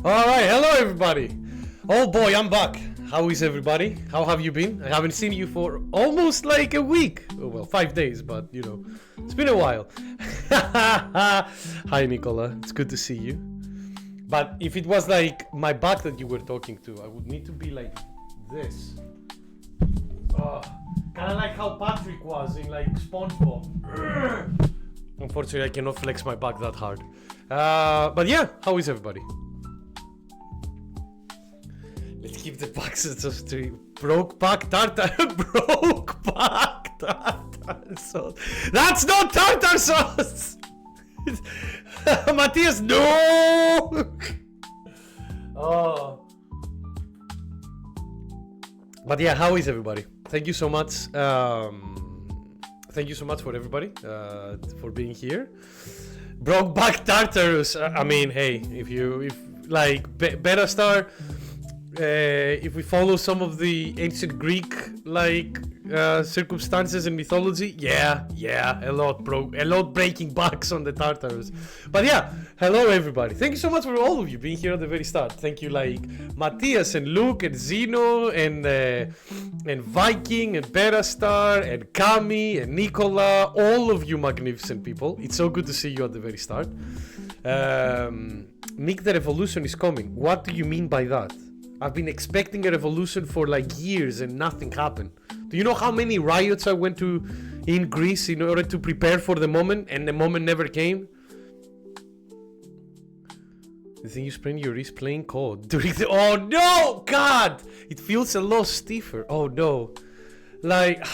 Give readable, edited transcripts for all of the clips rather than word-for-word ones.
All right, hello everybody. Oh boy, I'm back. How is everybody? How have you been? I haven't seen you for almost like a week. Oh, well, 5 days, but you know, it's been a while. Hi, Nicola. It's good to see you. But if it was like my back that you were talking to, I would need to be like this. Kind of like how Patrick was in like SpongeBob. Unfortunately, I cannot flex my back that hard. But yeah, how is everybody? Let's keep the boxes of three. Broke back tartar. Broke back tartar sauce. That's not tartar sauce! Matthias, no! Oh. But yeah, how is everybody? Thank you so much. Thank you so much for everybody for being here. Broke back Tartarus. I mean, hey, if like Beta Star, if we follow some of the ancient Greek like circumstances and mythology, yeah, a lot breaking backs on the Tartarus. But yeah, hello everybody. Thank you so much for all of you being here at the very start. Thank you, like Matthias and Luke and Zeno and Viking and Beta Star and Kami and Nicola, all of you magnificent people. It's so good to see you at the very start. Nick, the revolution is coming. What do you mean by that? I've been expecting a revolution for like years and nothing happened. Do you know how many riots I went to in Greece in order to prepare for the moment, and the moment never came? The thing you sprain your wrist playing COD during the— oh no, God! It feels a lot stiffer. Oh no. Like,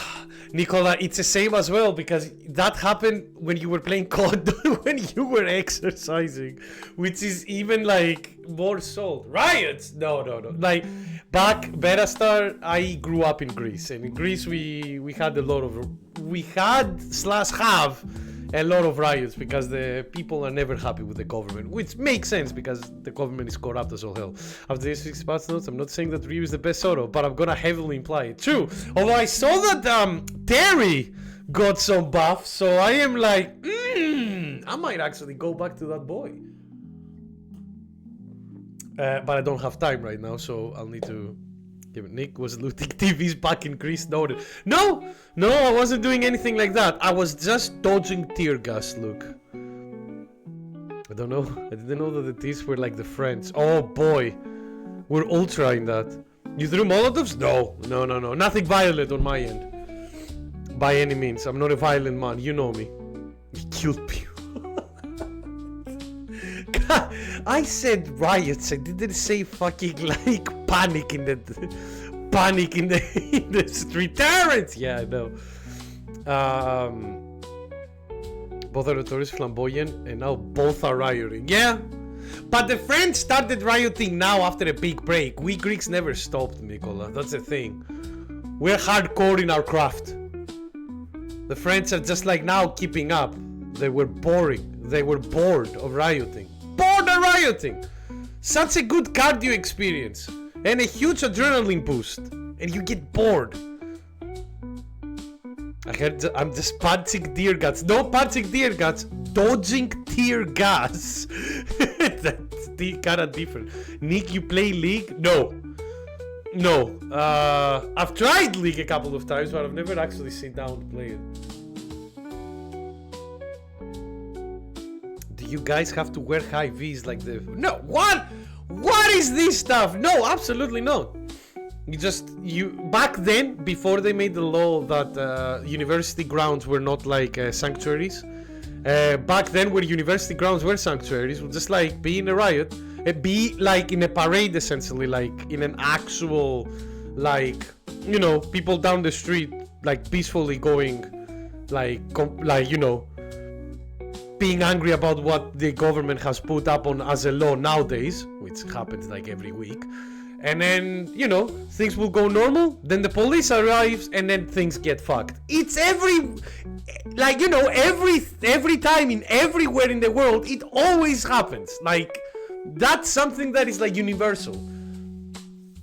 Nicola, it's the same as well, because that happened when you were playing COD, when you were exercising, which is even like more so. Riots? No. Like, back Beta Star, I grew up in Greece, and in Greece we had a lot of— have a lot of riots because the people are never happy with the government, which makes sense because the government is corrupt as all hell. After these 6 patch notes, I'm not saying that Ryu is the best Zoro, but I'm gonna heavily imply it. True, although I saw that Terry got some buff, so I am like, I might actually go back to that boy. But I don't have time right now, so I'll need to give it. Nick was looting TVs back in Greece. No, I wasn't doing anything like that. I was just dodging tear gas, Luke. I don't know. I didn't know that the tears were like the French. Oh boy, we're all trying that. You threw Molotovs? No. Nothing violent on my end. By any means. I'm not a violent man. You know me. You killed people. I said riots. I didn't say fucking like panic in the street. Terrence! Yeah, I know. Both are notorious flamboyant, and now both are rioting. Yeah, but the French started rioting now after a big break. We Greeks never stopped, Nicola. That's the thing. We're hardcore in our craft. The French are just like now keeping up. They were boring. They were bored of rioting. Such a good cardio experience and a huge adrenaline boost, and you get bored. I heard I'm just punching tear gas. No punching tear gas, dodging tear gas. That's kind of different. Nick, you play League? No. I've tried League a couple of times, but I've never actually sat down to play it. You guys have to wear high V's like the— no, what is this stuff? No, absolutely not. Back then, before they made the law that university grounds were not like sanctuaries, back then where university grounds were sanctuaries, would just like be in a riot, be like in a parade essentially, like in an actual, like, you know, people down the street like peacefully going like you know, being angry about what the government has put up on as a law nowadays, which happens like every week. And then, you know, things will go normal, then the police arrives, and then things get fucked. It's every time in everywhere in the world, it always happens. Like, that's something that is like universal.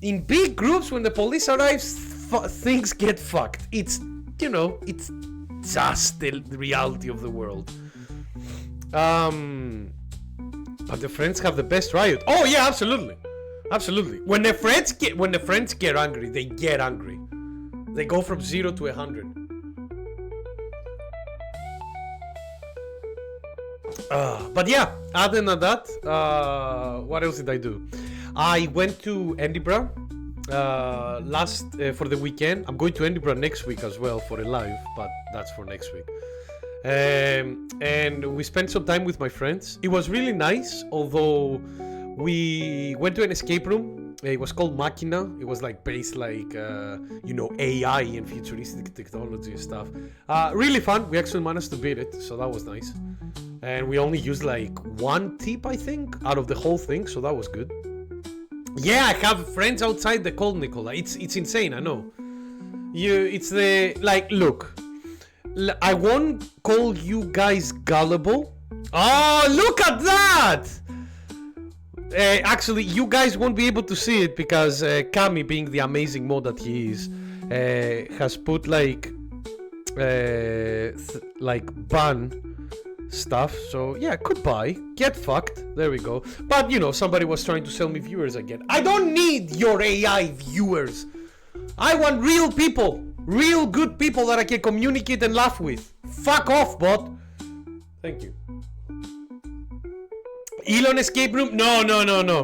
In big groups, when the police arrives, things get fucked. It's, you know, it's just the reality of the world. But the friends have the best riot. Oh yeah, absolutely. Absolutely. When the friends get angry, they get angry. They go from 0 to 100. But yeah, other than that, what else did I do? I went to Edinburgh for the weekend. I'm going to Edinburgh next week as well for a live, but that's for next week. And we spent some time with my friends. It was really nice, although we went to an escape room. It was called Machina. It was like based like AI and futuristic technology and stuff. Really fun. We actually managed to beat it, so that was nice. And we only used like one tip, I think, out of the whole thing, so that was good. Yeah, I have friends outside the call Nicola. It's insane, I know. Look, I won't call you guys gullible. Oh, look at that! Actually, you guys won't be able to see it because Kami, being the amazing mod that he is, has put like ban stuff. So yeah, goodbye, get fucked. There we go. But somebody was trying to sell me viewers again. I don't need your AI viewers. I want real people, real good people that I can communicate and laugh with. Fuck off, bot. Thank you. Elon escape room? No.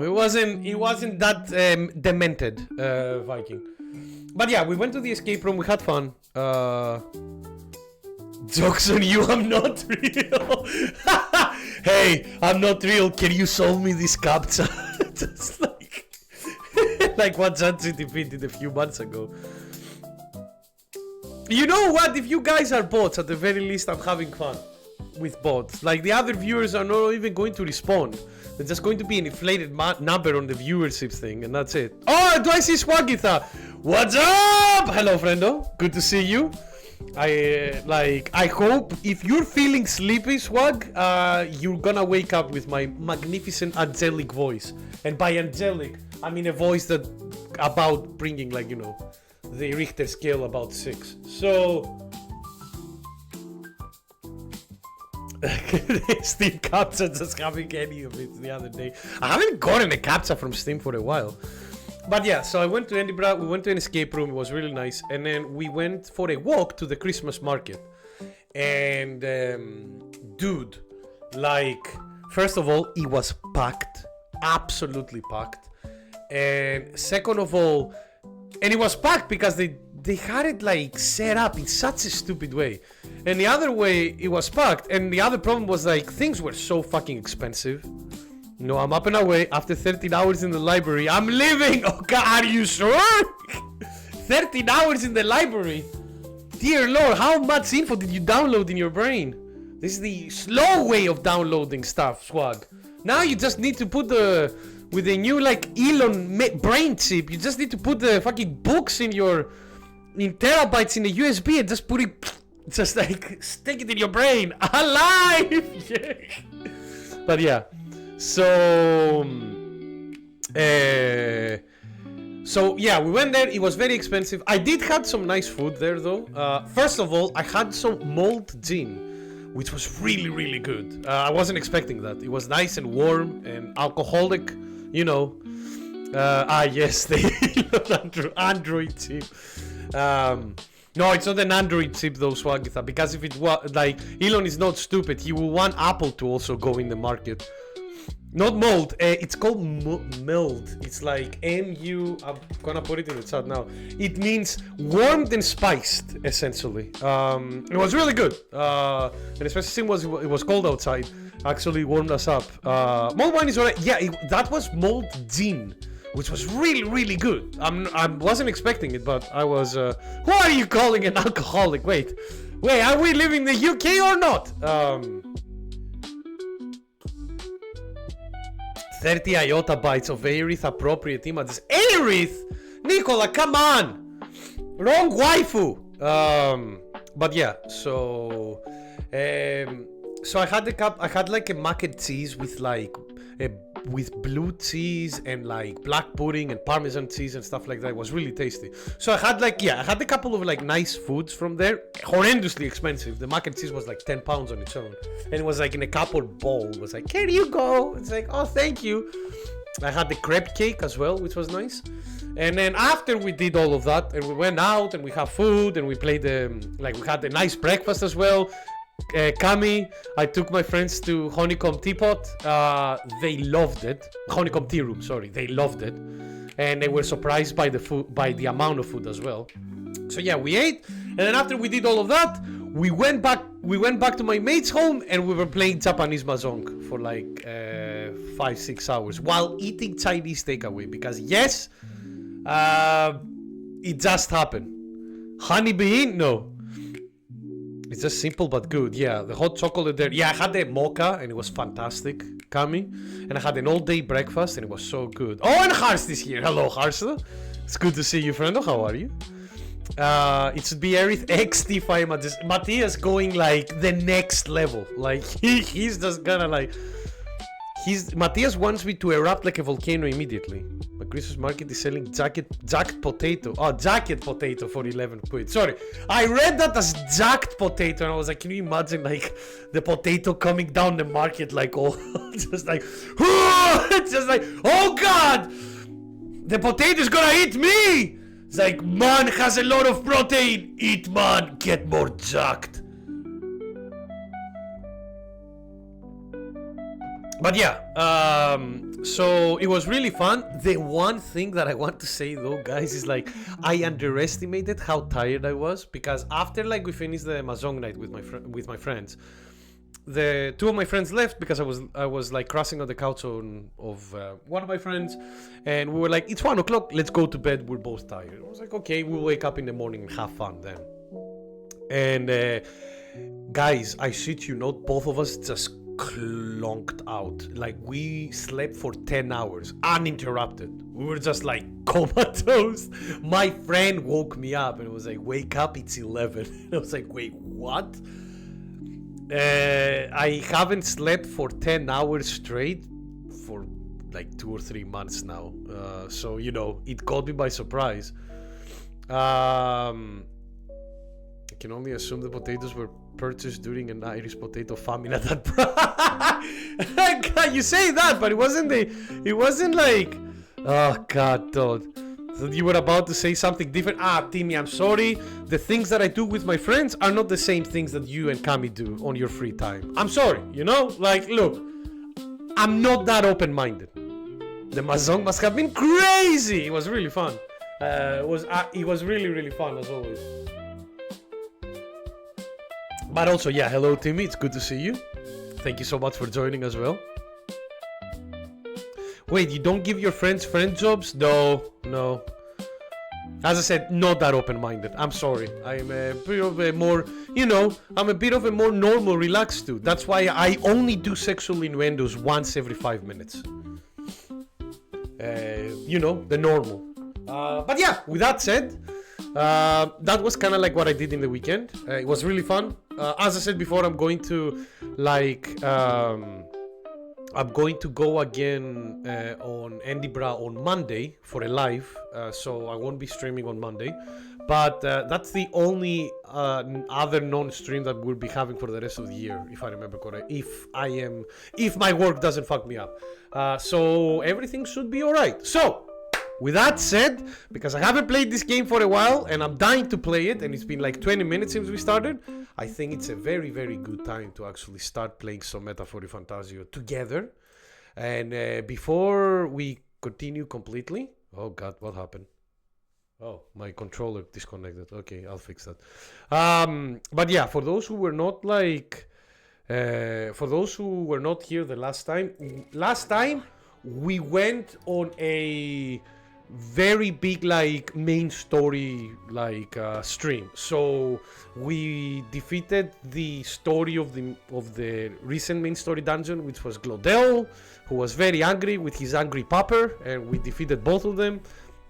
It wasn't that demented, Viking. But yeah, we went to the escape room. We had fun. Jokes on you, I'm not real. Hey, I'm not real. Can you solve me this captcha? Just like what ChatGPT did a few months ago. You know what? If you guys are bots, at the very least, I'm having fun with bots. Like, the other viewers are not even going to respond. There's just going to be an inflated number on the viewership thing, and that's it. Oh, do I see Swagitha? What's up? Hello, friendo. Good to see you. I hope if you're feeling sleepy, Swag, you're gonna wake up with my magnificent angelic voice. And by angelic, I mean a voice that about bringing the Richter scale about 6. So Steam captcha, just having any of it the other day. I haven't gotten a captcha from Steam for a while. But yeah, so I went to Edinburgh, we went to an escape room, it was really nice, and then we went for a walk to the Christmas market. And dude, first of all, it was packed, absolutely packed. And second of all, and it was packed because they had it set up in such a stupid way. And the other way, it was packed, and the other problem was things were so fucking expensive. I'm up and away after 13 hours in the library. I'm leaving! Oh god, are you sure? 13 hours in the library? Dear lord, how much info did you download in your brain? This is the slow way of downloading stuff, Swag. Now you just need to put with the new Elon brain chip, you just need to put the fucking books in terabytes in a USB and just put it, just stick it in your brain. Alive! Yeah. But yeah. So yeah, we went there. It was very expensive. I did have some nice food there though. First of all, I had some mulled gin, which was really, really good. I wasn't expecting that. It was nice and warm and alcoholic, yes, the Android chip. No, it's not an Android chip though, Swagitha, because if it was Elon is not stupid, he will want Apple to also go in the market. Not mold, it's called meld. It's M-U, I'm gonna put it in the chat now. It means warmed and spiced, essentially. It was really good. And especially since it was cold outside, actually warmed us up. Mold wine is alright. Yeah, that was mold gin, which was really, really good. I wasn't expecting it, but I was... who are you calling an alcoholic? Wait, are we living in the UK or not? 30 iota bytes of Aerith appropriate images. Aerith! Nicola, come on! Wrong waifu! But yeah, so I had a mac and cheese with a with blue cheese and like black pudding and parmesan cheese and stuff like that. It was really tasty. So I had I had a couple of like nice foods from there. Horrendously expensive. The mac and cheese was like £10 on its own, and it was like in a cardboard bowl. It was like, here you go. It's like, oh, thank you. I had the crepe cake as well, which was nice. And then after we did all of that, and we went out and we had food and we played we had a nice breakfast as well. Cami, I took my friends to Honeycomb Teapot. They loved it. Honeycomb Tea Room, sorry. They loved it, and they were surprised by the food, by the amount of food as well. So yeah, we ate, and then after we did all of that, we went back to my mate's home, and we were playing Japanese mahjong for like 5-6 hours while eating Chinese takeaway, because yes, it just happened. Honey bean, no. It's just simple but good. Yeah, the hot chocolate there. Yeah, I had the mocha and it was fantastic, Kami. And I had an all-day breakfast and it was so good. Oh, and Harst is here. Hello, Harst. It's good to see you, friendo. How are you? It should be Aerith XT5 Matthias going like the next level. Like he's just gonna like... Matthias wants me to erupt like a volcano immediately. But Christmas market is selling jacked potato. Oh, jacket potato for 11 quid. Sorry, I read that as jacked potato, and I was like, can you imagine like the potato coming down the market like all just like, just like, oh god, the potato's gonna eat me. It's like, man has a lot of protein. Eat man, get more jacked. But yeah, so it was really fun. The one thing that I want to say though, guys, is like I underestimated how tired I was, because after like we finished the mahjong night with my friends, the two of my friends left because I was like crashing on the couch of one of my friends, and we were like, it's 1 o'clock, let's go to bed. We're both tired. I was like, okay, we'll wake up in the morning and have fun then. And guys, I shit you not, both of us just clonked out. Like we slept for 10 hours uninterrupted. We were just like comatose. My friend woke me up and it was like, wake up, it's 11. And I was like, wait, what? I haven't slept for 10 hours straight for like 2 or 3 months now. So you know, it caught me by surprise. I can only assume the potatoes were purchased during an Irish potato famine at that price. You say that, but it wasn't like, oh god, Todd. So you were about to say something different. Timmy, I'm sorry. The things that I do with my friends are not the same things that you and Kami do on your free time. I'm sorry, you know? Like, look, I'm not that open-minded. The mahjong must have been crazy. It was really fun. It was really, really fun as always. But also, yeah, hello Timmy, it's good to see you. Thank you so much for joining as well. Wait, you don't give your friends friend jobs? No. As I said, not that open-minded. I'm sorry. I'm a bit of a more, I'm a bit of a more normal, relaxed dude. That's why I only do sexual innuendos once every 5 minutes. The normal. But yeah, with that said, that was kind of like what I did in the weekend. It was really fun. As I said before, I'm going to go again on Edinburgh on Monday for a live, so I won't be streaming on Monday. But that's the only other non-stream that we'll be having for the rest of the year, if I remember correct. If my work doesn't fuck me up, so everything should be alright. So, with that said, because I haven't played this game for a while and I'm dying to play it, and it's been like 20 minutes since we started, I think it's a very, very good time to actually start playing some meta for ReFantazio together. And before we continue completely, oh god, what happened? Oh, my controller disconnected. Okay, I'll fix that. But yeah, for those who were not here the last time we went on a very big main story stream. So we defeated the story of the recent main story dungeon, which was Glodell, who was very angry with his angry pupper, and we defeated both of them.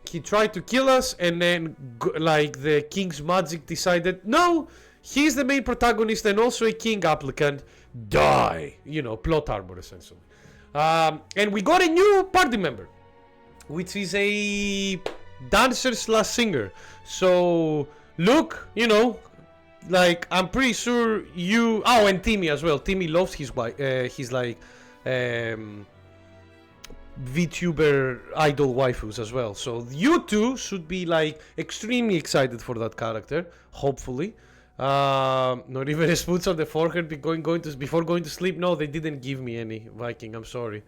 He tried to kill us, and then the king's magic decided, no, he's the main protagonist and also a king applicant. Die, plot armor essentially. And we got a new party member, which is a dancer slash singer. So, look, you know, like, I'm pretty sure you... Oh, and Timmy as well. Timmy loves his wife. He's like... VTuber idol waifus as well. So you two should be like extremely excited for that character, hopefully. Not even a spoots on the forehead before going to sleep. No, they didn't give me any, Viking, I'm sorry.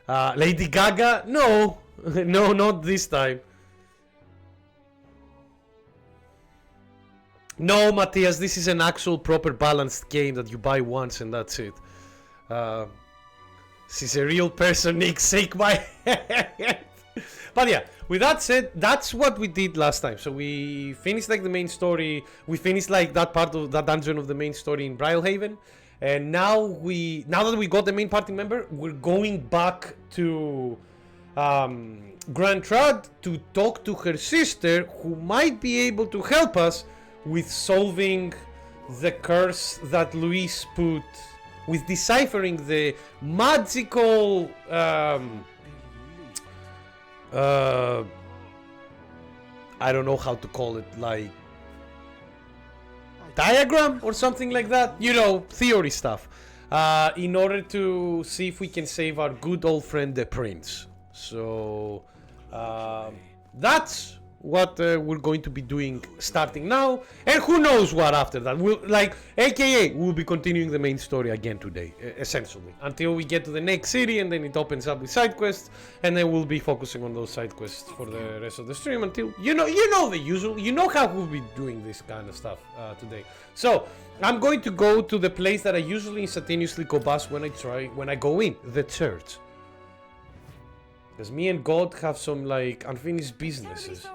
Lady Gaga? No. No, not this time. No, Matthias, this is an actual proper balanced game that you buy once and that's it. She's a real person, Nick, shake my head. But yeah, with that said, that's what we did last time. So we finished like the main story. We finished like that part of that dungeon of the main story in Brylehaven. And now that we got the main party member, we're going back to Grand Trad to talk to her sister, who might be able to help us with solving the curse that Luis put, with deciphering the magical I don't know how to call it, like diagram or something like that, you know, theory stuff, in order to see if we can save our good old friend the prince. So that's what we're going to be doing starting now, and who knows what after that. We'll, like, aka we'll be continuing the main story again today, essentially, until we get to the next city, and then it opens up with side quests, and then we'll be focusing on those side quests for the rest of the stream until you know the usual. You know how we'll be doing this kind of stuff today. So I'm going to go to the place that I usually instantaneously go past when I go in, the church, because me and God have some like unfinished businesses.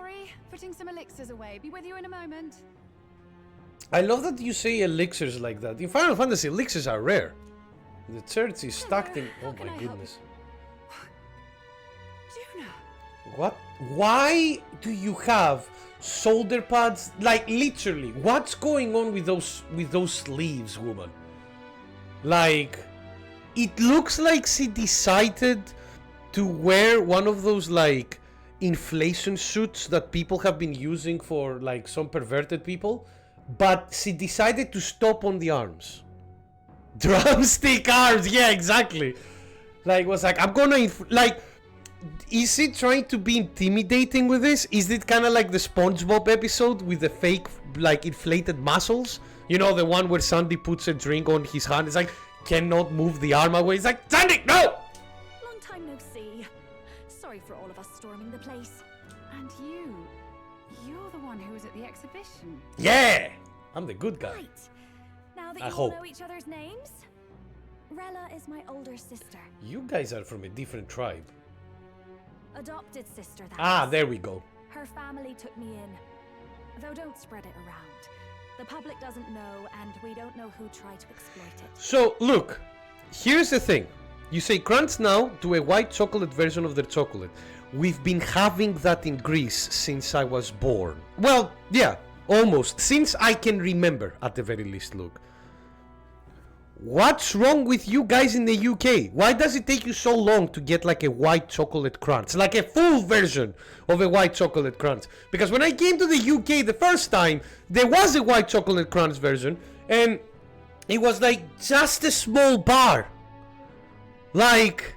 Putting some elixirs away. Be with you in a moment. I love that you say elixirs like that. In Final Fantasy, elixirs are rare. The church is stacked in... Oh my goodness. Juna. What? Why do you have shoulder pads? Like, literally, what's going on with those sleeves, woman? Like, it looks like she decided to wear one of those, like, inflation suits that people have been using for like some perverted people, but she decided to stop on the arms. Drumstick arms, yeah, exactly. Like, was like, I'm gonna like, is she trying to be intimidating with this? Is it kind of like the SpongeBob episode with the fake like inflated muscles? You know, the one where Sandy puts a drink on his hand. It's like, cannot move the arm away. It's like, Sandy, no! Long time no see. Sorry for all of us storming the place. And you're the one who was at the exhibition. Yeah! I'm the good guy. Right. Now that I you all hope. know each other's names, Rella is my older sister. You guys are from a different tribe. Adopted sister, that Ah, is. there we go. Her family took me in. Though don't spread it around. The public doesn't know, and we don't know who tried to exploit it. So, look, here's the thing. You say crunch now to a white chocolate version of their chocolate. We've been having that in Greece since I was born. Well, yeah, almost. Since I can remember, at the very least, look. What's wrong with you guys in the UK? Why does it take you so long to get like a white chocolate crunch? Like a full version of a white chocolate crunch. Because when I came to the UK the first time, there was a white chocolate crunch version, and it was like just a small bar. Like,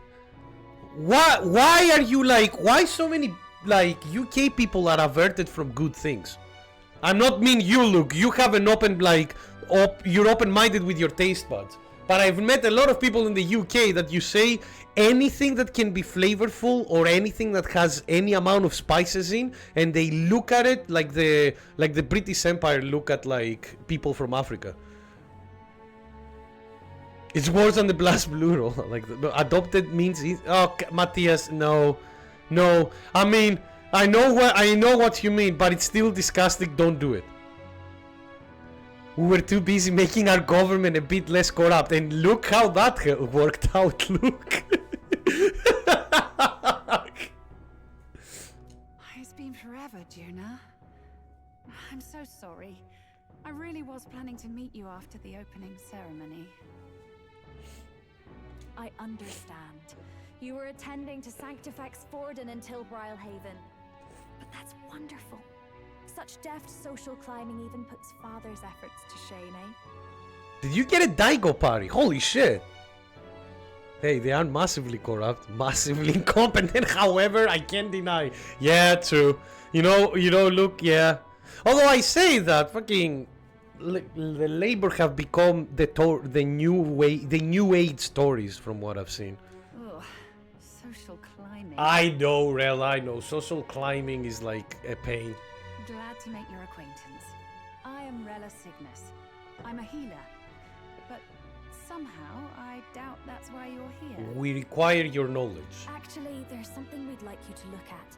why are you like, why so many like UK people are averted from good things? I'm not mean you, look, you have an open like, you're open-minded with your taste buds. But I've met a lot of people in the UK that you say anything that can be flavorful or anything that has any amount of spices in, and they look at it like the British Empire look at like people from Africa. It's worse than the Blast Blue roll. Like the adopted means. Oh, Matthias, no. I mean, I know what you mean, but it's still disgusting. Don't do it. We were too busy making our government a bit less corrupt, and look how that worked out. Look. It's been forever, Juna. I'm so sorry. I really was planning to meet you after the opening ceremony. I understand. You were attending to Sanctifex Forden until Brylehaven. But that's wonderful. Such deft social climbing even puts father's efforts to shame, eh? Did you get a Daigo party? Holy shit. Hey, they are massively corrupt, massively incompetent, however, I can't deny. Yeah, true. You know, look, yeah. Although I say that, fucking, the Labor have become the new age stories from what I've seen. Ugh, social climbing. I know, Rel, I know. Social climbing is like a pain. Glad to make your acquaintance. I am Rella Cygnus. I'm a healer. But somehow, I doubt that's why you're here. We require your knowledge. Actually, there's something we'd like you to look at.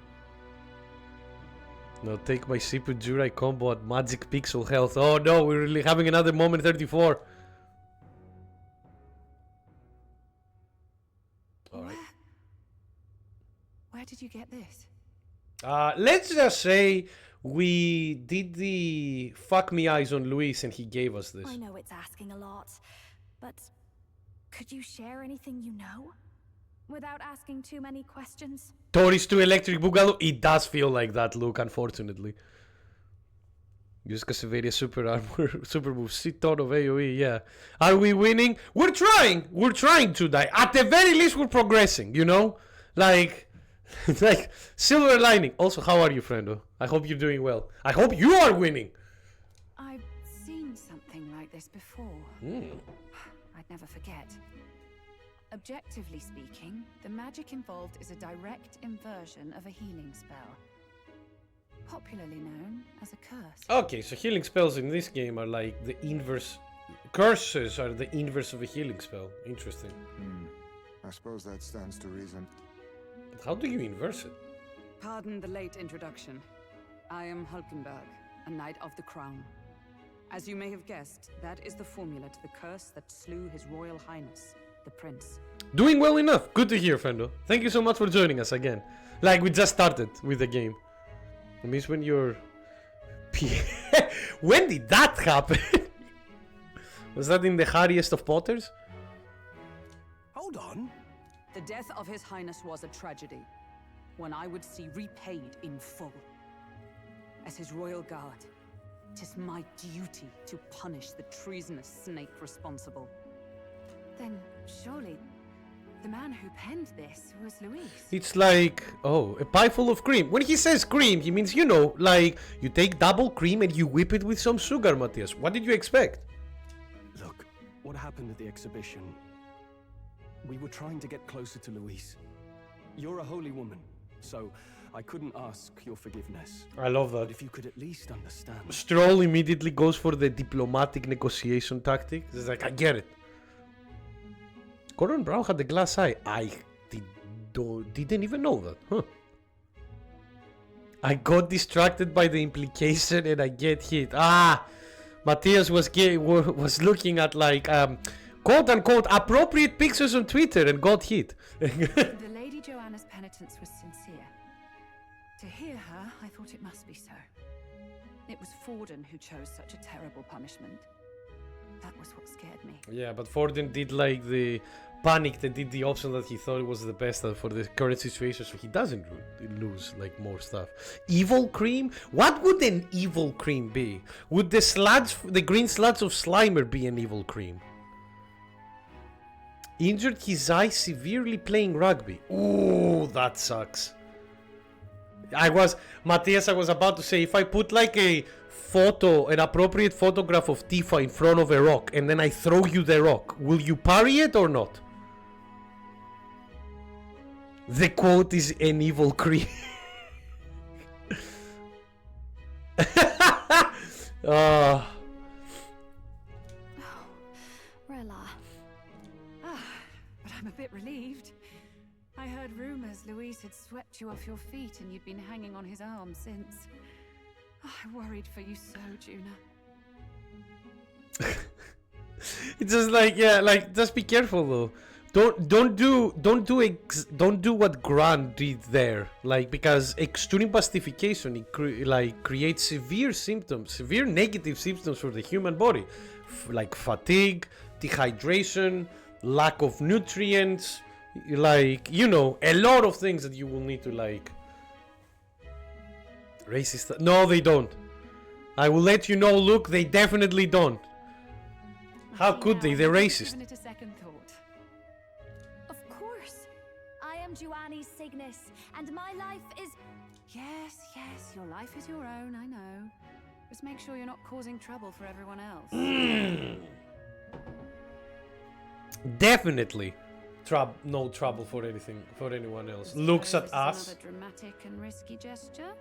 No, take my Sipu Jurai combo at Magic Pixel Health. Oh no, we're really having another moment 34. Alright. Where did you get this? Let's just say we did the fuck me eyes on Luis and he gave us this. I know it's asking a lot, but could you share anything you know? Without asking too many questions? Tories to Electric Boogaloo. It does feel like that, Luke, unfortunately. Use Cassaveria super armor, super move, shit ton of AoE, yeah. Are we winning? We're trying! We're trying to die. At the very least, we're progressing, you know? Like silver lining. Also, how are you, friendo? I hope you're doing well. I hope you are winning! I've seen something like this before. I'd never forget. Objectively speaking, the magic involved is a direct inversion of a healing spell. Popularly known as a curse. Okay, so healing spells in this game are like the inverse. Curses are the inverse of a healing spell. Interesting. I suppose that stands to reason. But how do you inverse it? Pardon the late introduction. I am Hulkenberg, a Knight of the Crown. As you may have guessed, that is the formula to the curse that slew His Royal Highness, the Prince. Doing well enough. Good to hear, Fendo. Thank you so much for joining us again. Like, we just started with the game. It means when you're... When did that happen? Was that in the Harriest of Potters? Hold on. The death of His Highness was a tragedy, one I would see repaid in full. As His Royal Guard, 'tis my duty to punish the treasonous snake responsible. Then surely the man who penned this was Luis. It's like, oh, a pie full of cream. When he says cream, he means, you know, like, you take double cream and you whip it with some sugar, Matthias. What did you expect? Look, what happened at the exhibition? We were trying to get closer to Luis. You're a holy woman, so I couldn't ask your forgiveness. I love that. But if you could at least understand. Stroll immediately goes for the diplomatic negotiation tactic. It's like, I get it. Gordon Brown had the glass eye. I didn't even know that. Huh. I got distracted by the implication and I get hit. Ah! Matthias was looking at like quote unquote appropriate pictures on Twitter and got hit. The Lady Joanna's penitence was sincere. To hear her, I thought it must be so. It was Forden who chose such a terrible punishment. That was what scared me. Yeah, but Forden did like the panicked and did the option that he thought was the best for the current situation, so he doesn't lose like more stuff. Evil cream? What would an evil cream be? Would the green sludge of Slimer be an evil cream? Injured his eye severely playing rugby. Ooh, that sucks. Matthias, I was about to say, if I put like an appropriate photograph of Tifa in front of a rock and then I throw you the rock, will you parry it or not? The quote is an evil cream. Rella. But I'm a bit relieved. I heard rumors Luis had swept you off your feet and you'd been hanging on his arm since. I worried for you so, Juna. It's just like, yeah, like, just be careful though. Don't do what Grant did there, like, because extreme pacification creates severe symptoms, severe negative symptoms for the human body, like fatigue, dehydration, lack of nutrients, like, you know, a lot of things that you will need to, like... Racist... No, they don't. I will let you know, Luke, they definitely don't. How could they? They're racist. Given it a second thought. Of course. I am Giovanni Cygnus, and my life is... Yes, your life is your own, I know. Just make sure you're not causing trouble for everyone else. Definitely. No trouble for anyone else. Looks at us. Another dramatic and risky gesture?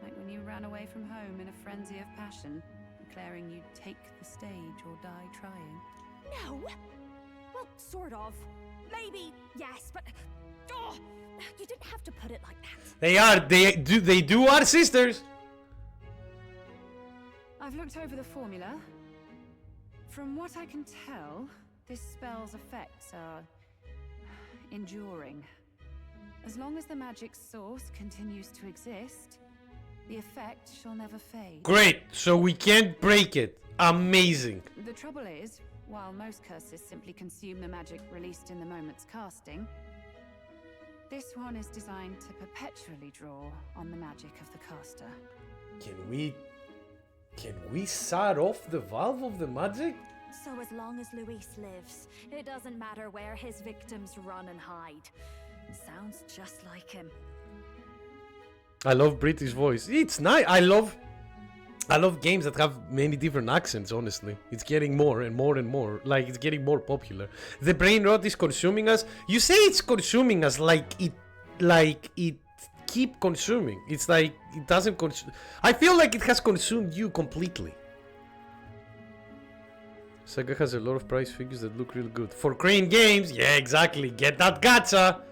Like when you ran away from home in a frenzy of passion, declaring you'd take the stage or die trying. No! Well, sort of. Maybe, yes, but... Oh, you didn't have to put it like that. They do are sisters. I've looked over the formula. From what I can tell, this spell's effects are... enduring. As long as the magic source continues to exist, the effect shall never fade. Great, so we can't break it. Amazing. The trouble is, while most curses simply consume the magic released in the moment's casting, this one is designed to perpetually draw on the magic of the caster. Can we start off the valve of the magic? So as long as Luis lives, it doesn't matter where his victims run and hide. Sounds just like him. I love British voice. It's nice. I love games that have many different accents, honestly. It's getting more and more and more. Like, it's getting more popular. The brain rot is consuming us. You say it's consuming us like it keep consuming. It's like it doesn't consume. I feel like it has consumed you completely. Sega has a lot of price figures that look real good. For Crane Games, yeah, exactly. Get that gacha.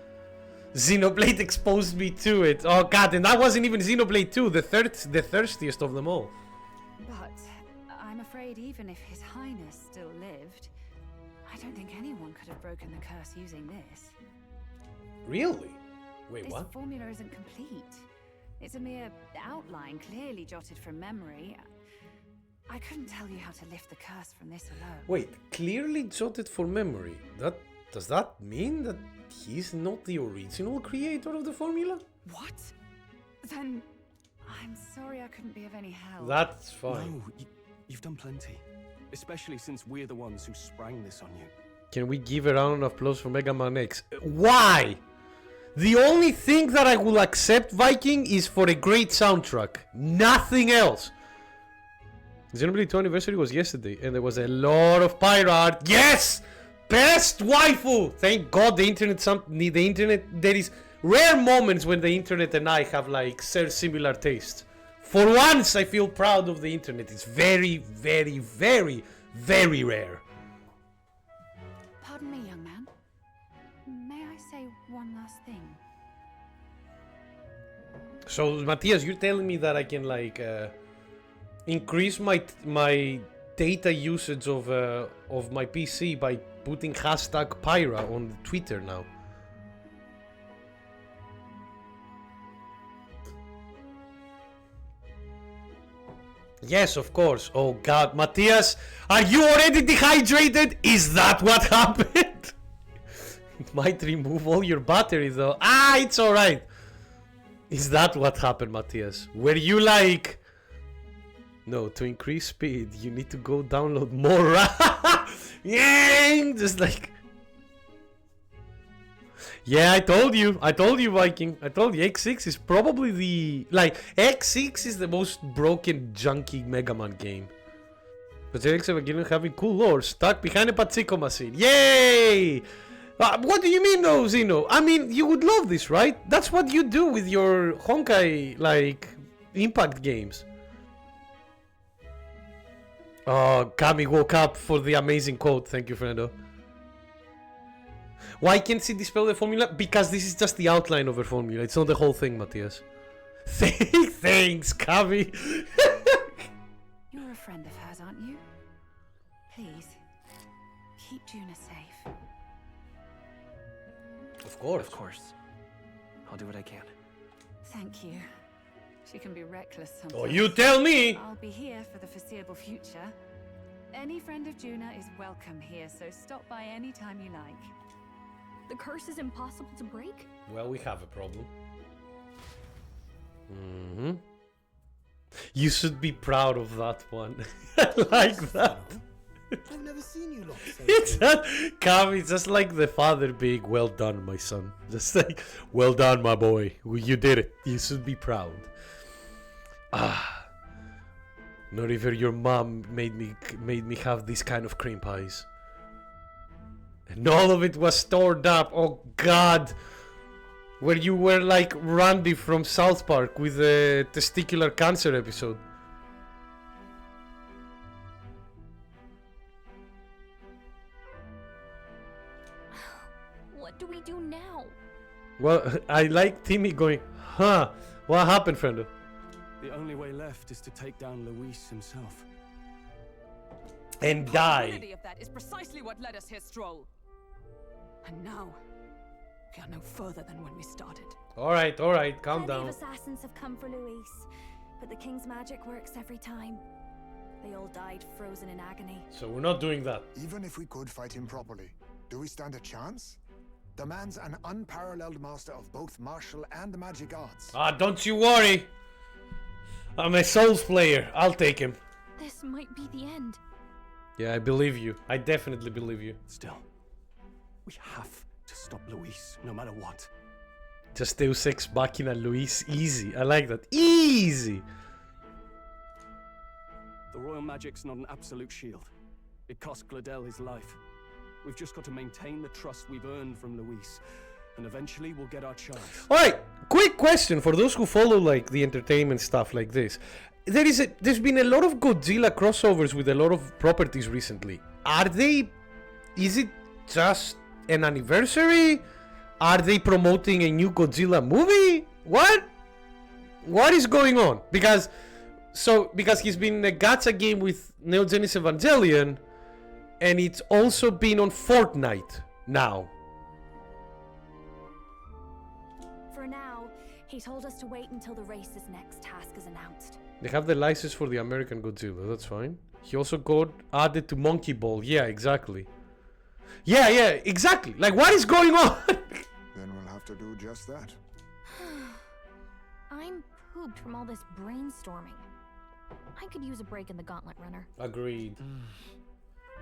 Xenoblade exposed me to it. Oh god, and that wasn't even Xenoblade 2, the thirstiest of them all. But I'm afraid even if His Highness still lived, I don't think anyone could have broken the curse using this. Really? Wait, This what? formula isn't complete. It's a mere outline, clearly jotted from memory. I couldn't tell you how to lift the curse from this alone. Wait, clearly jotted for memory. Does that mean that he's not the original creator of the formula? What? Then I'm sorry I couldn't be of any help. That's fine. No, you've done plenty. Especially since we're the ones who sprang this on you. Can we give a round of applause for Mega Man X? Why? The only thing that I will accept, Viking, is for a great soundtrack. Nothing else. Xenoblade 2 anniversary was yesterday, and there was a lot of pyro art. Yes! Best waifu! Thank God the internet, there is rare moments when the internet and I have like similar tastes. For once I feel proud of the internet. It's very, very, very, very rare. Pardon me, young man. May I say one last thing? So, Matthias, you're telling me that I can like increase my data usage of my PC by putting hashtag Pyra on Twitter now? Yes, of course. Oh god, Matthias, are you already dehydrated? Is that what happened? It might remove all your battery though. Ah, it's alright. Is that what happened, Matthias? Were you like... No, to increase speed, you need to go download more. Yeah, just like... Yeah, I told you, Viking. I told you, X6 is probably the... Like, X6 is the most broken, junky Mega Man game. But X Evangelion having cool lore stuck behind a pachinko machine. Yay! What do you mean, though, Zeno? I mean, you would love this, right? That's what you do with your Honkai, like, Impact games. Oh, Kami woke up for the amazing quote. Thank you, Fernando. Why can't she dispel the formula? Because this is just the outline of her formula. It's not the whole thing, Matthias. Thanks, Kami. You're a friend of hers, aren't you? Please, keep Juna safe. Of course. Of course. I'll do what I can. Thank you. She can be reckless sometimes. Oh, you tell me! I'll be here for the foreseeable future. Any friend of Juna is welcome here, so stop by any time you like. The curse is impossible to break? Well, we have a problem. You should be proud of that one. I like that. I've never seen you look so It's good. Cam, it's just like the father being, well done, my son. Just like, well done, my boy. You did it. You should be proud. Ah. Not even your mom made me have this kind of cream pies. And all of it was stored up. Oh God. Where you were like Randy from South Park with the testicular cancer episode. What do we do now? Well, I like Timmy going, huh? What happened, friend? The only way left is to take down Luis himself. And The die. possibility of that is precisely what led us here, Stroll. And now, we are no further than when we started. Alright, calm Plenty down. of assassins have come for Luis, but the king's magic works every time. They all died frozen in agony. So we're not doing that. Even if we could fight him properly, do we stand a chance? The man's an unparalleled master of both martial and magic arts. Ah, don't you worry. I'm a Souls player. I'll take him. This might be the end. Yeah, I believe you. I definitely believe you. Still, we have to stop Luis, no matter what. Just Deus Ex Machina Luis. Easy. I like that. Easy. The royal magic's not an absolute shield. It cost Gladel his life. We've just got to maintain the trust we've earned from Luis, and eventually we'll get our chance. Alright, quick question for those who follow like the entertainment stuff like this. There's been a lot of Godzilla crossovers with a lot of properties recently. Is it just an anniversary? Are they promoting a new Godzilla movie? What is going on? Because he's been in a gacha game with Neo Genesis Evangelion, and it's also been on Fortnite now. For now, he told us to wait until the race's next task is announced. They have the license for the American Godzilla, that's fine. He also got added to Monkey Ball. Yeah, exactly. Yeah, exactly. Like, what is going on? Then we'll have to do just that. I'm pooped from all this brainstorming. I could use a break in the gauntlet runner. Agreed.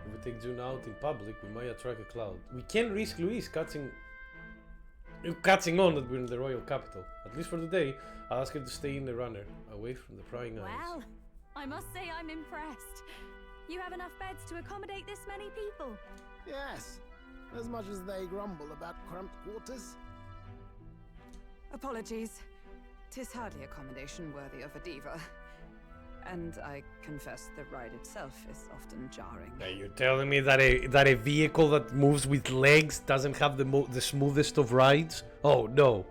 If we take June out in public, we might attract a cloud. We can't risk Luis catching on that we're in the royal capital. At least for today, I'll ask him to stay in the runner, away from the prying eyes. Well, I must say I'm impressed. You have enough beds to accommodate this many people. Yes, as much as they grumble about cramped quarters. Apologies. 'Tis hardly accommodation worthy of a diva. And I confess the ride itself is often jarring. Are you telling me that a vehicle that moves with legs doesn't have the smoothest of rides? Oh no.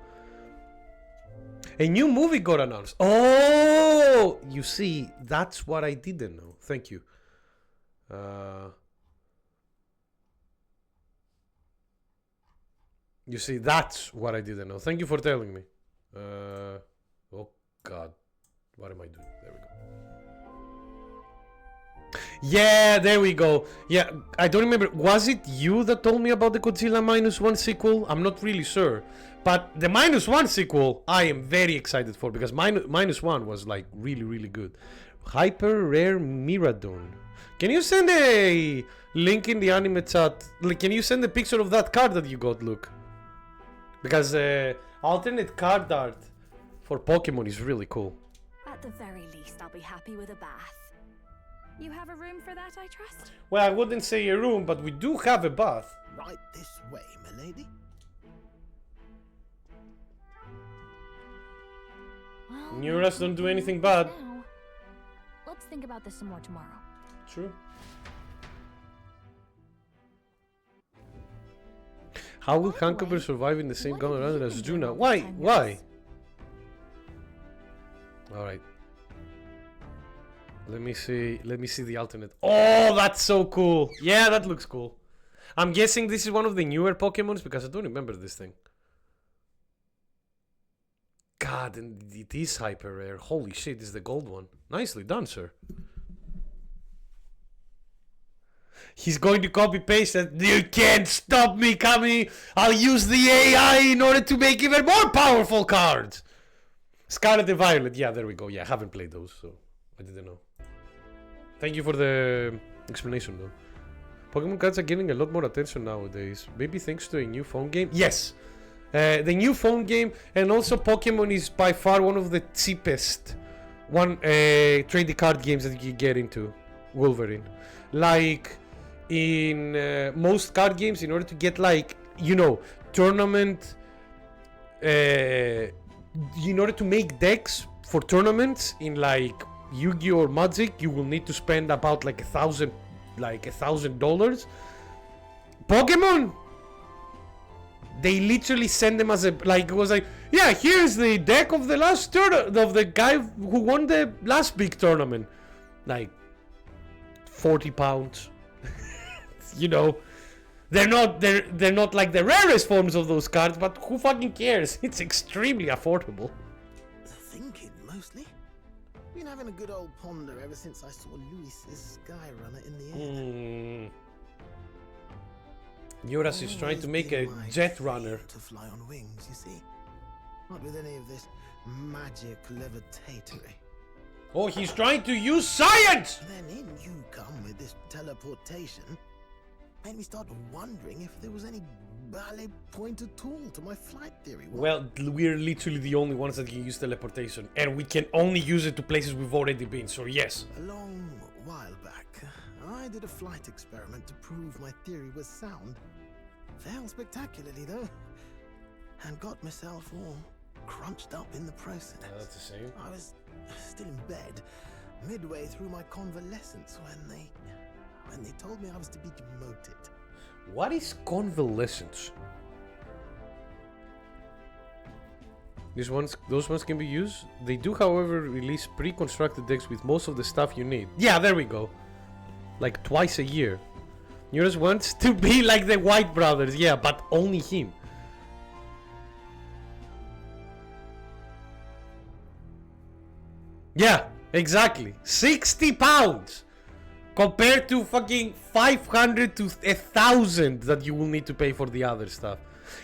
A new movie got announced. Oh, you see, that's what I didn't know. Thank you. You see, that's what I didn't know. Thank you for telling me. Oh God, what am I doing? There we go. Yeah, there we go. Yeah, I don't remember. Was it you that told me about the Godzilla -1 sequel? I'm not really sure. But the -1 sequel, I am very excited for because -1 was like really, really good. Hyper Rare Miradon. Can you send a link in the anime chat? Like, can you send a picture of that card that you got, Luke? Because alternate card art for Pokemon is really cool. At the very least, I'll be happy with a bath. You have a room for that, I trust? Well, I wouldn't say a room, but we do have a bath. Right this way, milady. Well, Neuras don't do anything bad. now. Let's think about this some more tomorrow. True. How will By the Hankover way, survive in the same what gun have runner you as been Juna? doing Why? all the time, Why? Neuras? Alright. Let me see the alternate. Oh, that's so cool. Yeah, that looks cool. I'm guessing this is one of the newer Pokemons because I don't remember this thing. God, and it is hyper rare. Holy shit, this is the gold one. Nicely done, sir. He's going to copy paste and you can't stop me coming. I'll use the AI in order to make even more powerful cards. Scarlet and Violet. Yeah, there we go. Yeah, I haven't played those, so I didn't know. Thank you for the explanation, though. Pokemon cards are getting a lot more attention nowadays. Maybe thanks to a new phone game. Yes, the new phone game, and also Pokemon is by far one of the cheapest trading card games that you can get into. Wolverine, like in most card games, in order to get like tournament, in order to make decks for tournaments in like Yu-Gi-Oh! Or Magic, you will need to spend about like $1,000. Pokemon, they literally send them as a it was like, yeah, here's the deck of the last of the guy who won the last big tournament, like £40. They're not like the rarest forms of those cards, but who fucking cares? It's extremely affordable. Thinking, mostly. Been having a good old ponder ever since I saw Luis's Skyrunner in the air. Yuras is trying to make a jet runner. To fly on wings, you see. Not with any of this magic levitatory. Oh, he's trying to use science! Then in you come with this teleportation. Made me start wondering if there was any valid point at all to my flight theory. Well, we're literally the only ones that can use teleportation, and we can only use it to places we've already been, so yes. A long while back, I did a flight experiment to prove my theory was sound. Failed spectacularly, though, and got myself all crunched up in the process. Yeah, that's the same. I was still in bed, midway through my convalescence, when they told me I was to be demoted. What is convalescence? Those ones can be used. They do, however, release pre-constructed decks with most of the stuff you need. Yeah, there we go. Like twice a year. Yours wants to be like the White Brothers, yeah, but only him. Yeah, exactly. £60 compared to fucking 500 to 1,000 that you will need to pay for the other stuff.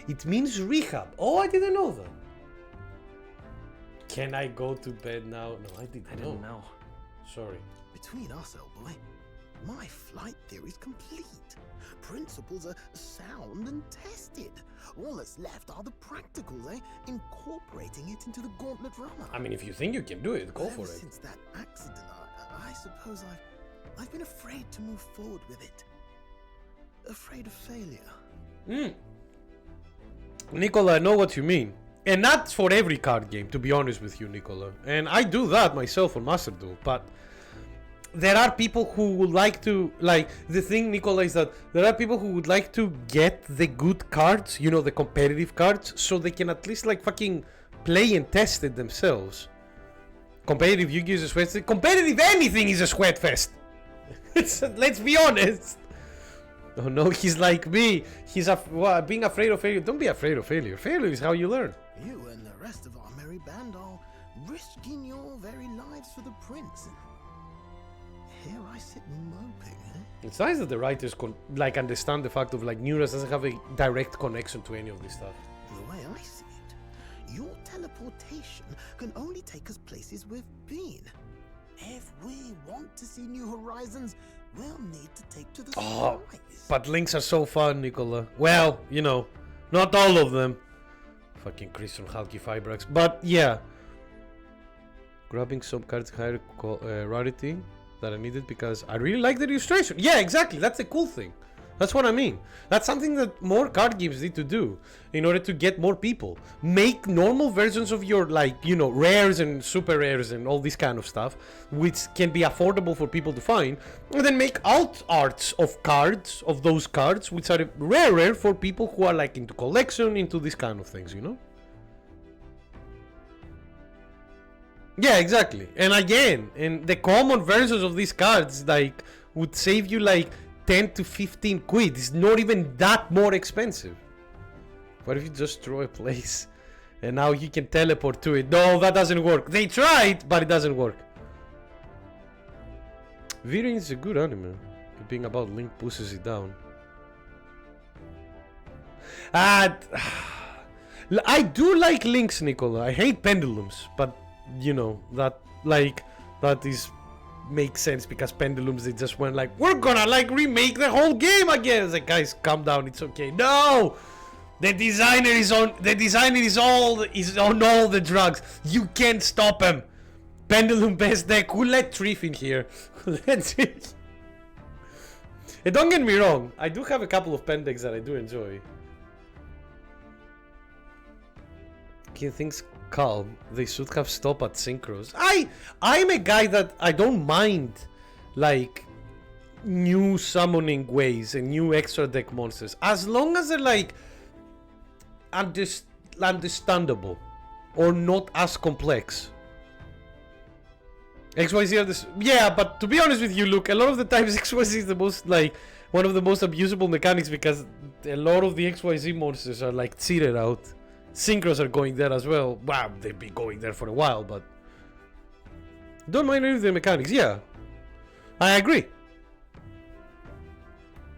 It means rehab. Oh, I didn't know that. Can I go to bed now? No, I didn't know. Sorry. Between us, old boy, my flight theory's complete. Principles are sound and tested. All that's left are the practicals, eh? Incorporating it into the Gauntlet Runner. I mean, if you think you can do it, go for it. Since that accident, I suppose I've been afraid to move forward with it. Afraid of failure. Nicola, I know what you mean. And that's for every card game, to be honest with you, Nicola. And I do that myself on Master Duel, but there are people who would like to, the thing, Nicola, is that there are people who would like to get the good cards, the competitive cards, so they can at least, fucking play and test it themselves. Competitive Yu-Gi-Oh! Is a sweat. Competitive anything is a sweat fest. Let's be honest. Oh no, he's like me. He's being afraid of failure. Don't be afraid of failure. Failure is how you learn. You and the rest of our merry band are risking your very lives for the prince. Here I sit moping, eh? It's nice that the writers understand the fact of Neuras doesn't have a direct connection to any of this stuff. The way I see it, your teleportation can only take us places we've been. If we want to see new horizons, we'll need to take to the skies. But links are so fun, Nicola. Well, not all of them. Fucking Christian Halki Fibrax. But yeah. Grabbing some cards higher rarity that I needed because I really like the illustration. Yeah, exactly. That's the cool thing. That's what I mean. That's something that more card games need to do in order to get more people. Make normal versions of your, rares and super rares and all this kind of stuff, which can be affordable for people to find, and then make alt arts of cards, of those cards, which are rarer for people who are, into collection, into these kind of things, Yeah, exactly. And again, the common versions of these cards, would save you, 10 to 15 quid. It's not even that more expensive. What if you just throw a place and now you can teleport to it? No, that doesn't work. They tried, but it doesn't work. Viren is a good anime. being about Link pushes it down. I do like links, Nicola. I hate pendulums, but you know that is makes sense because pendulums, they just went like, we're gonna like remake the whole game again. It's like, guys, calm down, it's okay. No, the designer is on all the drugs. You can't stop him. Pendulum best deck. Who let Triff in here? And don't get me wrong, I do have a couple of pen decks that I do enjoy. Keep things calm. They should have stopped at synchros. I'm a guy that I don't mind like new summoning ways and new extra deck monsters as long as they're like understandable or not as complex. XYZ are this, yeah, but to be honest with you, look, a lot of the times XYZ is the most like one of the most abusable mechanics because a lot of the XYZ monsters are like cheated out. Synchros are going there as well. Wow, they've been going there for a while, but don't mind any of the mechanics. Yeah, I agree.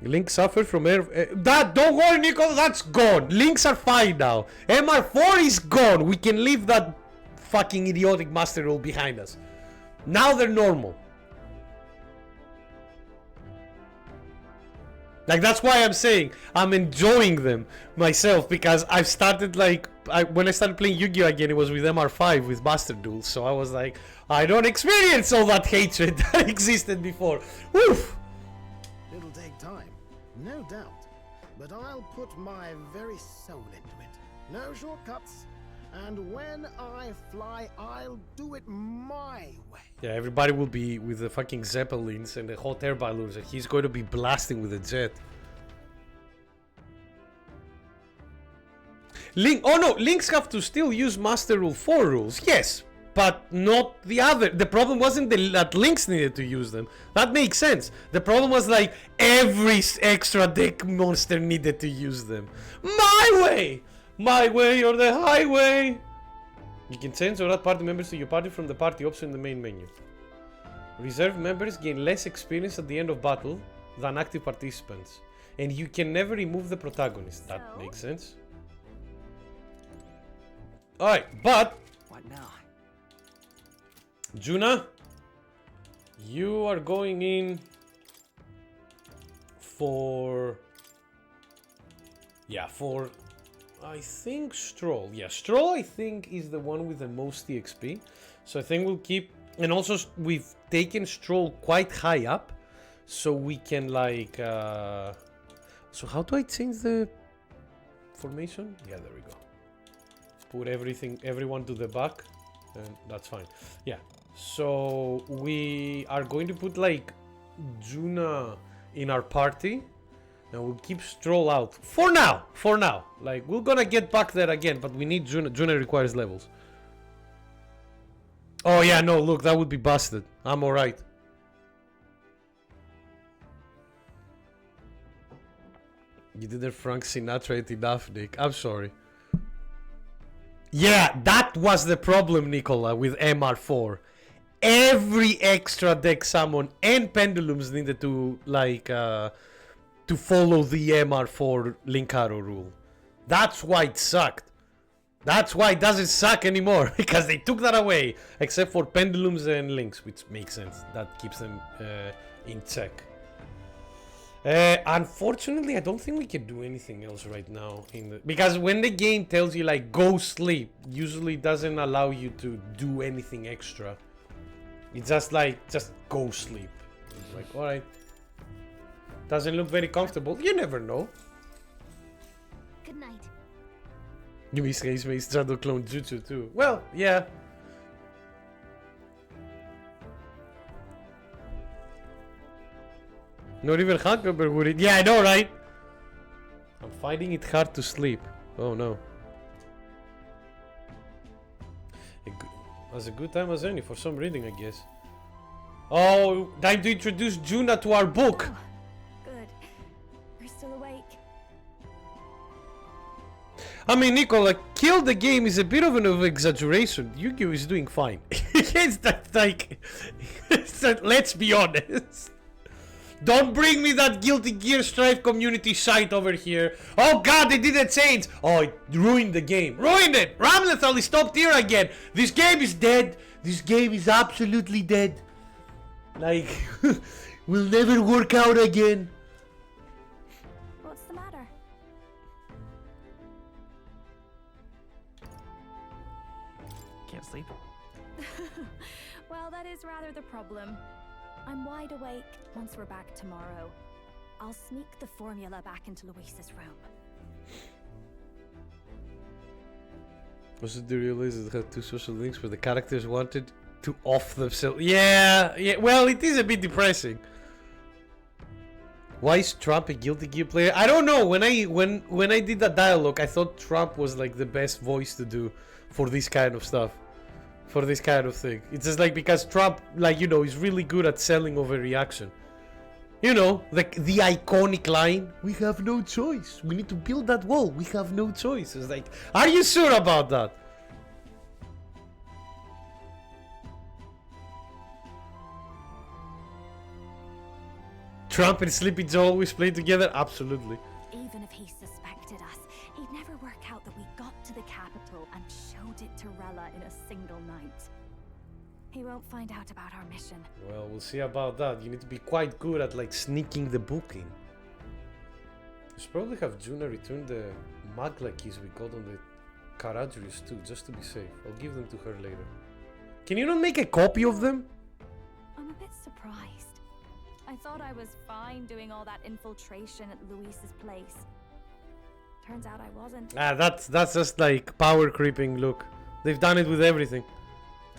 Link suffered from air. That, don't worry, Nico, that's gone. Links are fine now. MR4 is gone. We can leave that fucking idiotic master rule behind us. Now they're normal. Like, that's why I'm saying I'm enjoying them myself, because I've started like when I started playing Yu-Gi-Oh again, it was with MR5 with Master Duels, so I was like, I don't experience all that hatred that existed before. Woof! It'll take time, no doubt, but I'll put my very soul into it. No shortcuts, and when I fly, I'll do it my way. Yeah, everybody will be with the fucking Zeppelins and the hot air balloons, and he's going to be blasting with a jet. Links have to still use Master Rule 4 rules, yes, but not the other. The problem wasn't that Links needed to use them. That makes sense. The problem was like every extra deck monster needed to use them. My way! My way or the highway! You can change or add party members to your party from the party option in the main menu. Reserve members gain less experience at the end of battle than active participants. And you can never remove the protagonist. That makes sense. Alright, but... What now? Juna, you are going in for... Yeah, for... I think Stroll. Yeah, Stroll I think is the one with the most EXP. So I think we'll keep... And also we've taken Stroll quite high up. So we can like... So how do I change the formation? Yeah, there we go. Put everyone to the back. And that's fine. Yeah. So we are going to put like Juna in our party. And we'll keep Stroll out. For now! For now. Like, we're gonna get back there again, but we need Juna. Juna requires levels. Oh yeah, no, look, that would be busted. I'm alright. You didn't Frank Sinatra it enough, Nick. I'm sorry. Yeah, that was the problem, Nicola, with MR4. Every extra deck summon and pendulums needed to, like, to follow the MR4 Linkaro rule. That's why it sucked. That's why it doesn't suck anymore, because they took that away, except for pendulums and links, which makes sense. That keeps them in check. Unfortunately, I don't think we can do anything else right now because when the game tells you like go sleep, usually doesn't allow you to do anything extra. It's just like just go sleep. It's like, all right. Doesn't look very comfortable. You never know. Good night. You miss Space trying to clone Jutsu too. Well, yeah. Not even Huckleberry would it. Yeah, I know, right? I'm finding it hard to sleep. Oh no. As a good time as any for some reading, I guess. Oh, time to introduce Juna to our book. Oh, good. You're still awake. I mean, Nicola, kill the game is a bit of an exaggeration. Yu-Gi-Oh is doing fine. It's that, like, let's be honest. Don't bring me that Guilty Gear Strive community site over here. Oh god, they did a change. Oh, it ruined the game. Ruined it. Ramlethal is top tier again. This game is dead. This game is absolutely dead. Like, will never work out again. What's the matter? Can't sleep. Well, that is rather the problem. I'm wide awake. Once we're back tomorrow, I'll sneak the formula back into Luis's room. Was it the realize it had two social links where the characters wanted to off themselves? Yeah. Well, it is a bit depressing. Why is Trump a Guilty Gear player? I don't know. When I did that dialogue, I thought Trump was like the best voice to do for this kind of stuff, for this kind of thing. It's just like because Trump, like, you know, is really good at selling overreaction. You know, like the iconic line, "We have no choice. We need to build that wall. We have no choice." It's like, are you sure about that? Trump and Sleepy Joe always play together? Absolutely. Even if he suspected us, he'd never work out that we got to the capital and showed it to Rella in a single night. He won't find out about our mission. Well, we'll see about that. You need to be quite good at like sneaking the book in. You should probably have Juna return the Magla keys we got on the Karadrius too, just to be safe. I'll give them to her later. Can you not make a copy of them? I'm a bit surprised. I thought I was fine doing all that infiltration at Luis's place. Turns out I wasn't. Ah, that's just like power creeping. Look, they've done it with everything.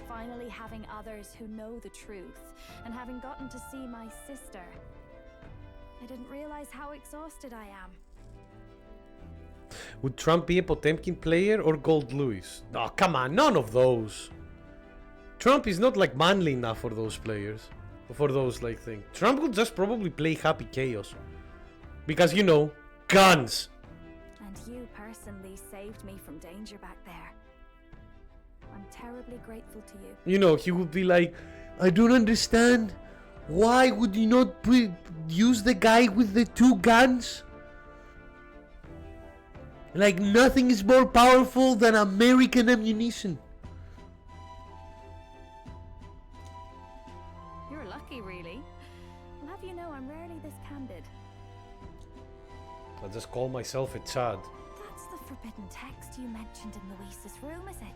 Finally having others who know the truth, and having gotten to see my sister. I didn't realize how exhausted I am. Would Trump be a Potemkin player or Gold Louis? Oh, come on, none of those. Trump is not like manly enough for those players. For those like things. Trump will just probably play Happy Chaos. Because, you know, guns. And you personally saved me from danger back there. I'm terribly grateful to you. You know, he would be like, I don't understand. Why would you not use the guy with the two guns? Like, nothing is more powerful than American ammunition. You're lucky, really. I'll have you know I'm rarely this candid. I'll just call myself a Chad. That's the forbidden text you mentioned in Luis's room, is it?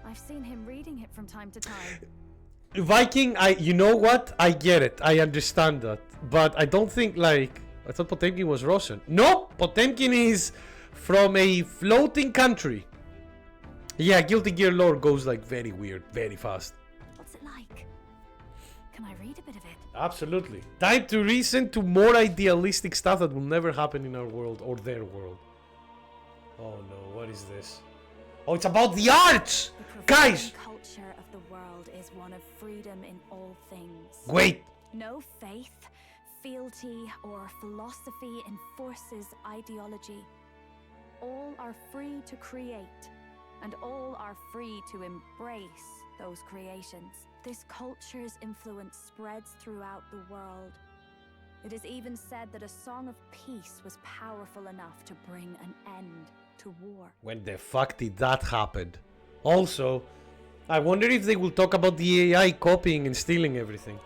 I've seen him reading it from time to time. Viking, you know what? I get it. I understand that. But I don't think, like, I thought Potemkin was Russian. No, Potemkin is from a floating country. Yeah, Guilty Gear lore goes, like, very weird, very fast. What's it like? Can I read a bit of it? Absolutely. Time to listen to more idealistic stuff that will never happen in our world or their world. Oh no, what is this? Oh, it's about the arts! Guys! The culture of the world is one of freedom in all things. Wait! No faith, fealty, or philosophy enforces ideology. All are free to create, and all are free to embrace those creations. This culture's influence spreads throughout the world. It is even said that a song of peace was powerful enough to bring an end to war. When the fuck did that happen? Also, I wonder if they will talk about the AI copying and stealing everything.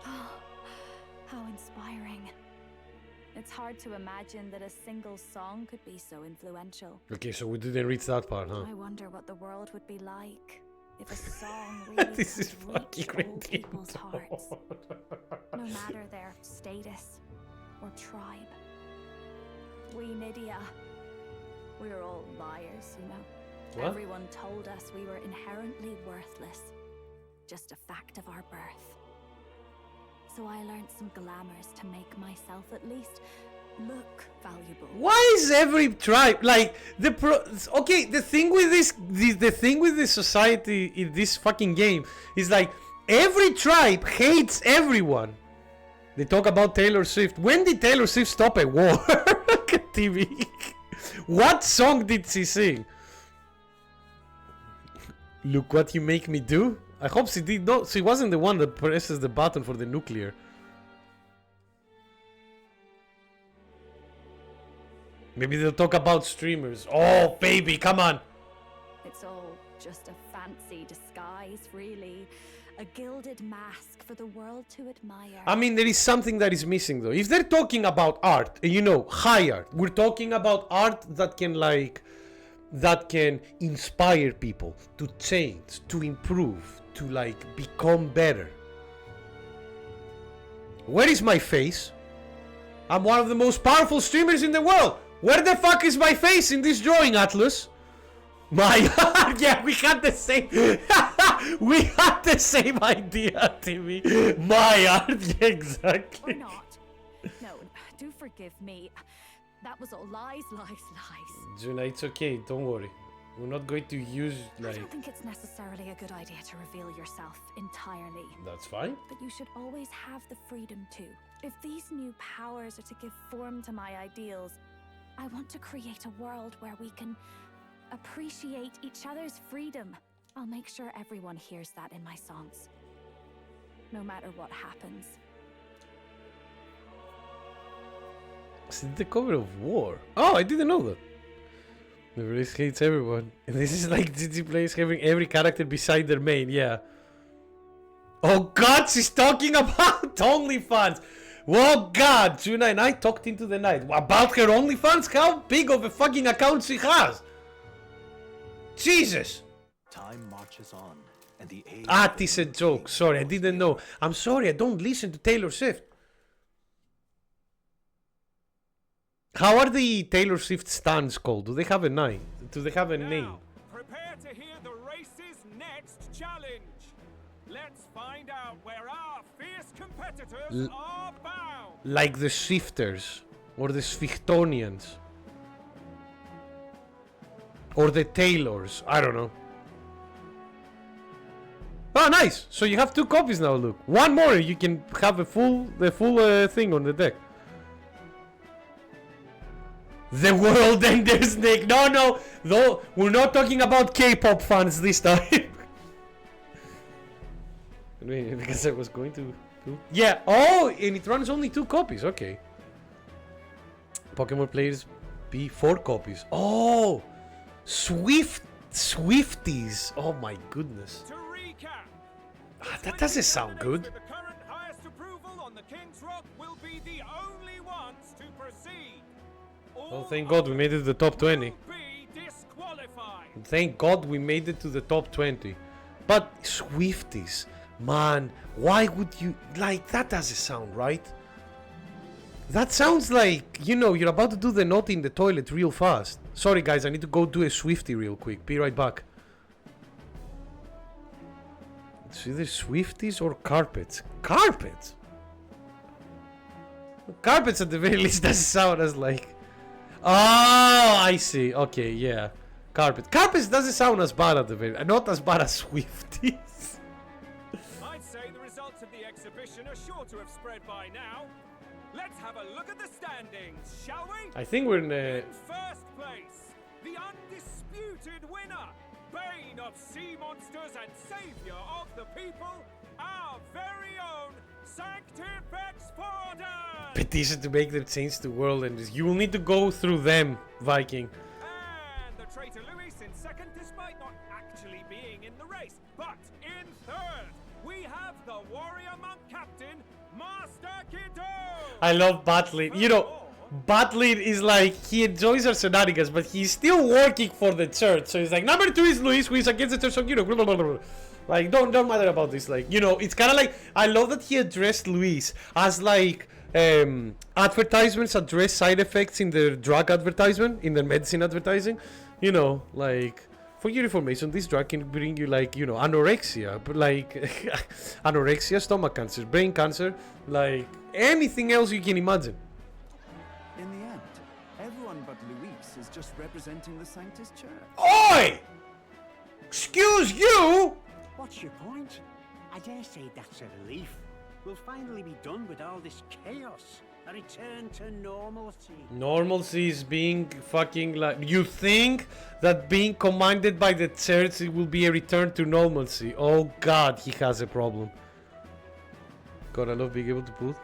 How inspiring. It's hard to imagine that a single song could be so influential. Okay, so we didn't reach that part, huh? I wonder what the world would be like if a song really This is could fucking reach all ridiculous. people's hearts, no matter their status or tribe. We Nydia, we're all liars, you know. What? Everyone told us we were inherently worthless, just a fact of our birth. So I learned some glamours to make myself at least look valuable. Why is every tribe like okay, the thing with the thing with this society in this fucking game is like every tribe hates everyone. They talk about Taylor Swift. When did Taylor Swift stop a war? TV. What song did she sing? Look what you make me do. I hope she did not. She wasn't the one that presses the button for the nuclear. Maybe they'll talk about streamers. Oh, baby, come on. It's all just a fancy disguise, really. A gilded mask for the world to admire. I mean, there is something that is missing, though. If they're talking about art, you know, high art, we're talking about art that can, like, that can inspire people to change, to improve, to, like, become better. Where is my face? I'm one of the most powerful streamers in the world. Where the fuck is my face in this drawing, Atlas? My art, yeah, we had the same. We had the same idea, Timmy. My art, yeah, exactly. Or not. No, do forgive me. That was all lies, lies, lies. Juna, it's okay. Don't worry. We're not going to use I like. don't think it's necessarily a good idea to reveal yourself entirely. That's fine. But you should always have the freedom to. If these new powers are to give form to my ideals, I want to create a world where we can appreciate each other's freedom. I'll make sure everyone hears that in my songs. No matter what happens. It's the cover of War. Oh, I didn't know that. The race hates everyone. And this is like GG players having every character beside their main, yeah. Oh god, she's talking about OnlyFans. Oh god, Juna and I talked into the night. About her OnlyFans? How big of a fucking account she has? Jesus! Time marches on, and the age Ah, it's a joke. Sorry, I didn't know. I'm sorry, I don't listen to Taylor Swift. How are the Taylor Swift stands called? Do they have a name? Do they have a name? Prepare to hear the race's next challenge. Let's find out where our fierce competitors are bound. Like the Shifters or the Swiftonians or the Taylors. I don't know. Oh, nice! So you have 2 copies now. Look, one more, you can have the full thing on the deck. The World Ender Snake. No, though we're not talking about K-pop fans this time. Because I was going to. Yeah. Oh, and it runs only 2 copies. Okay. Pokemon players be 4 copies. Oh, Swifties. Oh my goodness. To recap, That doesn't sound good. the current highest approval on the King's Rock will be the only ones to proceed. Oh, thank God we made it to the top 20. Be disqualified. Thank God we made it to the top 20. But Swifties, man, why would you like that? Doesn't sound right. That sounds like, you know, you're about to do the naughty in the toilet real fast. Sorry guys, I need to go do a Swiftie real quick. Be right back. It's either Swifties or carpets. Carpets? Carpets at the very least doesn't sound as like. Oh, I see. Okay, yeah. Carpets doesn't sound as bad at the very, not as bad as Swifties. I'd say the results of the exhibition are sure to have spread by now. Let's have a look at the standings, shall we? I think we're in In first place, the undisputed winner, Bane of Sea Monsters and Savior of the People, our very own Sanctifex Forden! petition to make them change the world, and you will need to go through them, Viking. And the traitor Luis in second, despite not actually being in the race. But in third, we have the warrior monk captain, Master Kiddo! I love Batlin. You know, Batlin is like, he enjoys our shenanigans, but he's still working for the church. So he's like, number 2 is Luis, who is against the church, so, you know, blah, blah, blah, blah. Like, don't matter about this. Like, you know, it's kind of like, I love that he addressed Luis as like, advertisements address side effects in their drug advertisement, in their medicine advertising. You know, like, for your information, this drug can bring you, like, you know, anorexia, but like, anorexia, stomach cancer, brain cancer, like, anything else you can imagine. In the end, everyone but Luis is just representing the Sanctus Church. Oi! Excuse you! What's your point? I dare say that's a relief. We'll finally be done with all this chaos. A return to normalcy. Normalcy is being fucking like... You think that being commanded by the church it will be a return to normalcy? Oh god, he has a problem. God, I love being able to put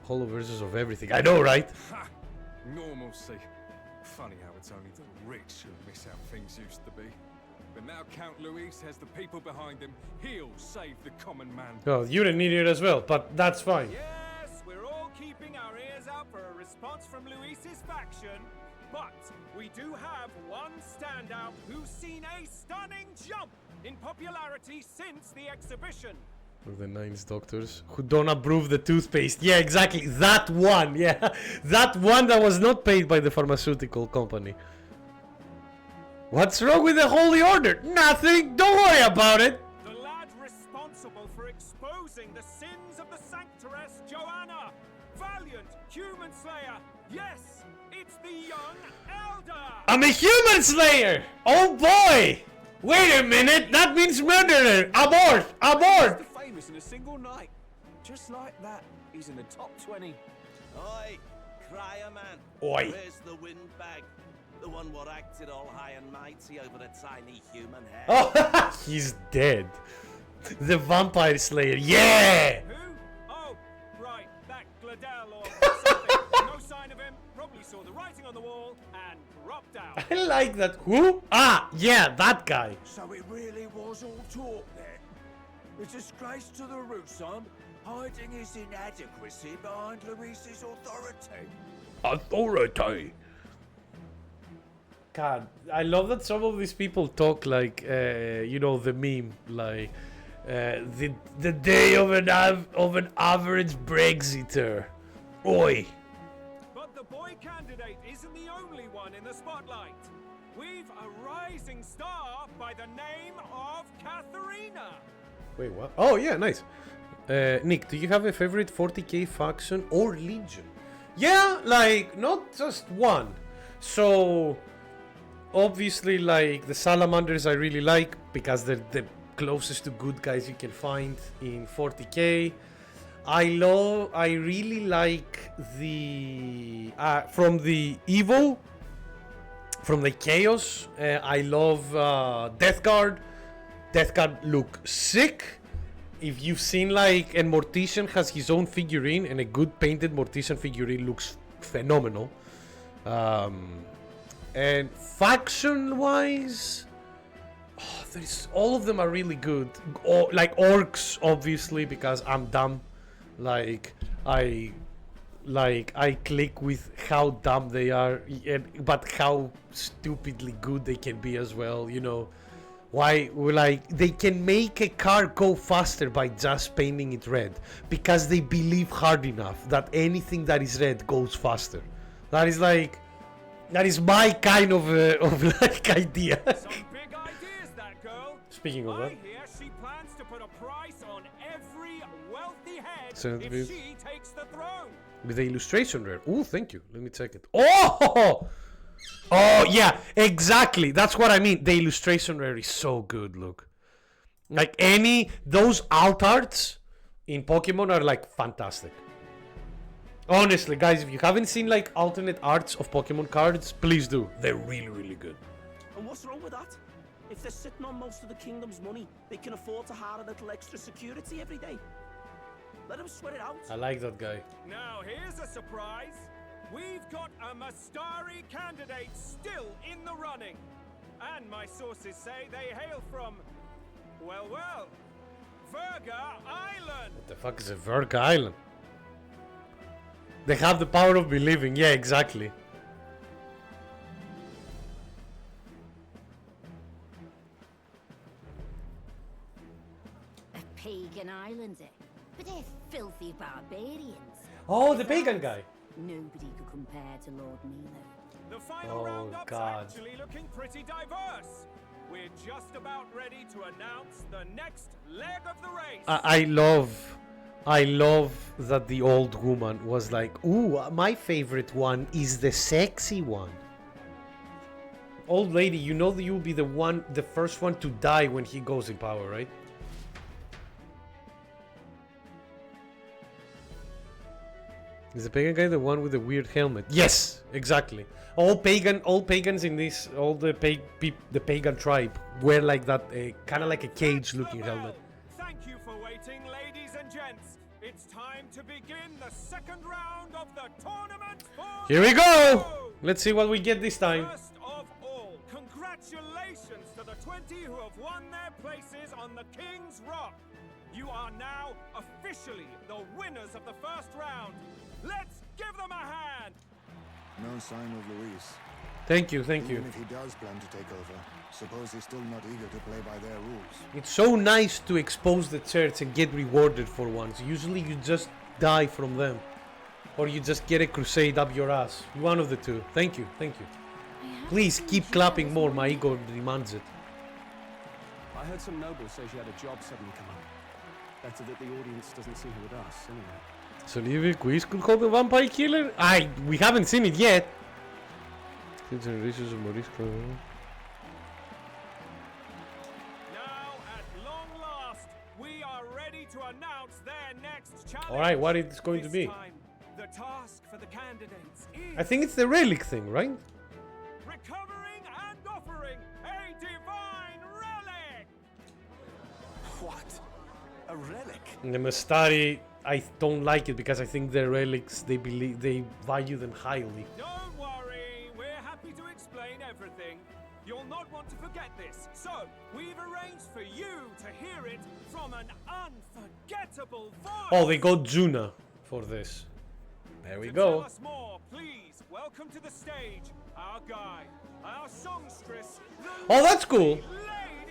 holo versions of everything. I know, right? Ha! Normalcy. Funny how it's only the rich who miss how things used to be. But now Count Luis has the people behind him. He'll save the common man. Oh, you're an idiot as well, but that's fine. Yes, we're all keeping our ears out for a response from Luis's faction. But we do have one standout who's seen a stunning jump in popularity since the exhibition. The Nine's doctors who don't approve the toothpaste. Yeah, exactly. That one. Yeah, that one that was not paid by the pharmaceutical company. What's wrong with the Holy Order? Nothing. Don't worry about it. The lad responsible for exposing the sins of the Sanctoress Joanna. Valiant human slayer. Yes, it's the young elder. I'm a human slayer. Oh boy. Wait a minute. That means murderer. Abort. Abort. Famous in a single night. Just like that, he's in the top 20. Oi, crier man. Oi. Where's the windbag? The one what acted all high and mighty over a tiny human head. Oh, he's dead. The vampire slayer. Yeah. Who? Oh, right, that Gladel or something. No sign of him. Probably saw the writing on the wall and dropped out. I like that. Who? Ah, yeah, that guy. So it really was all talk then. A disgrace to the Roussan, hiding his inadequacy behind Luis's authority. Authority. God, I love that some of these people talk like, you know, the meme, like the day of an average Brexiter. Oi. But the boy candidate isn't the only one in the spotlight. We've a rising star by the name of Katharina. Wait, what? Oh yeah, nice. Nick, do you have a favorite 40k faction or legion? Yeah, like not just one. So obviously, like the Salamanders, I really like because they're the closest to good guys you can find in 40k. I really like the from the Evo, from the Chaos. I love Death Guard. Death Guard look sick. If you've seen like, and Mortician has his own figurine, and a good painted Mortician figurine looks phenomenal. And faction wise, all of them are really good. Like orcs, obviously, because I'm dumb. Like I click with how dumb they are, but how stupidly good they can be as well. You know, why? Like they can make a car go faster by just painting it red because they believe hard enough that anything that is red goes faster. That is my kind of like idea. Some big ideas, that girl. Speaking of that, I hear she plans to put a price on every wealthy head So if with- she takes the throne. with the illustration rare. Oh, thank you. Let me check it. Oh, yeah, exactly. That's what I mean. The illustration rare is so good. Look, like those alt arts in Pokemon are like fantastic. Honestly, guys, if you haven't seen like alternate arts of Pokemon cards, please do. They're really, really good. And what's wrong with that? If they're sitting on most of the kingdom's money, they can afford to hire a little extra security every day. Let them sweat it out. I like that guy. Now here's a surprise. We've got a Mastari candidate still in the running. And my sources say they hail from, well, Verga Island. What the fuck is a Verga Island? They have the power of believing. Yeah, exactly. A pagan island, eh? But they're filthy barbarians. Oh, the pagan guy. Nobody could compare to Lord Milo. The final Oh, roundup's God. actually looking pretty diverse. We're just about ready to announce the next leg of the race. I love that the old woman was like, ooh, my favorite one is the sexy one. Old lady, you know that you'll be the first one to die when he goes in power, right? Is the pagan guy the one with the weird helmet? Yes, exactly. All pagans in this, all the pagan tribe wear like that, kind of like a cage-looking helmet. Thank you for waiting, ladies and gents. It's time to begin the second round of the tournament for Here we go! Let's see what we get this time. First of all, congratulations to the 20 who have won their places on the King's Rock. You are now officially the winners of the first round. Let's give them a hand. No sign of Luis. Thank you, thank you. Even if he does plan to take over, suppose he's still not eager to play by their rules. It's so nice to expose the church and get rewarded for once. Usually you just die from them. Or you just get a crusade up your ass. One of the two. Thank you, thank you. Please keep clapping more, my ego demands it. I heard some nobles say she had a job suddenly come up. Better that the audience doesn't see her with us, anyway. So Livy Quiz could hold the vampire killer? We haven't seen it yet. Generations of Morisco. Now, at long last, we are ready to announce their next challenge. Alright, what it's going to be? Time, the task for the candidates is I think it's the relic thing, right? recovering and offering a divine relic. What? A relic? The Mastari, I don't like it because I think the relics, they value them highly. Don't worry, we're happy to explain everything. You'll not want to forget this, so we've arranged for you to hear it from an unforgettable voice. Oh, they got Juna for this. There we go. Tell us more, please. Welcome to the stage, our guide, our songstress. Oh, that's cool.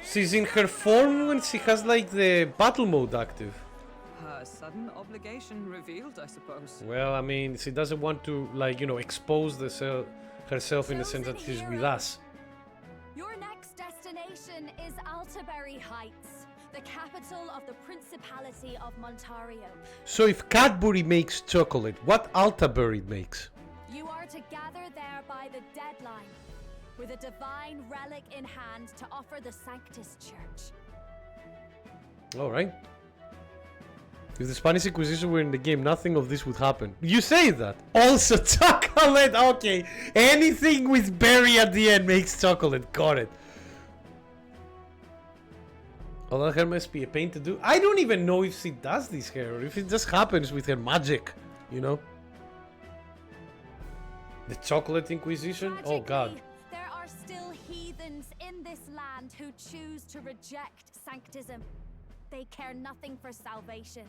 She's in her form when she has like the battle mode active. Her sudden obligation revealed, I suppose. Well, I mean, she doesn't want to, like, you know, expose herself in the sense that she's with us. Your next destination is Altaberry Heights, the capital of the Principality of Montario. So if Cadbury makes chocolate, what Altaberry makes? You are to gather there by the deadline, with a divine relic in hand to offer the Sanctus Church. Alright. If the Spanish Inquisition were in the game, nothing of this would happen. You say that. Also chocolate, okay. Anything with berry at the end makes chocolate. Got it. Although her must be a pain to do. I don't even know if she does this hair or if it just happens with her magic, you know? The Chocolate Inquisition? Oh god. There are still heathens in this land who choose to reject sanctism. They care nothing for salvation.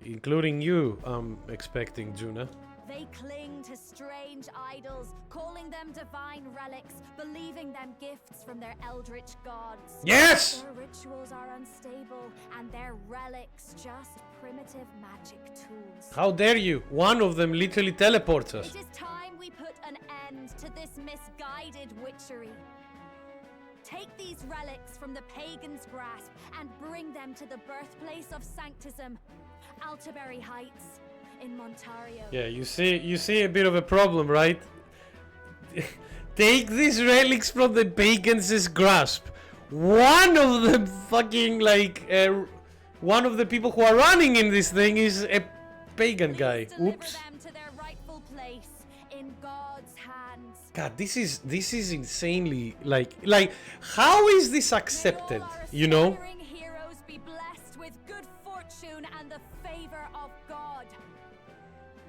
Including you, I'm expecting, Juna. They cling to strange idols, calling them divine relics, believing them gifts from their eldritch gods. Yes! Their rituals are unstable, and their relics just primitive magic tools. How dare you? One of them literally teleports us. It is time we put an end to this misguided witchery. Take these relics from the pagan's grasp and bring them to the birthplace of sanctism, Altaberry Heights in Montario. Yeah, you see a bit of a problem, right? Take these relics from the pagan's grasp. One of them fucking like one of the people who are running in this thing is a pagan guy. Oops. Them to their rightful place in God's hands. God, this is insanely like how is this accepted? You know? Heroes be blessed with good fortune and the favor of God.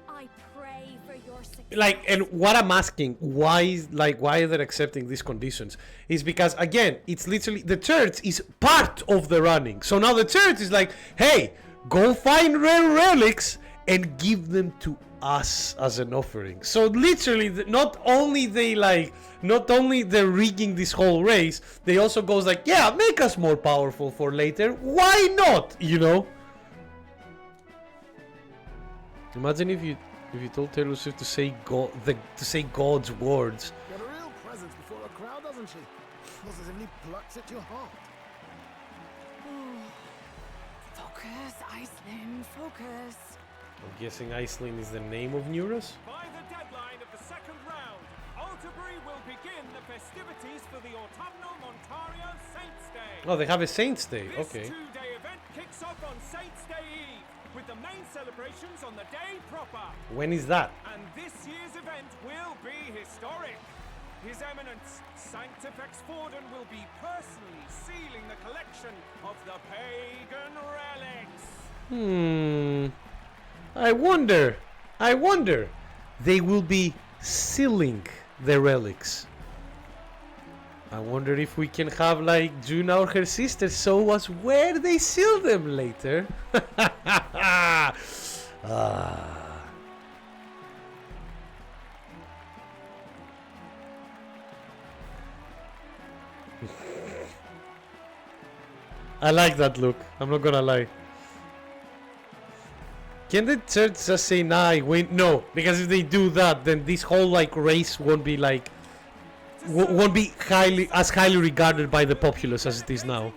I pray for your success. Like, and what I'm asking, why are they accepting these conditions? Is because again, it's literally the church is part of the running. So now the church is like, hey, go find rare relics and give them to us as an offering. So literally, not only they're rigging this whole race, they also goes like, yeah, make us more powerful for later. Why not? You know? Imagine if you told Taylor Swift to say God's words. Got a real presence before a crowd, doesn't she? Positively plucks at your heart. Focus, Iceland, focus. I'm guessing Iceland is the name of Neuros? By the deadline of the second round, Altaberry will begin the festivities for the autumnal Montario Saints' Day. Oh, they have a Saints' Day. This Okay. two-day event kicks off on Saints' Day Eve, with the main celebrations on the day proper. When is that? And this year's event will be historic. His Eminence, Sanctifex Forden, will be personally sealing the collection of the pagan relics. I wonder. They will be sealing the relics. I wonder if we can have like Juna or her sister show us where they seal them later. I like that look, I'm not gonna lie. Can the church just say nah, I win? No, because if they do that, then this whole like race won't be like won't be as highly regarded by the populace as it is now.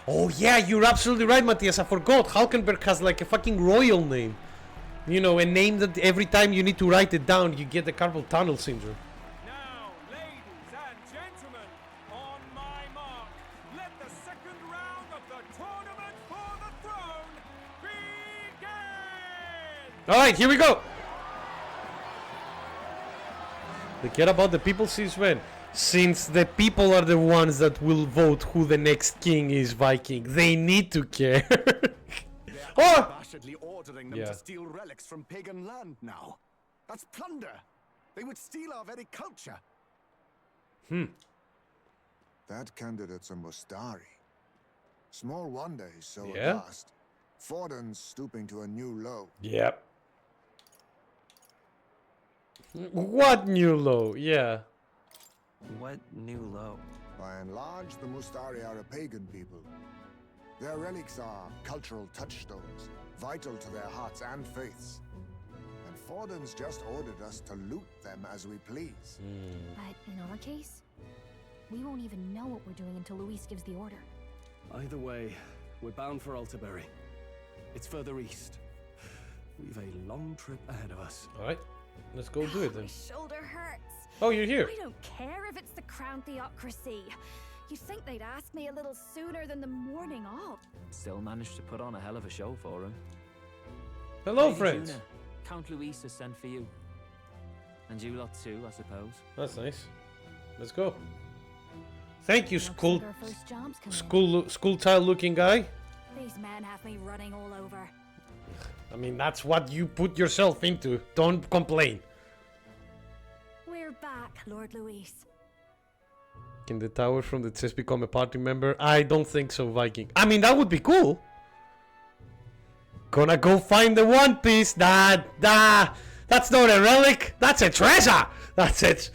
Oh yeah, you're absolutely right, Matthias. I forgot. Halkenberg has like a fucking royal name. You know, a name that every time you need to write it down, you get the carpal tunnel syndrome. Now, ladies and gentlemen, on my mark, let the second round of the tournament for the throne begin! Alright, here we go! They care about the people since when? Since the people are the ones that will vote who the next king is, Viking. They need to care. Oh! Unabashedly ordering them to steal relics from pagan land now. That's plunder. They would steal our very culture. That candidate's a Mustari. Small wonder he's so Yeah. aghast. Forden's stooping to a new low. Yep. What new low? Yeah. What new low? By and large, the Mustari are a pagan people. Their relics are cultural touchstones, vital to their hearts and faiths. And Forden's just ordered us to loot them as we please. But in our case, we won't even know what we're doing until Luis gives the order. Either way, we're bound for Altabury. It's further east. We've a long trip ahead of us. Alright, let's go do it then. My shoulder hurts. Oh, you're here. I don't care if it's the Crown Theocracy. You'd think they'd ask me a little sooner than the morning of. Still managed to put on a hell of a show for him. Hello, Lady friends. Juna, Count Luis has sent for you. And you lot too, I suppose. That's nice. Let's go. Thank you, school child looking guy. These men have me running all over. I mean, that's what you put yourself into. Don't complain. We're back, Lord Luis. Can the tower from the chest become a party member? I don't think so, Viking. I mean, that would be cool. Gonna go find the One Piece. That's not a relic. That's a treasure. That's it.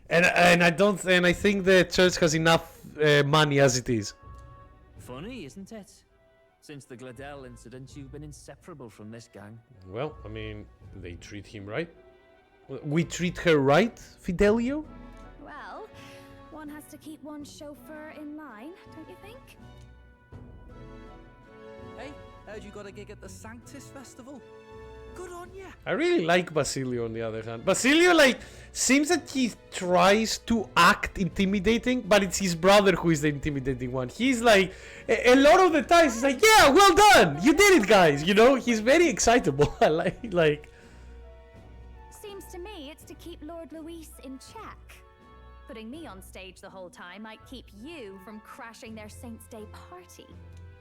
And I think the church has enough money as it is. Funny, isn't it? Since the Gladell incident, you've been inseparable from this gang. Well, I mean, they treat him right. We treat her right, Fidelio? Well, one has to keep one's chauffeur in line, don't you think? Hey, heard you got a gig at the Sanctus Festival. Good on ya. I really like Basilio on the other hand. Basilio, like, seems that he tries to act intimidating, but it's his brother who is the intimidating one. He's like, a lot of the times, he's like, yeah, well done, you did it, guys. You know, he's very excitable. I like. Seems to me it's to keep Lord Luis in check. Putting me on stage the whole time might keep you from crashing their Saints' Day party.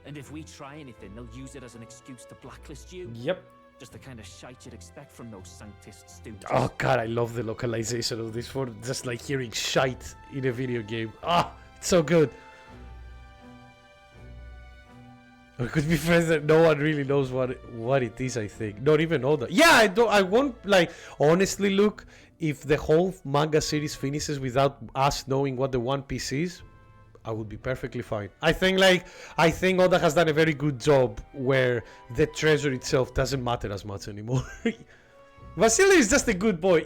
And if we try anything, they'll use it as an excuse to blacklist you. Yep. Just the kind of shite you'd expect from those Sanctist stooges. Oh god, I love the localization of this for just like hearing shite in a video game. Ah, it's so good. We could be friends that no one really knows what it is, I think. Not even Oda. Yeah, I won't like honestly look if the whole manga series finishes without us knowing what the One Piece is, I would be perfectly fine. I think Oda has done a very good job where the treasure itself doesn't matter as much anymore. Vasily is just a good boy.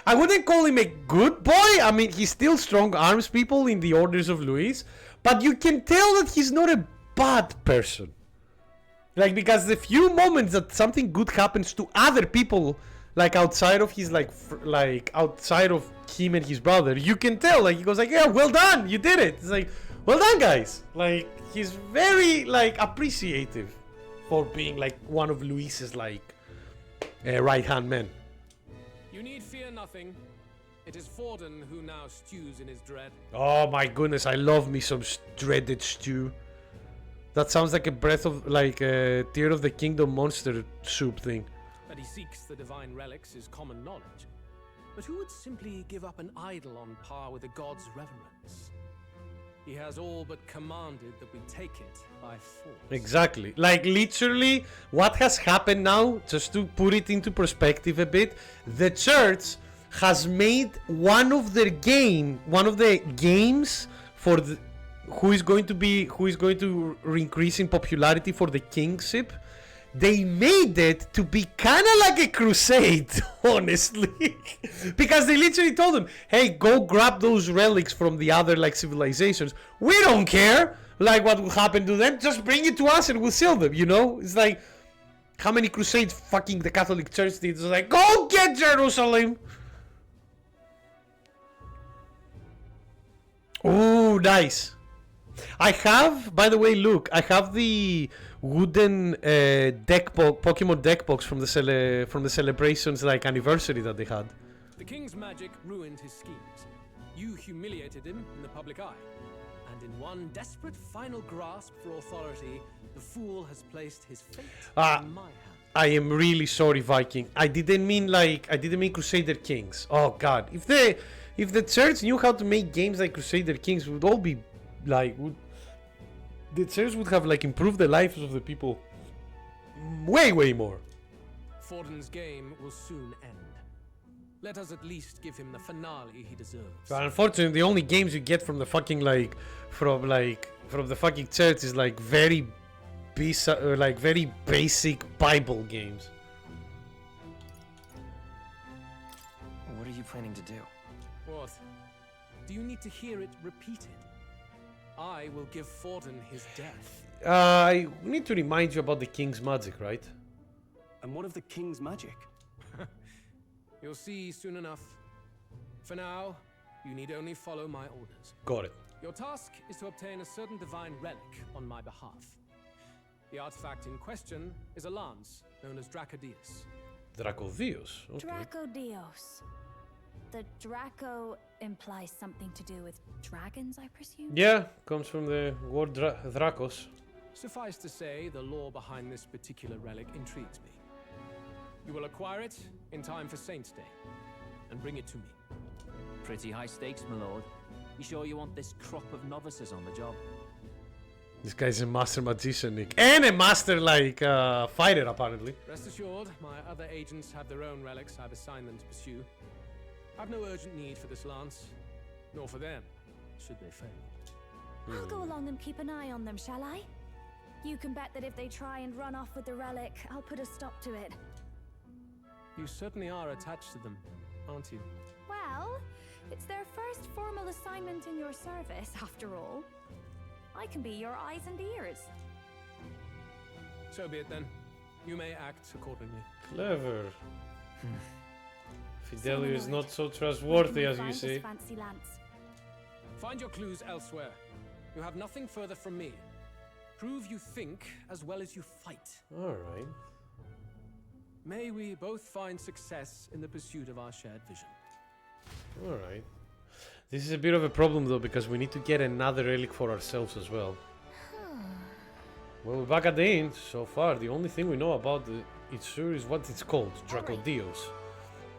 I wouldn't call him a good boy. I mean, he still strong arms people in the orders of Luis, but you can tell that he's not a bad person. Like, because the few moments that something good happens to other people, like outside of his like outside of him and his brother, you can tell, like, he goes like, yeah, well done, you did it. It's like, well done, guys. Like, he's very like appreciative for being like one of Luis's like right hand men. You need fear nothing. It is Forden who now stews in his dread. Oh my goodness, I love me some dreaded stew. That sounds like a breath of like a Tear of the Kingdom monster soup thing. That he seeks the divine relics is common knowledge. But who would simply give up an idol on par with a god's reverence? He has all but commanded that we take it by force. Exactly. Like literally what has happened now, just to put it into perspective a bit, the church has made one of the games for the, who is going to increase in popularity for the kingship. They made it to be kind of like a crusade, honestly. Because they literally told them, hey, go grab those relics from the other like civilizations. We don't care like what will happen to them. Just bring it to us and we'll sell them, you know? It's like, how many crusades fucking the Catholic Church did? It's like, go get Jerusalem. Oh, nice. I have, by the way, look, I have the wooden Pokemon deck box from the celebrations like anniversary that they had. The king's magic ruined his schemes. You humiliated him in the public eye. And in one desperate final grasp for authority, the fool has placed his fate in my hand. I am really sorry, Viking. I didn't mean Crusader Kings. Oh god. If the church knew how to make games like Crusader Kings, would all be like the church would have like improved the lives of the people way more. Forden's game will soon end. Let us at least give him the finale he deserves. But unfortunately, the only games you get from the fucking from the fucking church is like very basic Bible games. What are you planning to do? What? Do you need to hear it repeated? I will give Forden his death. I need to remind you about the king's magic, right? And what of the king's magic? You'll see soon enough. For now, you need only follow my orders. Got it. Your task is to obtain a certain divine relic on my behalf. The artifact in question is a lance known as Dracodius. Dracodius? Okay. Dracodios. The Draco implies something to do with dragons, I presume? Yeah, comes from the word Dracos. Suffice to say, the lore behind this particular relic intrigues me. You will acquire it in time for Saint's Day, and bring it to me. Pretty high stakes, my lord. You sure you want this crop of novices on the job? This guy's a master magician, Nick. And a master, fighter, apparently. Rest assured, my other agents have their own relics I've assigned them to pursue. I've no urgent need for this lance, nor for them, should they fail. I'll go along and keep an eye on them, shall I? You can bet that if they try and run off with the relic, I'll put a stop to it. You certainly are attached to them, aren't you? Well, it's their first formal assignment in your service, after all. I can be your eyes and ears. So be it then. You may act accordingly. Clever. Fidelio is not so trustworthy as you say. Fancy lance. Find your clues elsewhere. You have nothing further from me. Prove you think as well as you fight. Alright. May we both find success in the pursuit of our shared vision. Alright. This is a bit of a problem though, because we need to get another relic for ourselves as well. Well, we're back at the inn. So far, the only thing we know about it sure is what it's called, Dracodios.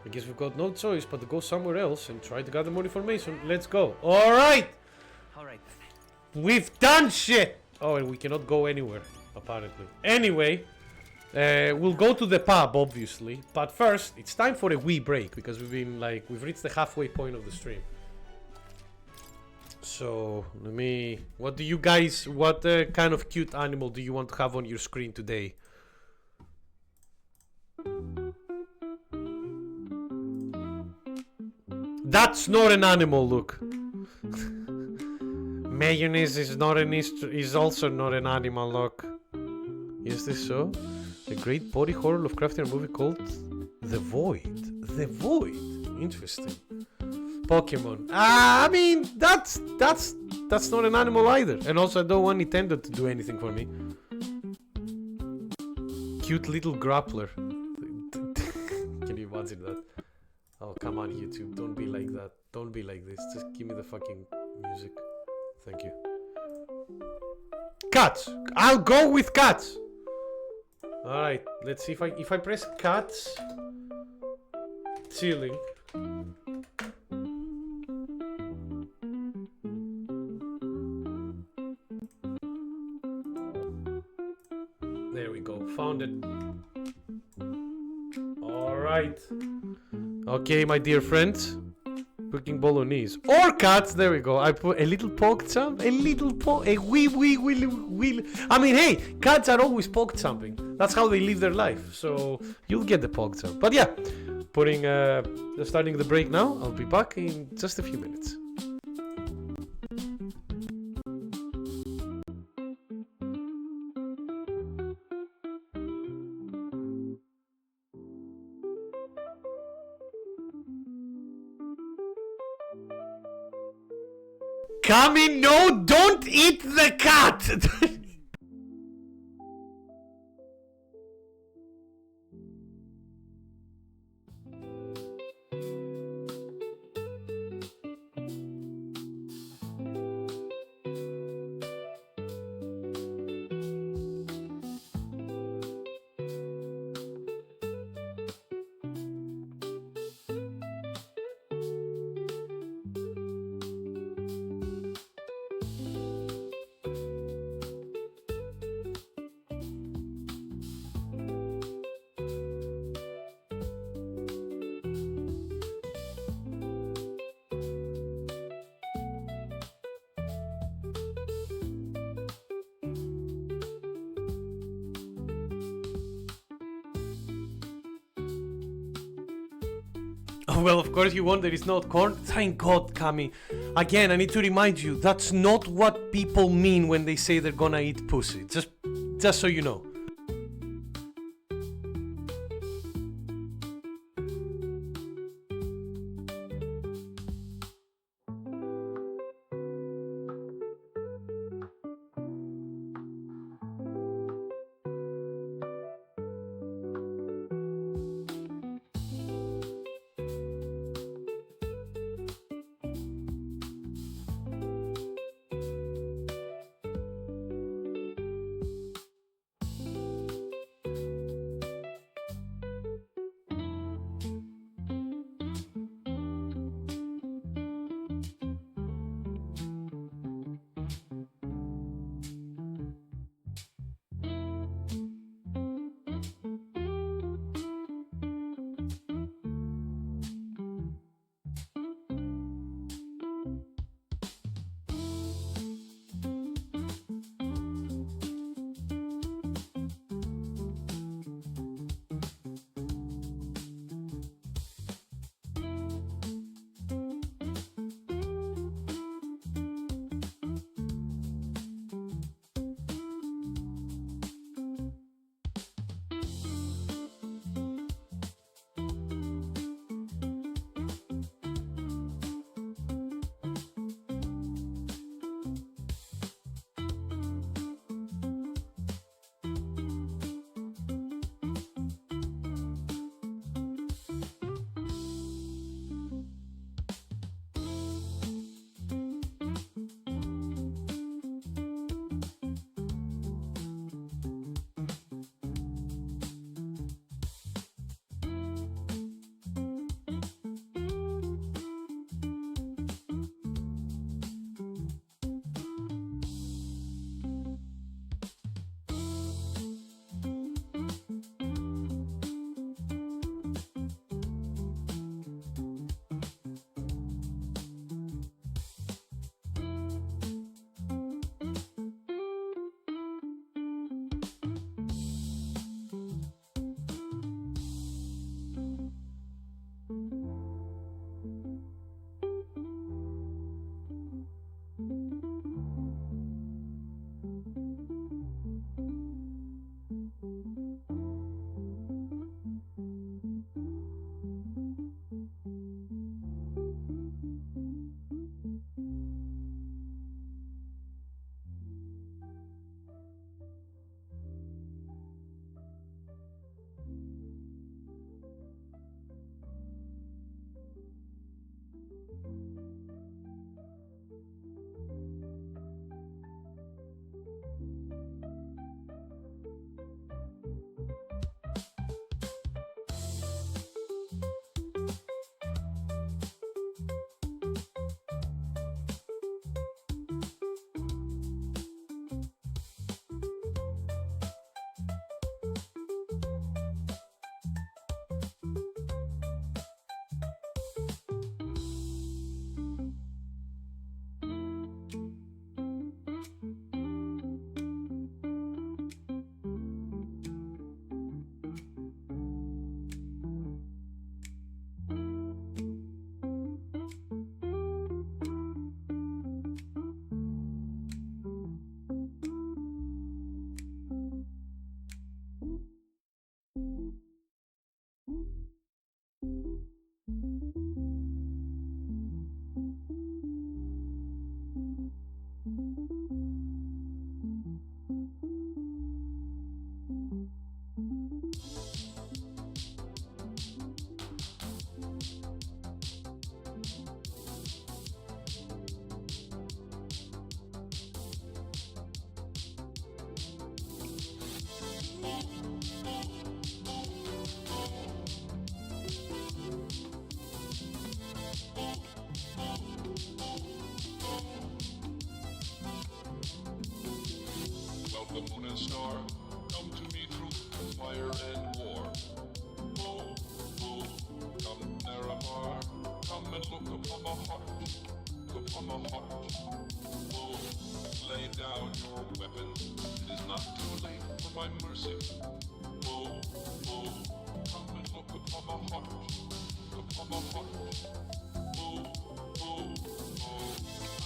I guess we've got no choice but to go somewhere else and try to gather more information. Let's go. Alright! Alright. We've done shit! Oh, and we cannot go anywhere, apparently. Anyway, we'll go to the pub, obviously. But first, it's time for a wee break, because we've reached the halfway point of the stream. So, what kind of cute animal do you want to have on your screen today? That's not an animal, look. Mayonnaise is also not an animal, look. Is this so? A great body horror Lovecraftian movie called The Void. The Void. Interesting. Pokemon. I mean, that's not an animal either. And also, I don't want Nintendo to do anything for me. Cute little grappler. Can you imagine that? Oh, come on, YouTube. Don't be like that. Don't be like this. Just give me the fucking music. Thank you. Cats! I'll go with cats! All right, let's see if I press cats chilling. There we go. Found it. All right. Okay, my dear friends. Cooking bolognese or cats. There we go. I put a little pork chump, a wee. I mean, hey, cats are always pork chumping. That's how they live their life. So you'll get the pork chump. But yeah, starting the break now. I'll be back in just a few minutes. Kami, no, don't eat the cat! Oh, well, of course you want there is not corn. Thank God, Kami. Again, I need to remind you, that's not what people mean when they say they're gonna eat pussy. Just so you know. the moon and star come to me through fire and war. Oh, oh, come Neramar, come and look upon my heart, upon my heart. Oh, lay down your weapons, it is not too late for my mercy. Oh, oh, come and look upon my heart, upon my heart. Oh, oh, oh,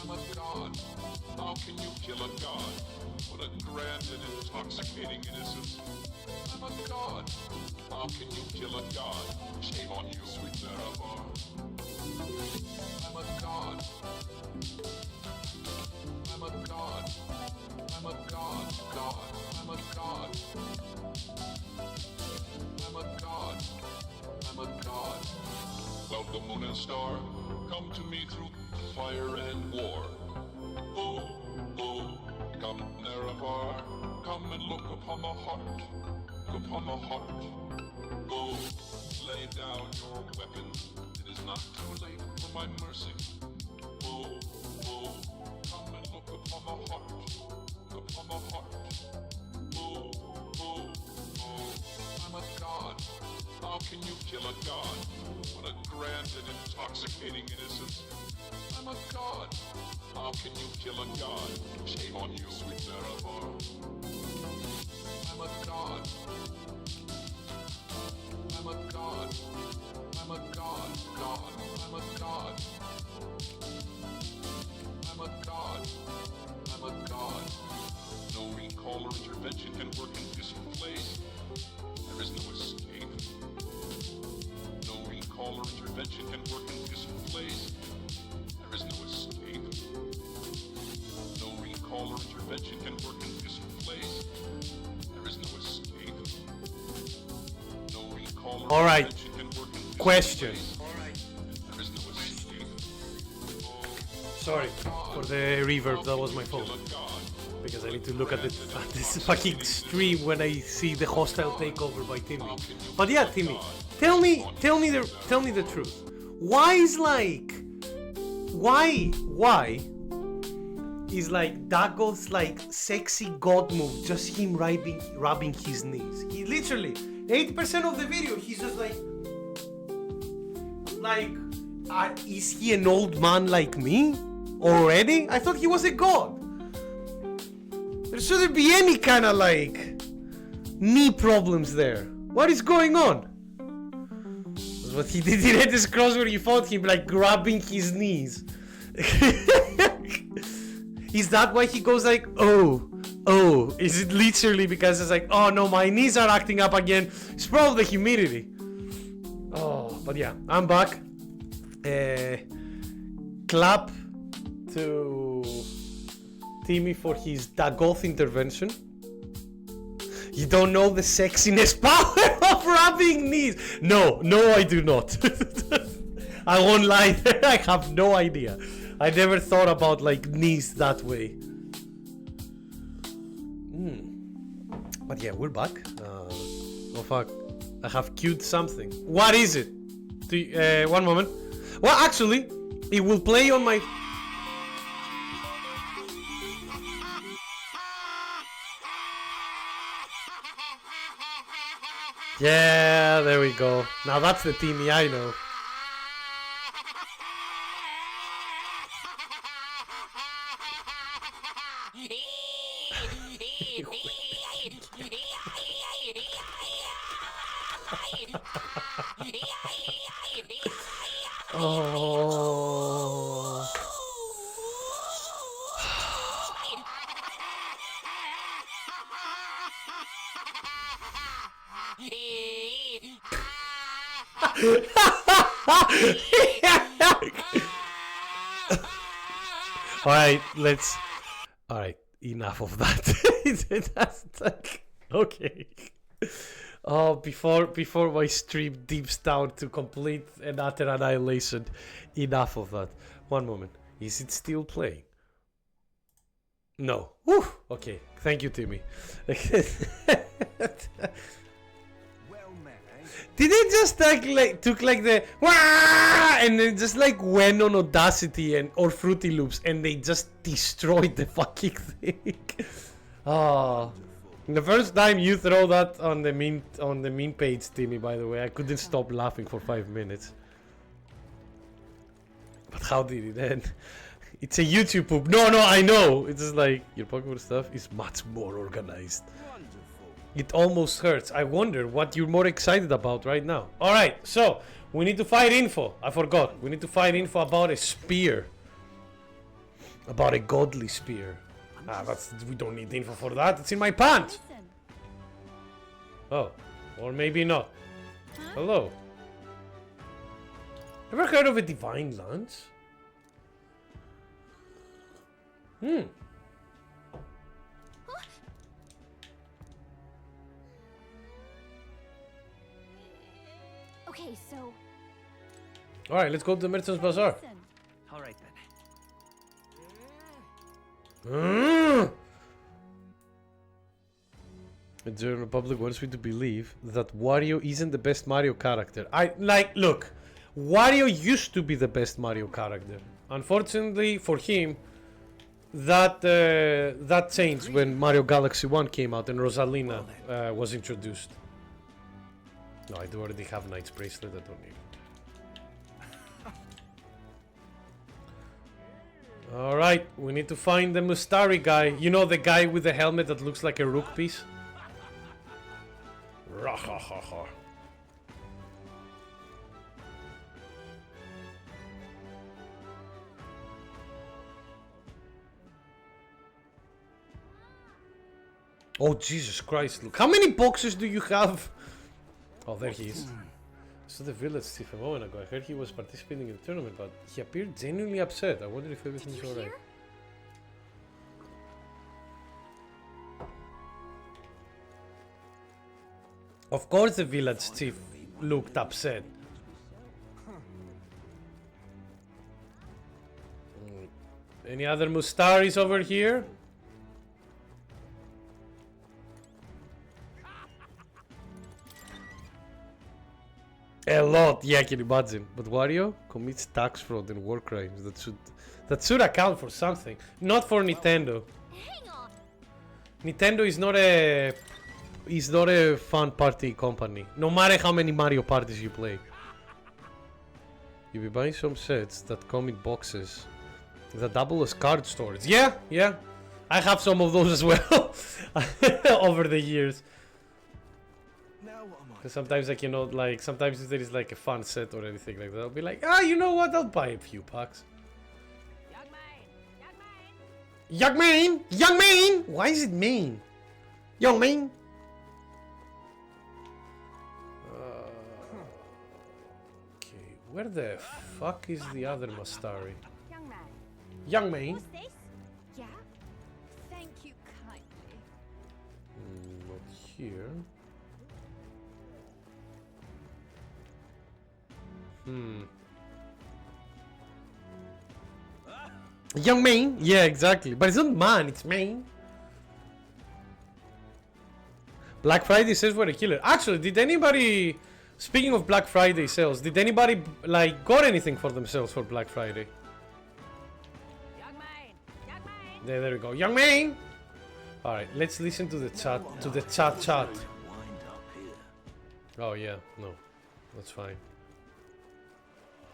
I'm a god. How can you kill a god? What a grand and intoxicating innocence. I'm a god. How can you kill a god? Shame on you, sweet Neramar. I'm a god. I'm a god. I'm a god. God. I'm a god. I'm a god. I'm a god. Well, the moon and star come to me through fire and war. Oh, oh, come Neramar, come and look upon my heart, upon my heart. Oh, lay down your weapons, it is not too late for my mercy. Oh, oh, come and look upon my heart, upon my heart. Oh, oh, oh, I'm a god. How can you kill a god? What a grand and intoxicating innocence. I'm a god. How can you kill a god? Shame on you, sweet Neramar. I'm a god. I'm a god. I'm a god. God. I'm a god. I'm a god. I'm a god. No recall or intervention can work in this place. There is no escape. No recall or intervention can work in this place. There is no escape. No recall or intervention can work in this place. There is no escape. No recall or intervention can work in this question. place. There is no escape. Sorry for the reverb, that was my phone. Because I need to look at this fucking stream when I see the hostile takeover by Timmy. But yeah, Timmy, tell me the truth. Why is like Dagoth's like sexy god move just him rubbing his knees? He literally 80% of the video he's just like is he an old man like me already? I thought he was a god. There shouldn't be any kind of like knee problems there. What is going on? That's what he did in Red Cross where you fought him, like grabbing his knees. Is that why he goes like, oh? Is it literally because it's like, oh no, my knees are acting up again? It's probably the humidity. Oh, but yeah, I'm back. Clap to Timmy for his Dagoth intervention. You don't know the sexiness power of rubbing knees. No, I do not. I won't lie there, I have no idea. I never thought about like knees that way. But yeah, we're back. Oh fuck, I have queued something. What is it? One moment. Well, actually, it will play on my... Yeah, there we go. Now that's the Timmy I know. Oh. Alright, enough of that. Okay. Oh, before my stream deeps down to complete and utter annihilation, enough of that. One moment. Is it still playing? No. Whew. Okay. Thank you, Timmy. Did it just took like the wah, and then just like went on Audacity or Fruity Loops and they just destroyed the fucking thing? Oh, the first time you throw that on the meme page, Timmy. By the way, I couldn't stop laughing for 5 minutes. But how did it end? It's a YouTube poop. No, I know. It's just like your Pokemon stuff is much more organized. It almost hurts. I wonder what you're more excited about right now. All right, so we need to find info. I forgot. We need to find info about a spear. About a godly spear. We don't need info for that. It's in my pants. Oh, or maybe not. Hello. Ever heard of a divine lance? Okay, so. All right, let's go to the Merchant's Bazaar. All right then. The German Republic wants me to believe that Wario isn't the best Mario character. Look, Wario used to be the best Mario character. Unfortunately for him, that changed when Mario Galaxy 1 came out and Rosalina was introduced. No, I do already have Knight's Bracelet, I don't need it. Alright, we need to find the Mustari guy. You know, the guy with the helmet that looks like a rook piece? Rahahaha. Oh, Jesus Christ, look. How many boxes do you have? Oh, there he is. So the village chief a moment ago. I heard he was participating in the tournament, but he appeared genuinely upset. I wonder if everything's alright. Of course the village chief looked upset. Any other Mustaris over here? A lot, yeah, I can imagine. But Wario commits tax fraud and war crimes. That should account for something. Not for Nintendo. Nintendo is not a fun party company. No matter how many Mario parties you play. You'll be buying some sets that come in boxes that double as card storage. Yeah. I have some of those as well over the years. Because sometimes, like, you know, like, sometimes if there is like a fun set or anything like that, I'll be like, you know what, I'll buy a few packs. Young man! Why is it mean? Young man! Okay, where the fuck is the other Mustari? Young man! What's this? Yeah? Thank you kindly. Not here. Young man? Yeah, exactly. But it's not man, it's man. Black Friday sales were a killer. Actually, did anybody... Speaking of Black Friday sales, did anybody, like, got anything for themselves for Black Friday? Young man! There we go. Young man! Alright, let's listen to the chat. Chat. Oh, yeah. No. That's fine.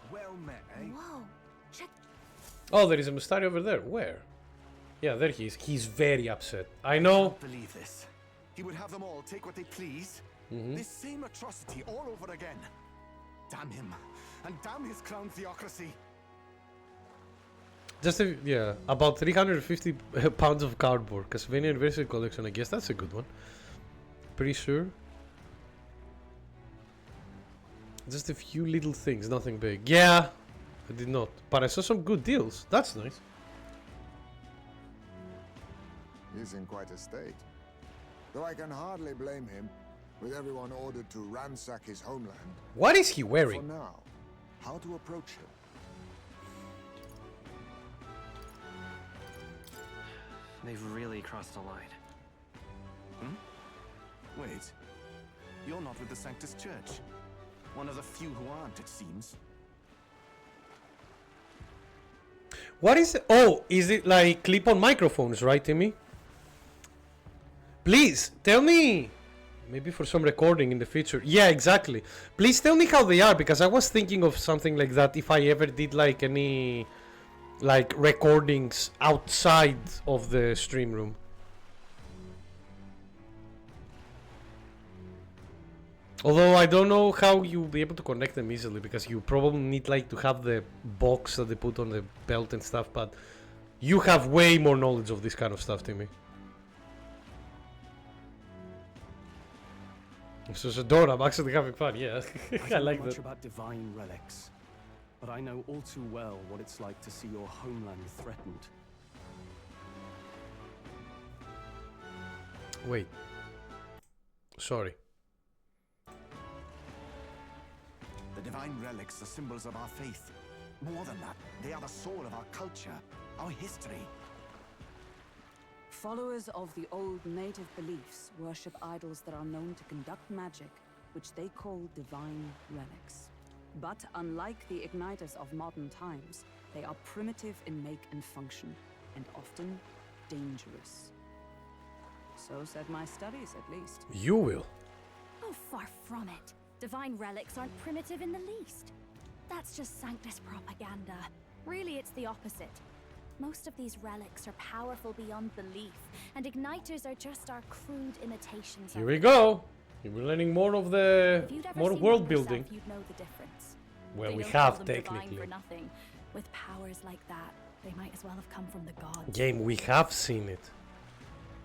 Well met, eh? Whoa. Check. Oh, there is a Mustari over there. Where? Yeah, there he is. He's very upset. I know. I can't believe this. He would have them all take what they please. This same atrocity all over again. Damn him. And damn his clown theocracy. Just about 350 pounds of cardboard. Castlevania Anniversary Collection, I guess that's a good one. Pretty sure. Just a few little things, nothing big. Yeah, I did not. But I saw some good deals. That's nice. He's in quite a state. Though I can hardly blame him, with everyone ordered to ransack his homeland. What is he wearing? For now, how to approach him? They've really crossed a line. Wait. You're not with the Sanctus Church. One of the few who aren't, it seems. What is it? Oh, is it like clip-on microphones, right, Timmy? Please tell me, maybe for some recording in the future. Yeah, exactly. Please tell me how they are, because I was thinking of something like that if I ever did like any like recordings outside of the stream room. Although I don't know how you'll be able to connect them easily, because you probably need like to have the box that they put on the belt and stuff, but you have way more knowledge of this kind of stuff, Timmy. This is adorable. I'm actually having fun, yeah. I like that. Much about divine relics, but I know all too well what it's like to see your homeland threatened. Wait. Sorry. The divine relics are symbols of our faith. More than that, they are the soul of our culture, our history. Followers of the old native beliefs worship idols that are known to conduct magic, which they call divine relics. But unlike the igniters of modern times, they are primitive in make and function, and often dangerous. So said my studies, at least. You will. Oh, far from it. Divine relics aren't primitive in the least. That's just Sanctus propaganda. Really, it's the opposite. Most of these relics are powerful beyond belief, and igniters are just our crude imitations. Here we go. We're learning more of the world building. You'd know the difference. Well, They we don't have call them divine technically. for nothing. With powers like that, they might as well have come from the gods. Game, we have seen it.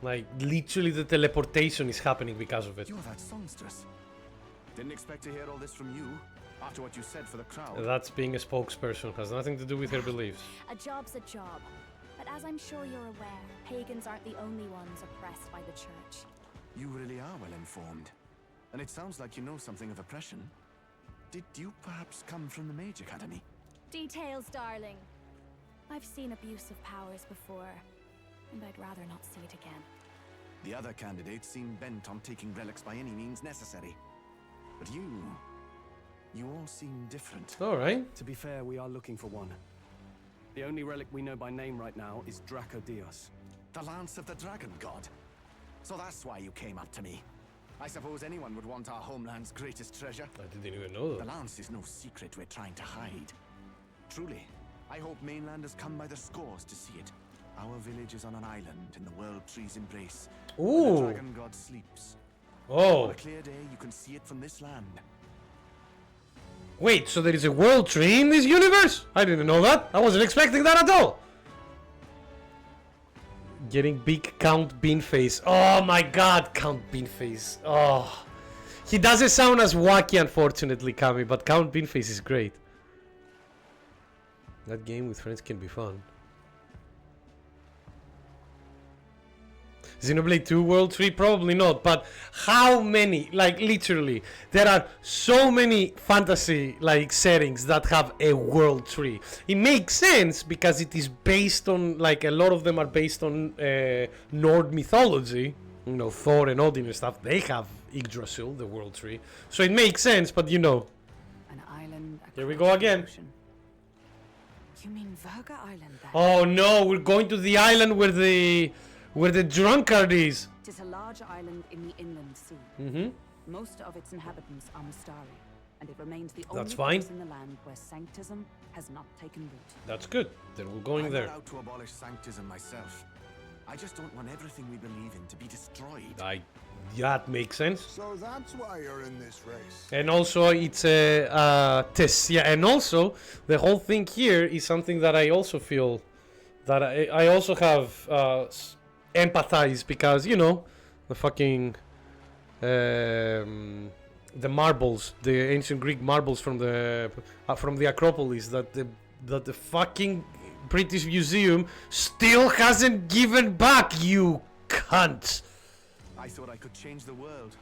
Like literally, the teleportation is happening because of it. You have had songstress. Didn't expect to hear all this from you, after what you said for the crowd. That's being a spokesperson. Has nothing to do with her beliefs. A job's a job. But as I'm sure you're aware, pagans aren't the only ones oppressed by the church. You really are well informed. And it sounds like you know something of oppression. Did you perhaps come from the Mage Academy? Details, darling. I've seen abuse of powers before, and I'd rather not see it again. The other candidates seem bent on taking relics by any means necessary. But you all seem different. Alright. To be fair, we are looking for one. The only relic we know by name right now is Dracodios. The Lance of the Dragon God. So that's why you came up to me. I suppose anyone would want our homeland's greatest treasure. I didn't even know that. The Lance is no secret we're trying to hide. Truly, I hope mainlanders come by the scores to see it. Our village is on an island in the World Tree's embrace. Where the Ooh. Dragon God sleeps. Oh. On a clear day, you can see it from this land. Wait, so there is a world tree in this universe? I didn't know that. I wasn't expecting that at all. Getting big Count Beanface. Oh my god, Count Beanface. Oh. He doesn't sound as wacky, unfortunately, Kami, but Count Beanface is great. That game with friends can be fun. Xenoblade 2 World Tree? Probably not, but how many, like literally, there are so many fantasy like settings that have a world tree. It makes sense because it is based on, like a lot of them are based on Nord mythology. You know, Thor and Odin and stuff, they have Yggdrasil, the world tree. So it makes sense, but you know. An island. Here we go again. You mean Virga Island then? Oh no, we're going to the island where the drunkard is. It is a large island in the inland sea. Mm-hmm. Most of its inhabitants are Mustari, and it remains the That's only fine. place in the land where sanctism has not taken root. That's good. Then we're going I'm there. not out to abolish sanctism myself. I just don't want everything we believe in to be destroyed. That makes sense. So that's why you're in this race. And also it's a test. Yeah, and also the whole thing here is something that I also feel that I also have empathize, because you know the fucking the marbles, the ancient Greek marbles from the Acropolis that the fucking British Museum still hasn't given back, you cunt. I thought I could change the world.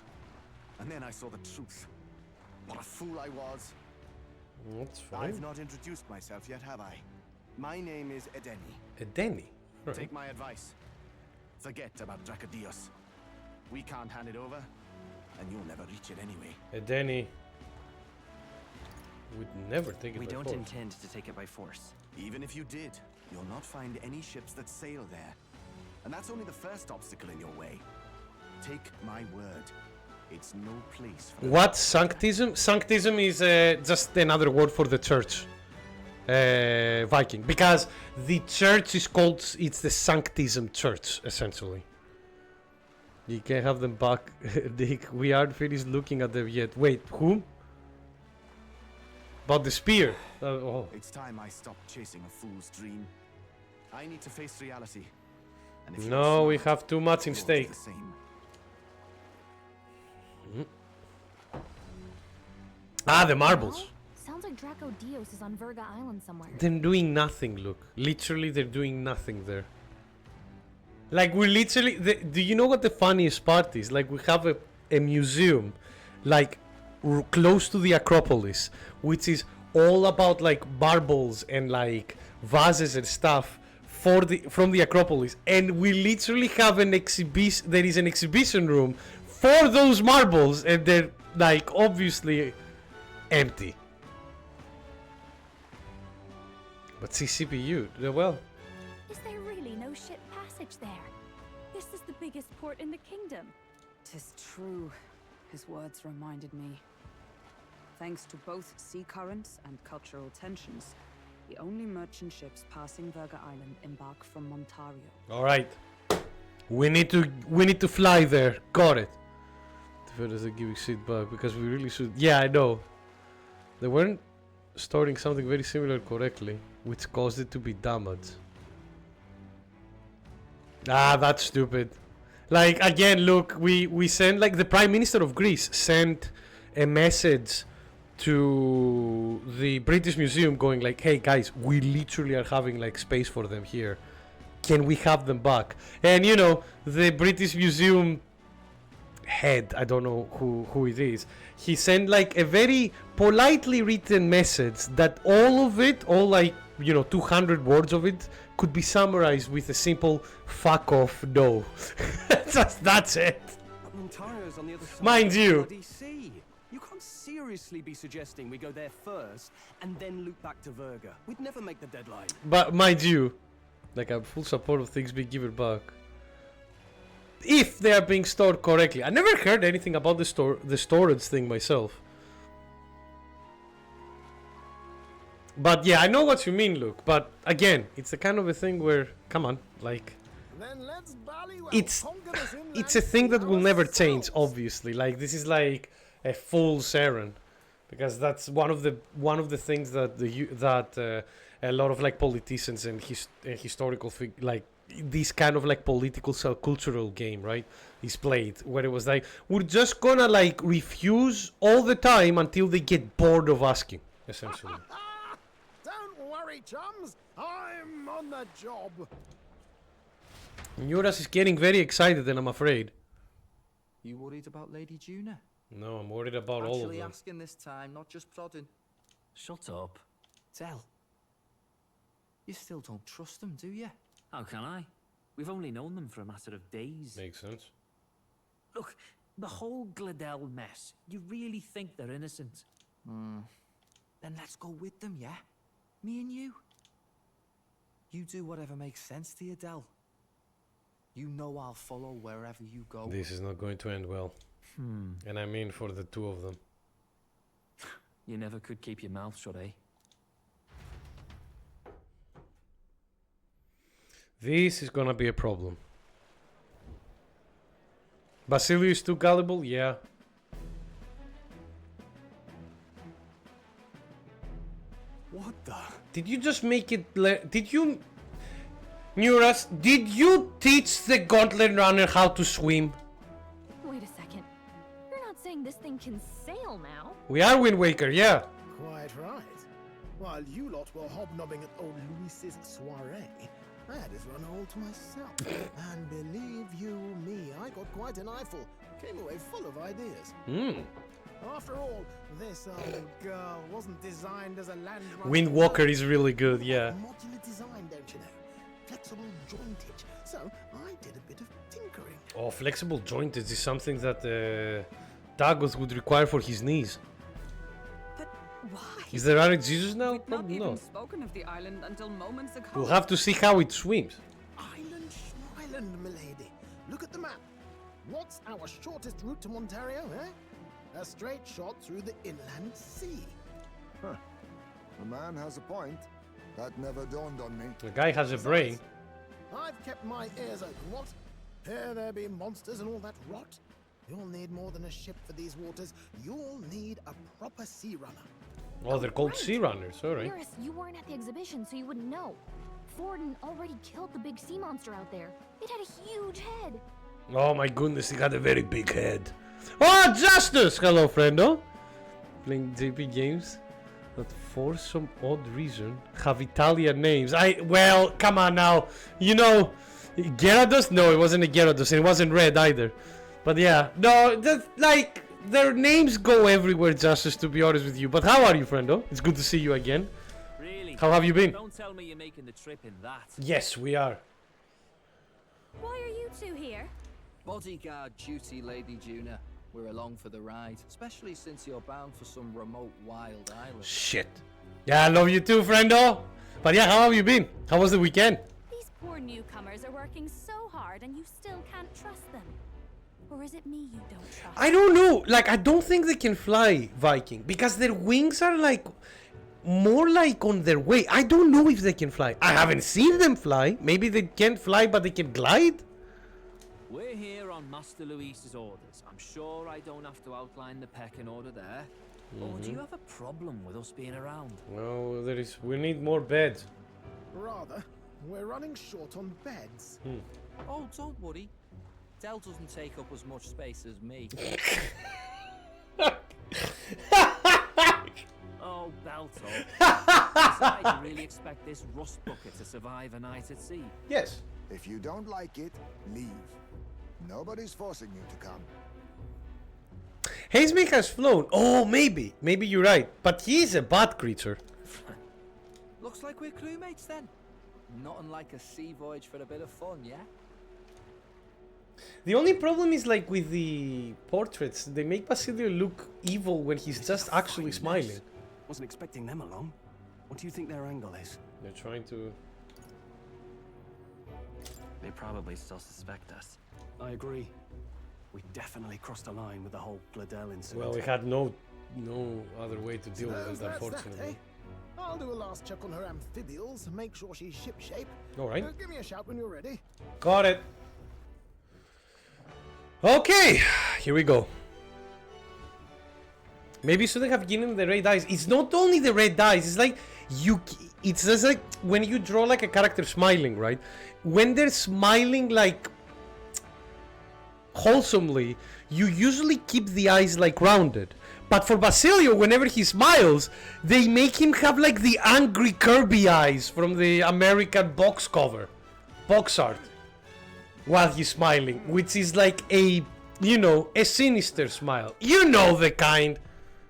And then I saw the truth. What a fool I was. That's fine. I've not introduced myself yet, have I? My name is Edeni. Edeni? Right. Take my advice. Forget about Dracodios. We can't hand it over, and you'll never reach it anyway. Edeni would never take it We by don't force. intend to take it by force. Even if you did, you'll not find any ships that sail there. And that's only the first obstacle in your way. Take my word. It's no place for What? Sanctism? Sanctism is just another word for the church. Viking. Because the church is called... It's the Sanctism Church, essentially. You can have them back, Dick. We aren't finished looking at them yet. Wait, whom? About the spear. Oh. It's time I stopped chasing a fool's dream. I need to face reality. And if No, we have too much in stake. Ah, the marbles. Sounds like Draco Dios is on Verga Island somewhere. They're doing nothing, look. Literally, they're doing nothing there. Like, we're literally... do you know what the funniest part is? Like, we have a museum, like, close to the Acropolis, which is all about, like, marbles and, like, vases and stuff from the Acropolis. And we literally have an exhibition... There is an exhibition room for those marbles, and they're, like, obviously empty. But see, CPU, well... Is there really no ship passage there? This is the biggest port in the kingdom. 'Tis true. His words reminded me. Thanks to both sea currents and cultural tensions, the only merchant ships passing Verga Island embark from Montario. All right, we need to fly there. Got it. The feathers are giving shit back because we really should. Yeah, I know. They weren't storing something very similar correctly, which caused it to be damaged. Ah, that's stupid. Like, again, look, we sent, like, the Prime Minister of Greece sent a message to the British Museum going like, hey guys, we literally are having, like, space for them here. Can we have them back? And, you know, the British Museum head, I don't know who it is, he sent, like, a very politely written message that all of it, all, like, you know, 200 words of it could be summarized with a simple fuck off no. That's it. Montario's on the other side. Mind you. You can't seriously be suggesting we go there first and then loop back to Verga. We'd never make the deadline. But mind you, like, I'm full support of things being given back. If they are being stored correctly. I never heard anything about the storage thing myself. But yeah, I know what you mean, Luke. But again, it's the kind of a thing where, come on, like, it's a thing that will never change. Obviously, like, this is like a fool's errand, because that's one of the things that a lot of, like, politicians and historical like this kind of, like, political cultural game, right, is played, where it was like, we're just gonna, like, refuse all the time until they get bored of asking, essentially. Don't worry, chums. I'm on the job. Nuras is getting very excited, and I'm afraid. You worried about Lady Juna? No, I'm worried about all of them. Actually asking this time, not just prodding. Shut up. Tell. You still don't trust them, do you? How can I? We've only known them for a matter of days. Makes sense. Look, the whole Gladel mess, you really think they're innocent? Then let's go with them, yeah? Me and you. You do whatever makes sense to you, Del. You know I'll follow wherever you go. This is not going to end well. And I mean for the two of them. You never could keep your mouth shut, eh? This is gonna be a problem. Basilio is too gullible? Yeah. What the? Did you just make it... Did you... Nuras, did you teach the Gauntlet Runner how to swim? Wait a second. You're not saying this thing can sail now? We are Wind Waker, yeah. Quite right. While you lot were hobnobbing at old Luis's soiree, I had his run all to myself. And believe you me, I got quite an eyeful. Came away full of ideas. After all, this old girl wasn't designed as a land runner. Windwalker is really good, yeah. Modular design, don't you know? Flexible jointage. So I did a bit of tinkering. Oh, flexible jointage is something that Dagos would require for his knees. But why? Is there RX Jesus now? We'd not Probably even not. spoken of the island until moments ago. We'll have to see how it swims. Island, milady. Look at the map. What's our shortest route to Montario, eh? A straight shot through the inland sea. Huh. The man has a point. That never dawned on me. The guy has a brain. I've kept my ears open, what? Here there be monsters and all that rot? You'll need more than a ship for these waters. You'll need a proper sea runner. Oh, they're called sea runners, alright. Iris, you weren't at the exhibition, so you wouldn't know. Forden already killed the big sea monster out there. It had a huge head. Oh my goodness, he got a very big head. Oh, Justice! Hello, friendo. Playing JP games that for some odd reason have Italian names. Well, come on now. You know, Gyarados? No, it wasn't a Gyarados, and it wasn't red either. But yeah, no, that's like, their names go everywhere, Justice, to be honest with you. But how are you, friendo? It's good to see you again. Really? How have you been? Don't tell me you're making the trip in that. Yes, we are. Why are you two here? Bodyguard duty, Lady Juna. We're along for the ride, especially since you're bound for some remote wild island. Shit. Yeah, I love you too, friendo. But yeah, how have you been? How was the weekend? These poor newcomers are working so hard and you still can't trust them. Or is it me you don't trust? I don't know. Like, I don't think they can fly, Viking, because their wings are like more like on their way. I don't know if they can fly. I haven't seen them fly. Maybe they can't fly, but they can glide. We're here on Master Luis's orders. I'm sure I don't have to outline the pecking order there. Or do you have a problem with us being around? No, there is. We need more beds. Rather, we're running short on beds. Oh, don't worry. Dell doesn't take up as much space as me. Oh, Belto. Besides, you really expect this rust bucket to survive a night at sea? Yes. If you don't like it, leave. Nobody's forcing you to come. Hazemake has flown. Oh, maybe. Maybe you're right. But he's a bad creature. Looks like we're crewmates then. Not unlike a sea voyage for a bit of fun, yeah? The only problem is like with the portraits, they make Basilio look evil when he's just actually smiling. Wasn't expecting them along. What do you think their angle is? They're trying to... They probably still suspect us. I agree. We definitely crossed a line with the whole Gladel incident. Well, we had no other way to deal with it, That's unfortunately. that, eh? I'll do a last check on her amphibials, make sure she's shipshape. Alright. Give me a shout when you're ready. Got it. Okay, here we go. Maybe should have given the red eyes. It's not only the red eyes, it's like it's just like when you draw like a character smiling, right? When they're smiling like wholesomely, you usually keep the eyes like rounded. But for Basilio, whenever he smiles, they make him have like the angry Kirby eyes from the American box cover, box art, while he's smiling, which is like a, you know, a sinister smile. You know the kind.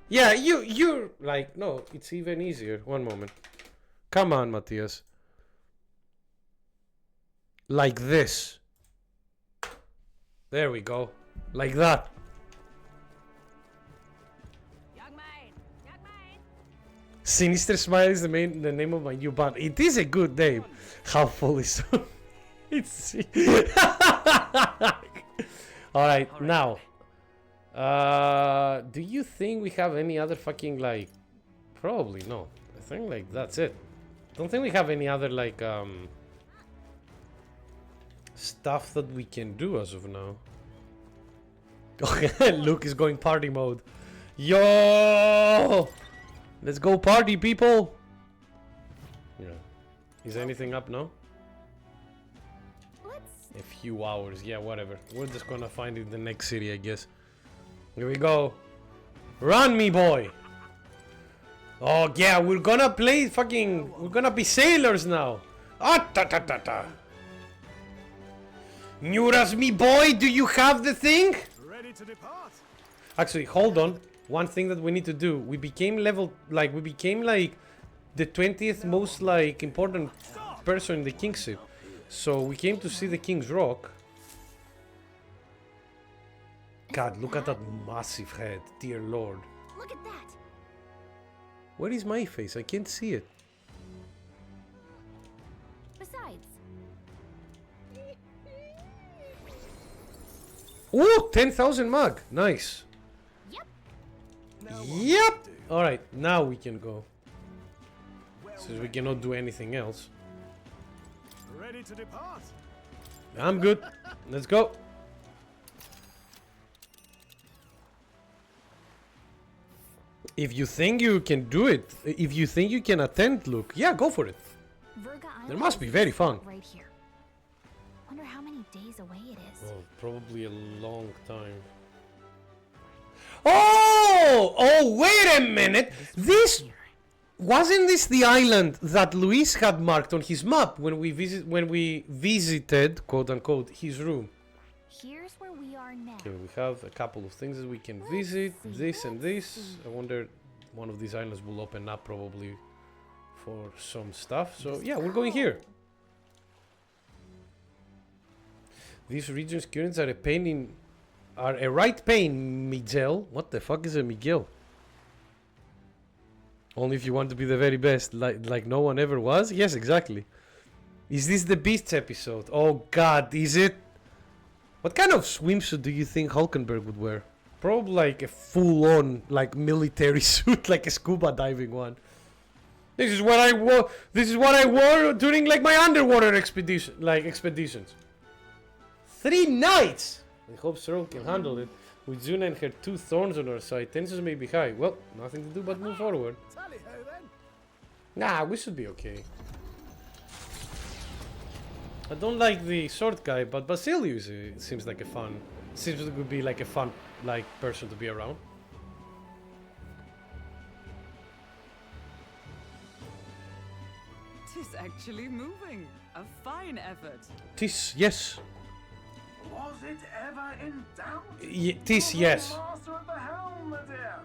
Yeah, you're like, no, it's even easier. One moment. Come on, Matthias. Like this. There we go. Like that. Sinister Smile is the name of my new band. It is a good name. How full is it's Alright, now. Do you think we have any other fucking like... Probably not. I think like that's it. Don't think we have any other like stuff that we can do as of now. Luke is going party mode. Yo! Let's go party, people! Yeah. Is anything up now? A few hours, yeah, whatever. We're just gonna find it in the next city, I guess. Here we go. Run, me boy! Oh, yeah, we're gonna play fucking... We're gonna be sailors now. Ah, ta ta ta ta. Nuras, me boy, do you have the thing? Ready to depart. Actually, hold on. One thing that we need to do. We became level... Like, we became like... The 20th most, like, important person in the kingship. So, we came to see the King's Rock. God, look at that massive head. Dear Lord. Look at that. Where is my face? I can't see it. Besides, Ooh, 10,000 mag. Nice. Yep. All right, now we can go. Since we cannot do anything else. Ready to depart. I'm good. Let's go. If you think you can do it, if you think you can attend, look, yeah, go for it. There must be very fun. Right here. Wonder how many days away it is. Oh, probably a long time. Oh, wait a minute. Wasn't this the island that Luis had marked on his map when we visited, quote unquote, his room? Here's where we are now. Okay, we have a couple of things that we can visit. This and this. I wonder one of these islands will open up probably for some stuff. So yeah, we're going here. These region's currents are a right pain, Miguel. What the fuck is a Miguel? Only if you want to be the very best, like no one ever was? Yes, exactly. Is this the Beasts episode? Oh god, is it? What kind of swimsuit do you think Hulkenberg would wear? Probably like a full-on, like, military suit, like a scuba diving one. This is what I wore. This is what I wore during, like, my underwater expeditions. 3 nights! I hope Cyril can handle it. With Zuna and her 2 thorns on her side, tensions may be high. Well, nothing to do but move forward. Nah, we should be okay. I don't like the short guy, but Basilius seems like a fun. Seems to be like a fun, like, person to be around. Tis actually moving. A fine effort. Tis, yes. Was it ever in doubt? Tis, yes. Master of the helm, dear.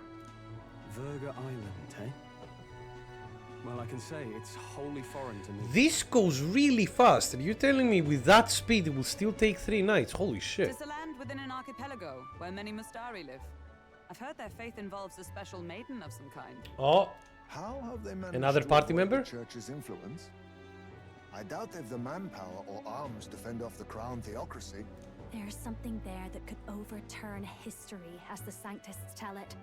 Verga Island, eh? Well, I can say it's wholly foreign to me. This goes really fast, and you're telling me with that speed it will still take 3 nights. Holy shit. Tis a land within an archipelago where many Mustari live. I've heard their faith involves a special maiden of some kind. Oh. How have they managed Another to party avoid member? the church's influence? I doubt they've the manpower or arms to fend off the crown theocracy. There's something there that could overturn history, as the Sanctists tell it.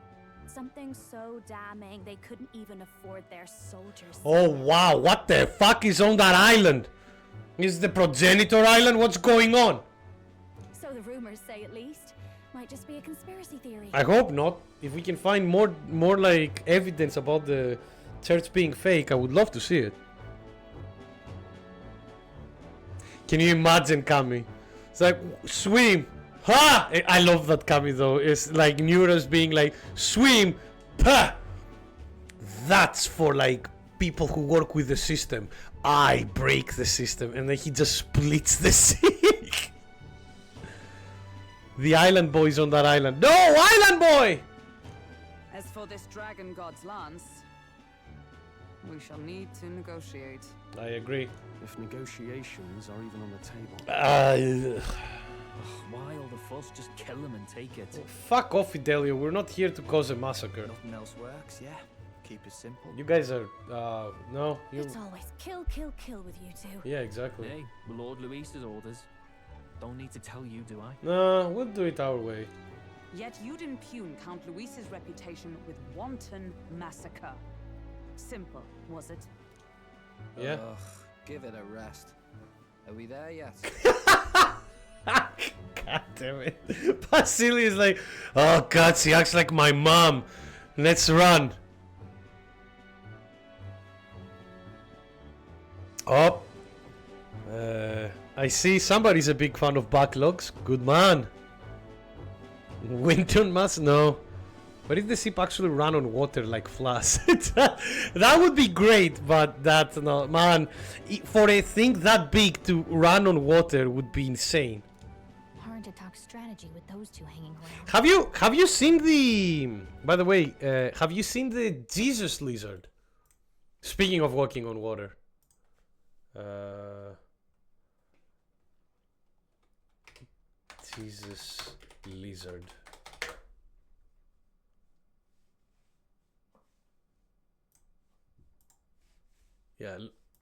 Something so damning they couldn't even afford their soldiers. Oh wow, what the fuck is on that island? Is the progenitor island? What's going on? So the rumors say, at least. Might just be a conspiracy theory. I hope not. If we can find more like evidence about the church being fake, I would love to see it. Can you imagine Kami? It's like, swim! Ha! I love that Kami though. It's like Neuros being like, swim! Pa! That's for like people who work with the system. I break the system. And then he just splits the sea. The island boy is on that island. No! Island boy! As for this dragon god's lance, we shall need to negotiate. I agree. If negotiations are even on the table. Why all the fuss? Just kill him and take it. Fuck off, Fidelio. We're not here to cause a massacre. Nothing else works, yeah. Keep it simple. You guys are, no. It's always kill, kill, kill with you two. Yeah, exactly. Hey, Lord Luis's orders. Don't need to tell you, do I? No, we'll do it our way. Yet you'd impugn Count Luis's reputation with wanton massacre. Simple, was it? Yeah. Ugh, give it a rest. Are we there yet? God damn it. Vasily is like, oh god, she acts like my mom. Let's run. Oh. I see somebody's a big fan of backlogs. Good man. Winton must know. But if the ship actually ran on water like Flash, that would be great, but that's not, man, for a thing that big to run on water would be insane. Hard to talk strategy with those two hanging around. Have you seen the, by the way, have you seen the Jesus lizard? Speaking of walking on water. Jesus lizard. Yeah,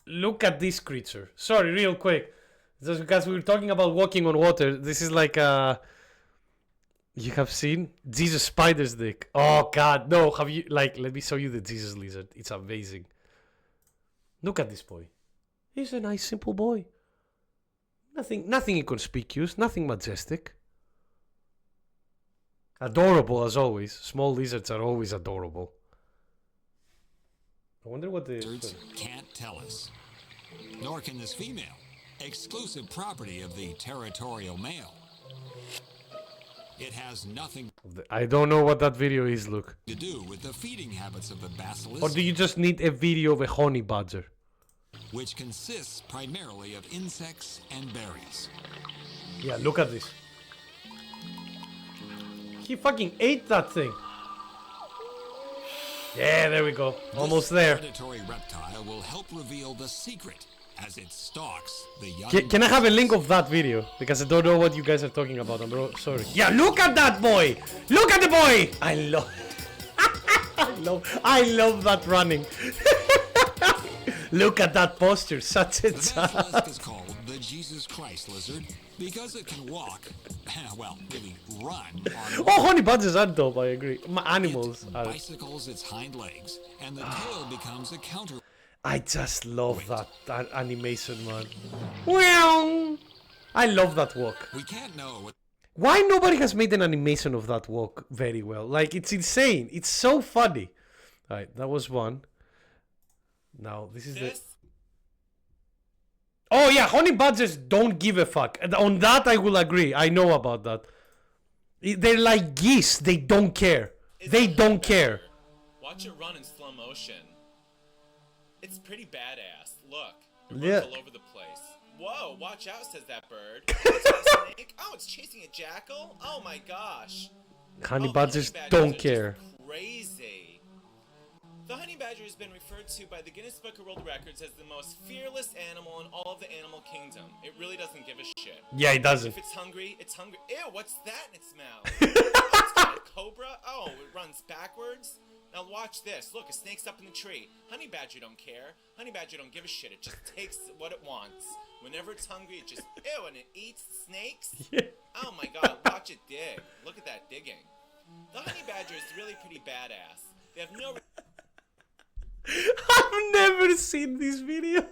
look at this creature. Sorry, real quick. Just because we were talking about walking on water, this is like a You have seen Jesus Spider's dick. Oh God, no! Have you like? Let me show you the Jesus lizard. It's amazing. Look at this boy. He's a nice, simple boy. Nothing inconspicuous. Nothing majestic. Adorable as always. Small lizards are always adorable. I wonder what the lizards can't tell us. Nor can this female, exclusive property of the territorial male. It has nothing I don't know what that video is, Luke. to do with the feeding habits of the basilisk, Or do you just need a video of a honey badger? which consists primarily of insects and berries. Yeah, look at this. He fucking ate that thing. Yeah, there we go. Almost there. This predatory reptile will help reveal the secret as it stalks the young. Can I have a link of that video? Because I don't know what you guys are talking about, bro. Sorry. Yeah, look at that boy! Look at the boy! I love that running. Look at that posture, such a The basilisk is called the Jesus Christ lizard because it can walk, well, really run on Oh, honey badgers are dope, I agree. Animals are. bicycles its hind legs, and the tail becomes a counter. I just love that animation, man. Well, I love that walk. We can't know what. Why nobody has made an animation of that walk very well? Like, it's insane. It's so funny. Alright, that was one. Now, this is the... Oh, yeah, honey badgers don't give a fuck. And on that, I will agree. I know about that. They're like geese. They don't care. They don't care. Watch it run in slow motion. It's pretty badass. Look. It runs Yeah. all over the place. Whoa, watch out, says that bird. It's a snake. Oh, it's chasing a jackal? Oh my gosh. Honey badgers don't care. Crazy. The honey badger has been referred to by the Guinness Book of World Records as the most fearless animal in all of the animal kingdom. It really doesn't give a shit. Yeah, it doesn't. If it's hungry, it's hungry. Ew, what's that in its mouth? Oh, it's got a cobra? Oh, it runs backwards? Now watch this. Look, a snake's up in the tree. Honey badger don't care. Honey badger don't give a shit. It just takes what it wants. Whenever it's hungry, it just, ew, and it eats snakes? Yeah. Oh my god, watch it dig. Look at that digging. The honey badger is really pretty badass. They have no... I've never seen this video.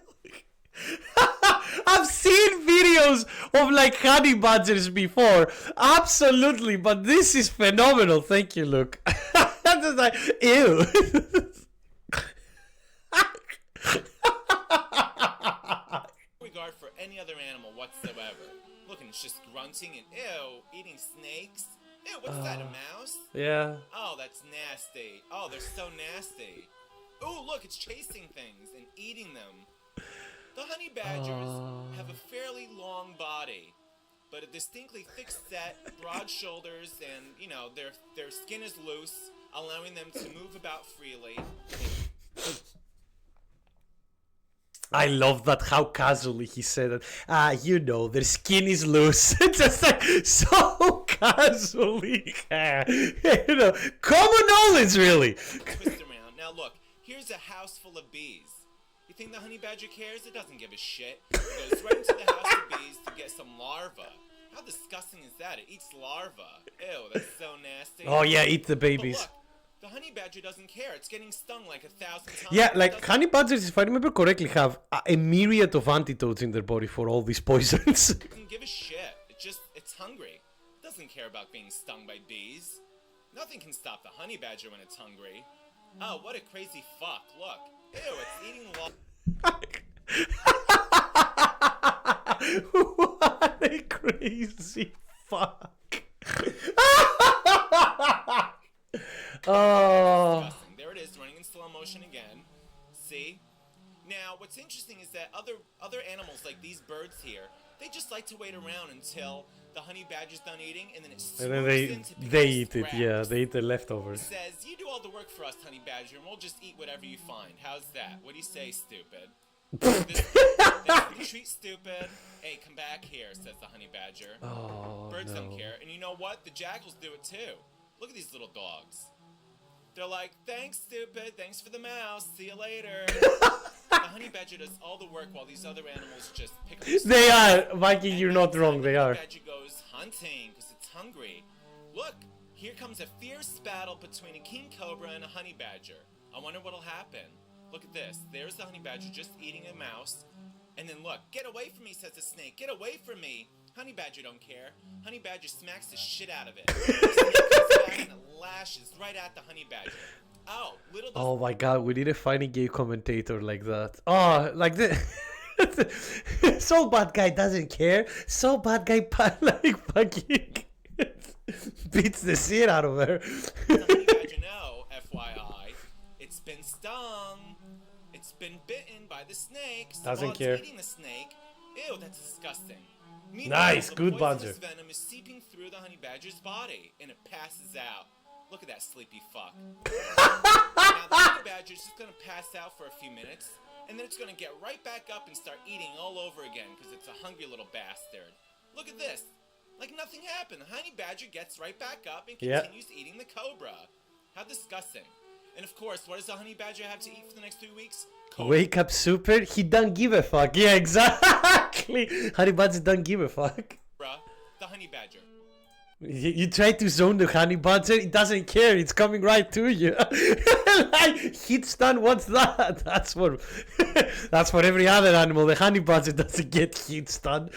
I've seen videos of like honey badgers before, absolutely, but this is phenomenal. Thank you, Luke. I'm just like, ew. regard for any other animal whatsoever. Look, and it's just grunting and ew, eating snakes. Ew, what's that, a mouse? Yeah. Oh, that's nasty. Oh, they're so nasty. Ooh, look, it's chasing things and eating them. The honey badgers have a fairly long body, but a distinctly thick set, broad shoulders, and, you know, their skin is loose, allowing them to move about freely. I love that how casually he said it. You know, their skin is loose. Just like so casually. You know, common knowledge, really. Twist around. Now look, here's a house full of bees. You think the honey badger cares? It doesn't give a shit. It goes right into the house of bees to get some larvae. How disgusting is that? It eats larvae. Ew, that's so nasty. Oh yeah, eat the babies. But look, the honey badger doesn't care. It's getting stung like 1,000 times. Yeah, like honey badgers, if I remember correctly, have a myriad of antidotes in their body for all these poisons. It doesn't give a shit. It's hungry. It doesn't care about being stung by bees. Nothing can stop the honey badger when it's hungry. Oh, what a crazy fuck. Look. Ew, it's eating What a crazy fuck. Oh. Disgusting. There it is, running in slow motion again. See? Now, what's interesting is that other animals like these birds here, they just like to wait around until the honey badger's done eating, and then it And then swoops in to pick they up eat it, scraps. yeah, they eat the It leftovers. says, you do all the work for us, honey badger, and we'll just eat whatever you find. How's that? What do you say, stupid? That's the treat, stupid. Hey, come back here, says the honey badger. Oh, Birds no. don't care. And you know what? The jackals do it too. Look at these little dogs. They're like, thanks, stupid. Thanks for the mouse. See you later. The honey badger does all the work while these other animals just pick up They are, Viking, you're not wrong, they The are. honey badger goes hunting because it's hungry. look, here comes a fierce battle between a king cobra and a honey badger. I wonder what'll happen. Look at this. There's the honey badger just eating a mouse. And then look, get away from me, says the snake. Get away from me. Honey badger don't care. Honey badger smacks the shit out of it. The snake comes back and it lashes right at the honey badger. Oh, little does... Oh my god, we need a funny gay commentator like that. Oh, like this. So bad guy doesn't care. So bad guy like fucking beats the shit out of her. The honey badger know, FYI, it's been stung. It's been bitten by the snake. So Doesn't while care. It's eating the snake. Ew, that's disgusting. Nice, the good poisonous badger. venom is seeping through the honey badger's body, and it passes out. Look at that sleepy fuck. Now the honey badger's just gonna pass out for a few minutes, and then it's gonna get right back up and start eating all over again, because it's a hungry little bastard. Look at this. Like nothing happened. The honey badger gets right back up and Yeah. continues eating the cobra. How disgusting. And of course, what does the honey badger have to eat for the next 3 weeks? Wake up super, he don't give a fuck. Yeah, exactly. Honey badger don't give a fuck. Cobra, the honey badger. You try to zone the honey badger, it doesn't care, it's coming right to you. Like, hit stun, what's that? That's for that's for every other animal. The honey badger doesn't get hit stun.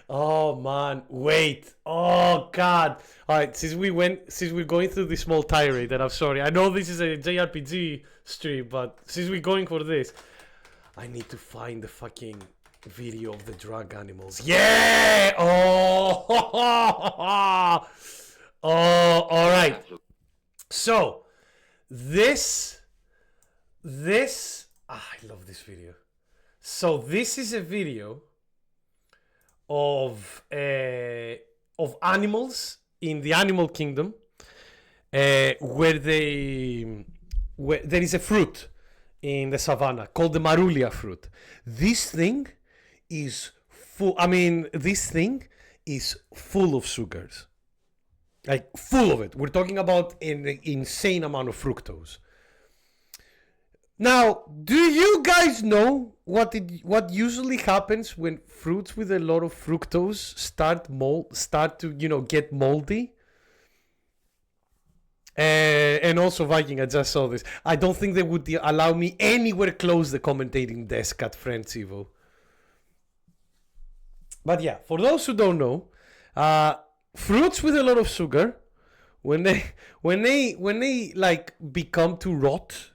Oh man, wait. Oh god. Alright, since we're going through this small tirade, and I'm sorry, I know this is a JRPG stream, but since we're going for this, I need to find the fucking video of the drug animals. Yeah! Oh! Oh, alright. So, this, I love this video. So this is a video of animals in the animal kingdom, where there is a fruit in the savannah called the Marulia fruit. This thing is full. I mean, this thing is full of sugars, like full of it. We're talking about an insane amount of fructose. Now, do you guys know what usually happens when fruits with a lot of fructose start to get moldy? And also, Viking, I just saw this. I don't think they would allow me anywhere close the commentating desk at Friends Evo. But yeah, for those who don't know, fruits with a lot of sugar, when they like become to rot,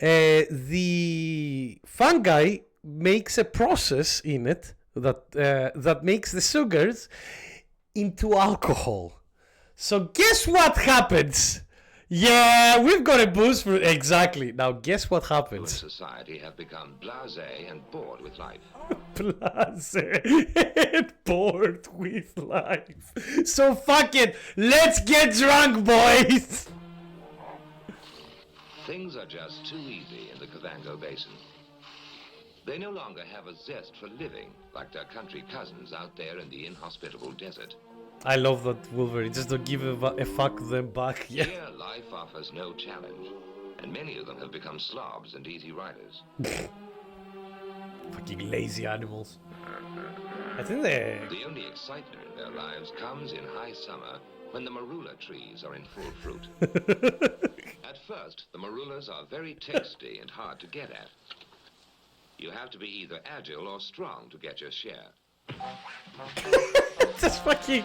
the fungi makes a process in it that makes the sugars into alcohol. So guess what happens? Yeah, we've got a boost for exactly. Now guess what happens? Society have become blasé and bored with life. Blasé and bored with life. So fuck it, let's get drunk, boys. Things are just too easy in the Kavango Basin. They no longer have a zest for living like their country cousins out there in the inhospitable desert. I love that Wolverine. Just don't give a fuck them back. Yeah. Here, life offers no challenge, and many of them have become slobs and easy riders. Fucking lazy animals. I think they... The only excitement in their lives comes in high summer when the marula trees are in full fruit. At first, the marulas are very tasty and hard to get at. You have to be either agile or strong to get your share. Just fucking...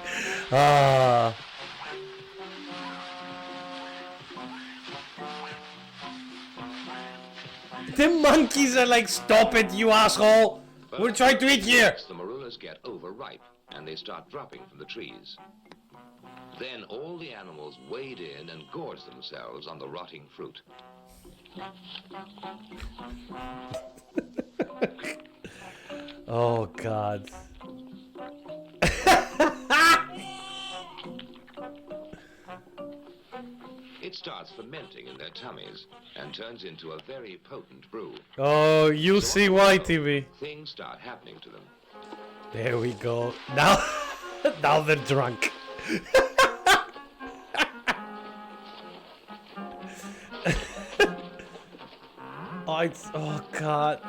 The monkeys are like, stop it, you asshole! But We're trying to eat here! The marulas get overripe, and they start dropping from the trees. Then all the animals wade in and gorge themselves on the rotting fruit. Oh, God. It starts fermenting in their tummies and turns into a very potent brew. Oh, you'll see why, TV. Things start happening to them. There we go. Now, now they're drunk. Oh, God.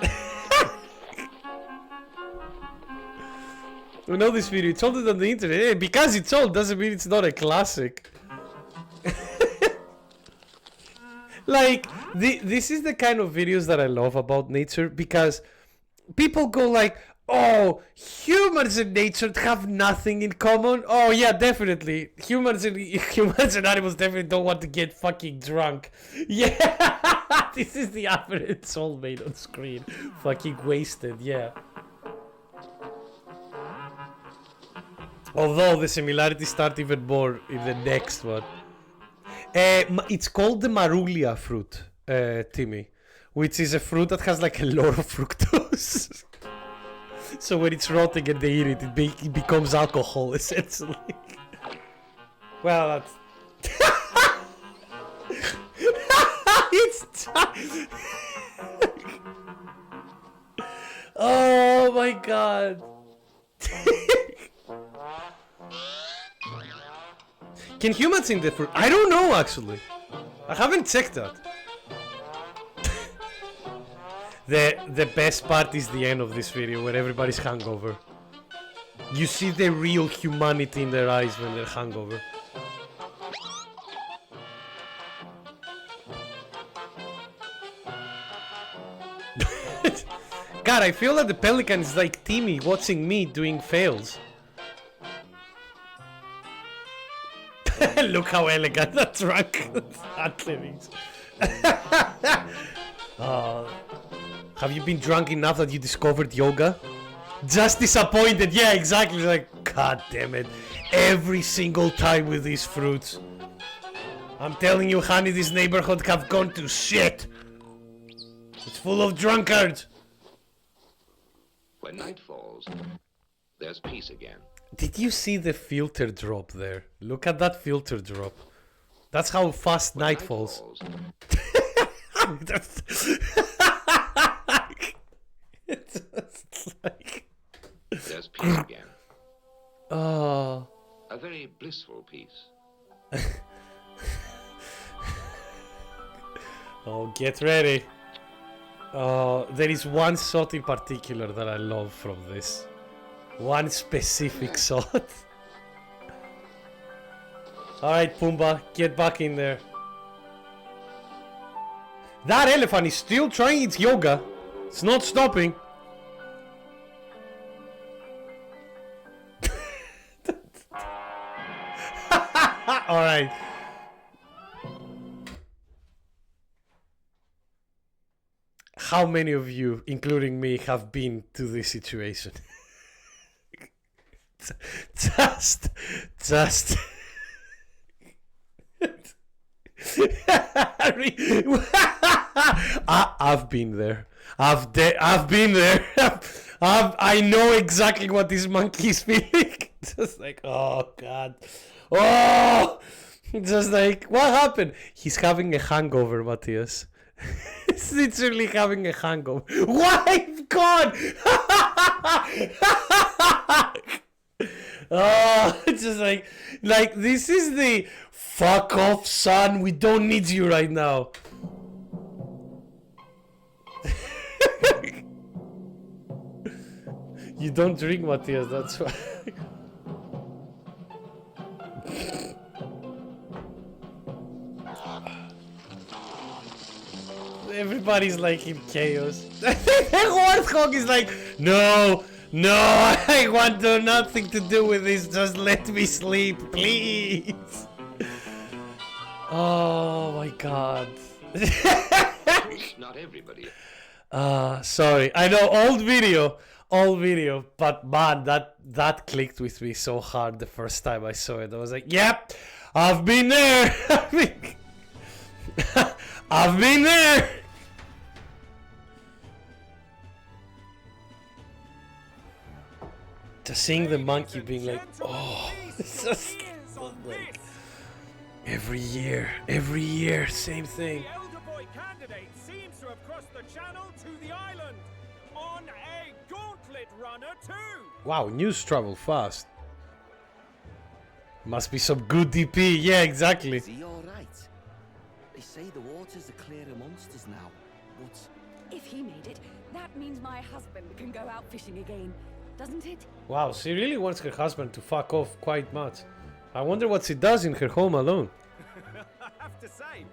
We know this video. It's old on the internet. Hey, because it's old doesn't mean it's not a classic. Like, this is the kind of videos that I love about nature, because people go like, oh, humans and nature have nothing in common. Oh yeah, definitely. Humans and animals definitely don't want to get fucking drunk. Yeah, this is the average soulmate on screen. Fucking wasted, yeah. Although the similarities start even more in the next one. It's called the Marulia fruit, Timmy, which is a fruit that has like a lot of fructose. So when it's rotting and they eat it, it becomes alcohol, essentially. Well, that's... It's... Oh my god. Can humans eat the fruit? I don't know, actually. I haven't checked that. The best part is the end of this video, where everybody's hungover. You see the real humanity in their eyes when they're hungover. God, I feel that the pelican is like Timmy watching me doing fails. Look how elegant that trunk is. Have you been drunk enough that you discovered yoga? Just disappointed. Yeah, exactly. Like, god damn it. Every single time with these fruits. I'm telling you, honey, this neighborhood have gone to shit. It's full of drunkards. When night falls, there's peace again. Did you see the filter drop there? Look at that filter drop. That's how fast night falls. That's like... There's peace again. Oh. A very blissful peace. Oh, get ready. There is one shot in particular that I love from this. One specific shot. Alright, Pumbaa, get back in there. That elephant is still trying its yoga. It's not stopping. Alright. How many of you, including me, have been to this situation? Just I've been there. I've been there. I know exactly what this monkey is feeling. Just like, oh god, oh, just like, what happened? He's having a hangover, Matthias. He's literally having a hangover. Wife gone. Oh, it's just like this is the fuck off, son. We don't need you right now. You don't drink, Matthias, that's why. Everybody's like in chaos. The warthog is like, no, I want nothing to do with this. Just let me sleep, please. Oh my god. Not everybody. Sorry. I know, old video, but man, that clicked with me so hard the first time I saw it. I was like, yep, I've been there. I've been there. Just seeing the monkey being like, oh, it's just like, every year, same thing. The elder boy candidate seems to have crossed the channel to the island on a gauntlet runner too. Wow, news travel fast. Must be some good DP. Yeah, exactly. Is he all right? They say the waters are clear of monsters now, but if he made it, that means my husband can go out fishing again. doesn't it? Wow, she really wants her husband to fuck off quite much. I wonder what she does in her home alone. I have to say,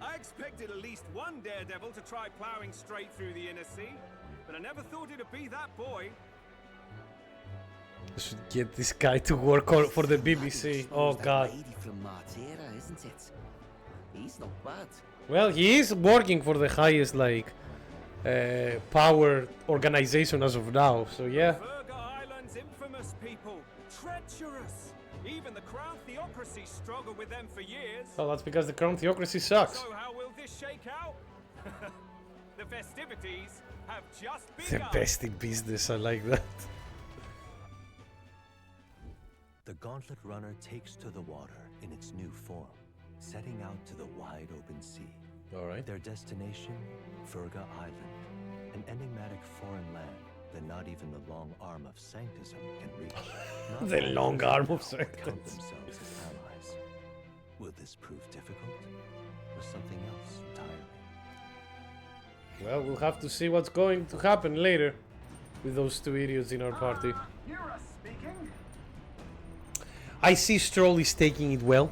I expected at least one daredevil to try plowing straight through the inner sea, but I never thought it'd be that boy. I should get this guy to work for the BBC. Oh god. Lady from Martira, isn't it? He's not bad. Well, he is working for the highest, like, power organization as of now, so yeah. Ferga Island's infamous people, treacherous. Even the Crown Theocracy struggled with them for years. Well, that's because the Crown Theocracy sucks. So how will this shake out? The festivities have just The begun. best in business, I like that. The Gauntlet Runner takes to the water in its new form, setting out to the wide open sea. All right. Their destination, Ferga Island, an enigmatic foreign land that not even the long arm of Sanctism can reach. The long arm of Count Sanctism. themselves as allies. Will this prove difficult, or something else entirely? Well, we'll have to see what's going to happen later with those two idiots in our party. I see Stroll is taking it well.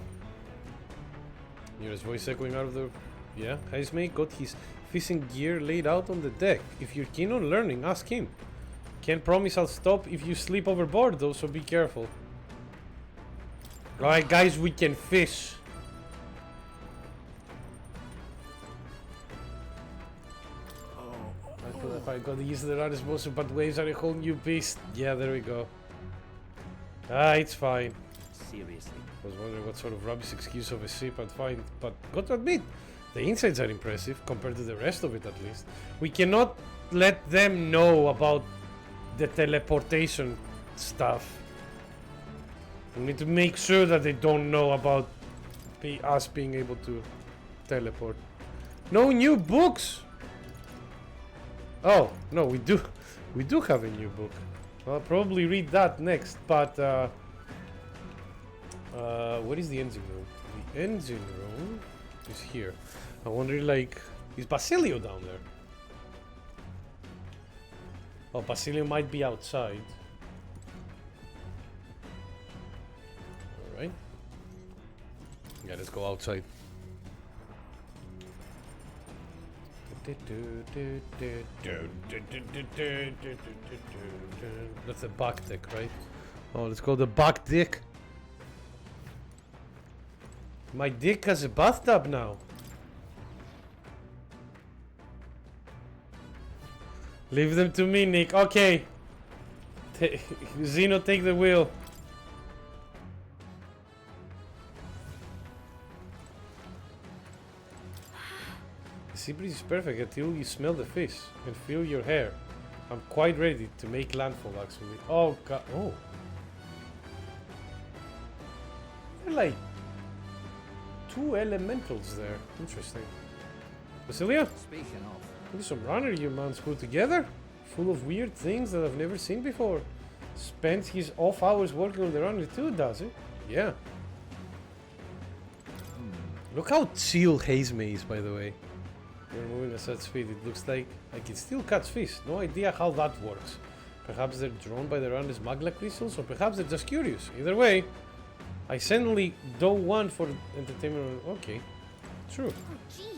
Yura's voice echoing out of the... Yeah, Heismay got his fishing gear laid out on the deck. If you're keen on learning, ask him. Can't promise I'll stop if you sleep overboard though, so be careful. Alright guys, we can fish. I feel if I got used to the hardest motion, but waves are a whole new beast. Yeah, there we go. Ah, it's fine. Seriously. I was wondering what sort of rubbish excuse of a ship I'd find, but got to admit, the insides are impressive, compared to the rest of it at least. We cannot let them know about the teleportation stuff. We need to make sure that they don't know about us being able to teleport. No new books! Oh, no, we do have a new book. I'll probably read that next, but where is the engine room? The engine room is here. I wonder, like, is Basilio down there? Oh, Basilio might be outside. Alright. Yeah, let's go outside. That's the back deck, right? Oh, let's go the back deck. My dick has a bathtub now. Leave them to me, Nick. Okay. Zeno, take the wheel. The sea breeze is perfect until you smell the fish and feel your hair. I'm quite ready to make landfall, actually. Oh, God. Oh. They're like two elementals there. Interesting. Basilia? Speaking of. There's some runner you man's put together. Full of weird things that I've never seen before. Spends his off hours working on the runner too, does he? Yeah. Look how chill Heismay is, by the way. When moving at such speed, it looks like I can still catch fish. No idea how that works. Perhaps they're drawn by the runner's magla crystals, or perhaps they're just curious. Either way, I certainly don't want for entertainment. Okay, true. Oh, jeez.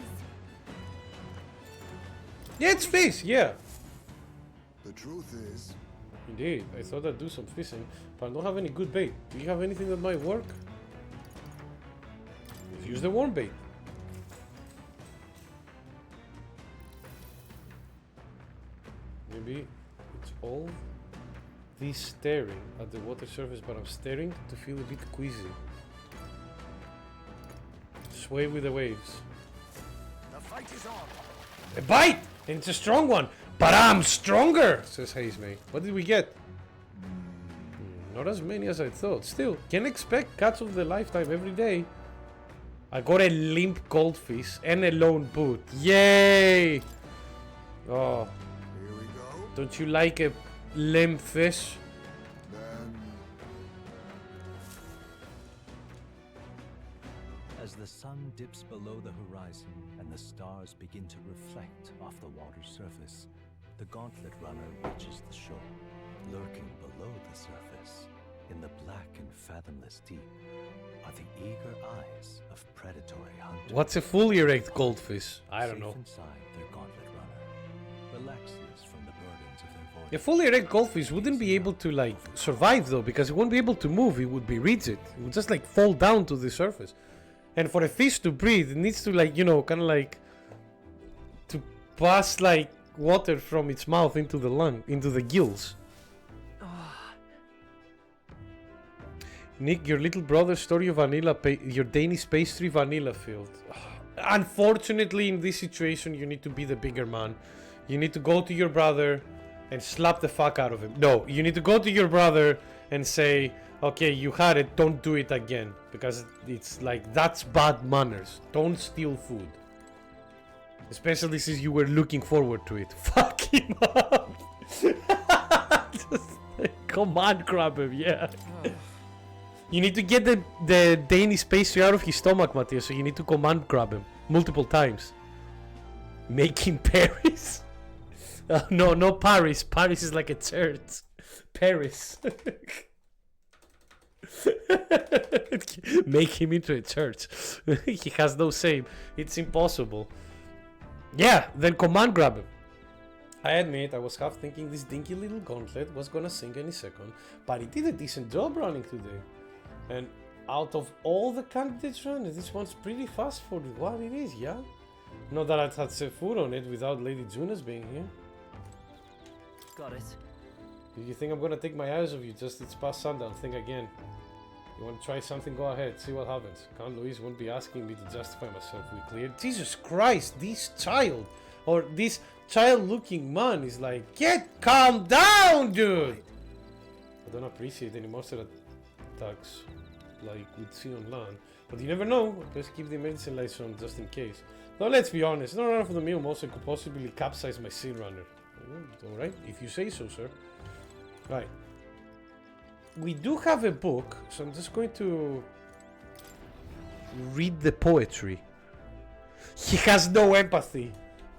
Yeah, it's fish, yeah. The truth is... Indeed, I thought I'd do some fishing, but I don't have any good bait. Do you have anything that might work? Let's use the worm bait. Maybe it's all this staring at the water surface, but I'm staring to feel a bit queasy. Sway with the waves. The fight is on. A bite! And it's a strong one, but I'm stronger, says Heismay. What did we get? Not as many as I thought. Still, can expect catch of the lifetime every day. I got a limp goldfish and a lone boot. Yay! Oh. Here we go. Don't you like a limp fish? Then... As the sun dips below the horizon and the stars begin to reflect off the water's surface, the Gauntlet Runner reaches the shore, lurking below fathomless deep are the eager eyes of predatory hunters. What's a fully erect goldfish? I don't Safe know. inside their gauntlet runner, relaxes from the burdens of their voyage. A fully erect goldfish wouldn't be able to like survive though, because it won't be able to move. It would be rigid. It would just like fall down to the surface. And for a fish to breathe, it needs to like, you know, kind of like to pass like water from its mouth into the lung, into the gills. Nick, your little brother's story of vanilla, your Danish pastry vanilla filled. Unfortunately, in this situation, you need to be the bigger man. You need to go to your brother and slap the fuck out of him. No, you need to go to your brother and say, okay, you had it, don't do it again. Because it's like, that's bad manners. Don't steal food. Especially since you were looking forward to it. Fuck him up. Just command grab him, yeah. You need to get the Danish pastry out of his stomach, Matthias, so you need to command grab him multiple times. Making Paris? No, Paris. Paris is like a church. Paris. Make him into a church. He has no shame. It's impossible. Yeah, then command grab him. I admit, I was half thinking this dinky little gauntlet was gonna sink any second, but it did a decent job running today. And out of all the candidates running, this one's pretty fast for what it is, yeah? Not that I'd had set foot on it without Lady Junas being here. Got it. Do you think I'm gonna take my eyes off you? Just it's past sundown, think again. You wanna try something? Go ahead, see what happens. Count Louise won't be asking me to justify myself. We cleared. Jesus Christ, this child, or this child-looking man is like, calm down, dude! I don't appreciate any monster attacks like we'd see on land, but you never know. Just keep the emergency lights on just in case. Now let's be honest, no run for the meal monster could possibly capsize my sea runner. Alright, if you say so, sir. Right. We do have a book, so I'm just going to read the poetry. He has no empathy.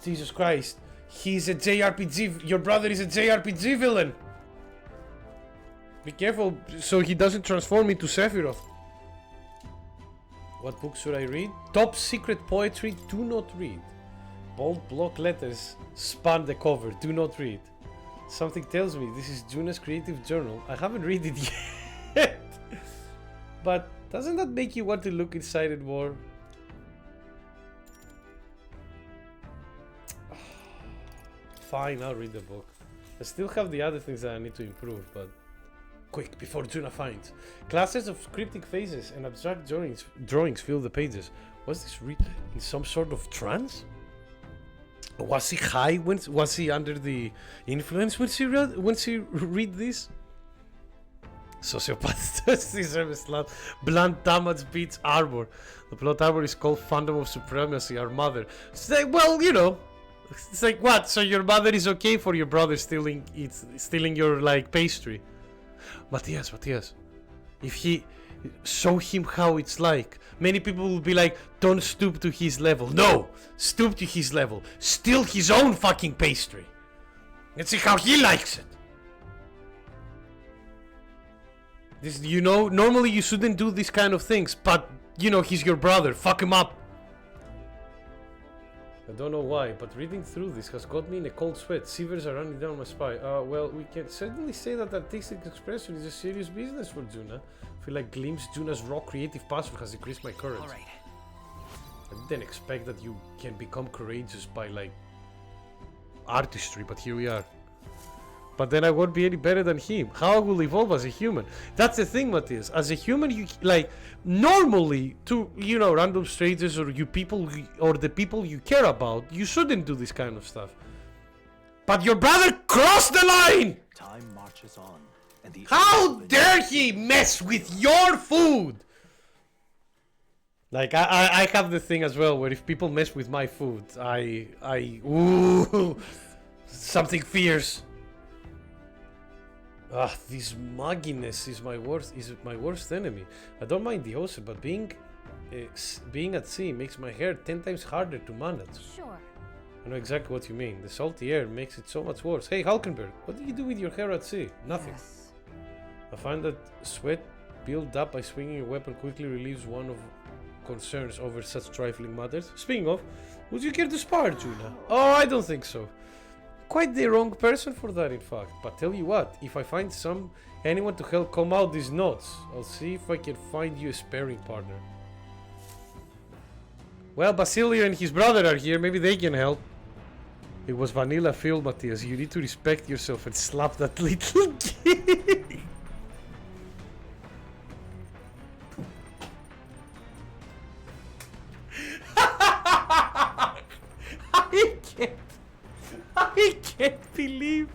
Jesus Christ. He's a JRPG. Your brother is a JRPG villain. Be careful so he doesn't transform into Sephiroth. What book should I read? Top secret poetry, do not read. Bold block letters span the cover, do not read. Something tells me this is Juna's creative journal. I haven't read it yet. But doesn't that make you want to look inside it more? Fine, I'll read the book. I still have the other things that I need to improve, but quick, before Juna finds. Classes of cryptic phases and abstract drawings fill the pages. Was this read in some sort of trance? Was he high? Was he under the influence when she read this? Sociopath deserve a slap. Blunt damage beats armor. The plot armor is called Phantom of Supremacy, our mother. It's like, well, you know, it's like what? So your mother is okay for your brother stealing your like pastry? Matthias, if he show him how it's like, many people will be like, don't stoop to his level. No, stoop to his level. Steal his own fucking pastry. Let's see how he likes it. This, you know, normally you shouldn't do these kind of things, but you know, he's your brother. Fuck him up. I don't know why, but reading through this has got me in a cold sweat. Shivers are running down my spine. Well, we can certainly say that artistic expression is a serious business for Juna. I feel like glimpse Juna's raw creative passion has increased my courage. All right. I didn't expect that you can become courageous by like artistry, but here we are. But then I won't be any better than him. How I will evolve as a human. That's the thing, Matthias. As a human, you like normally to, you know, random strangers or you people or the people you care about, you shouldn't do this kind of stuff. But your brother crossed the line! Time marches on, and the how dare he mess with your food? Like I have the thing as well where if people mess with my food, ooh, something fierce. This mugginess is my worst enemy. I don't mind the ocean, but being at sea makes my hair 10 times harder to manage. Sure. I know exactly what you mean. The salty air makes it so much worse. Hey, Hulkenberg, what do you do with your hair at sea? Nothing. Yes. I find that sweat build up by swinging your weapon quickly relieves one of concerns over such trifling matters. Speaking of, would you care to spar, Juna? Oh, I don't think so. Quite the wrong person for that, in fact. But tell you what, if I find anyone to help comb out these knots, I'll see if I can find you a sparring partner. Well, Basilio and his brother are here. Maybe they can help. It was vanilla filled, Matthias. You need to respect yourself and slap that little kid. I can't believe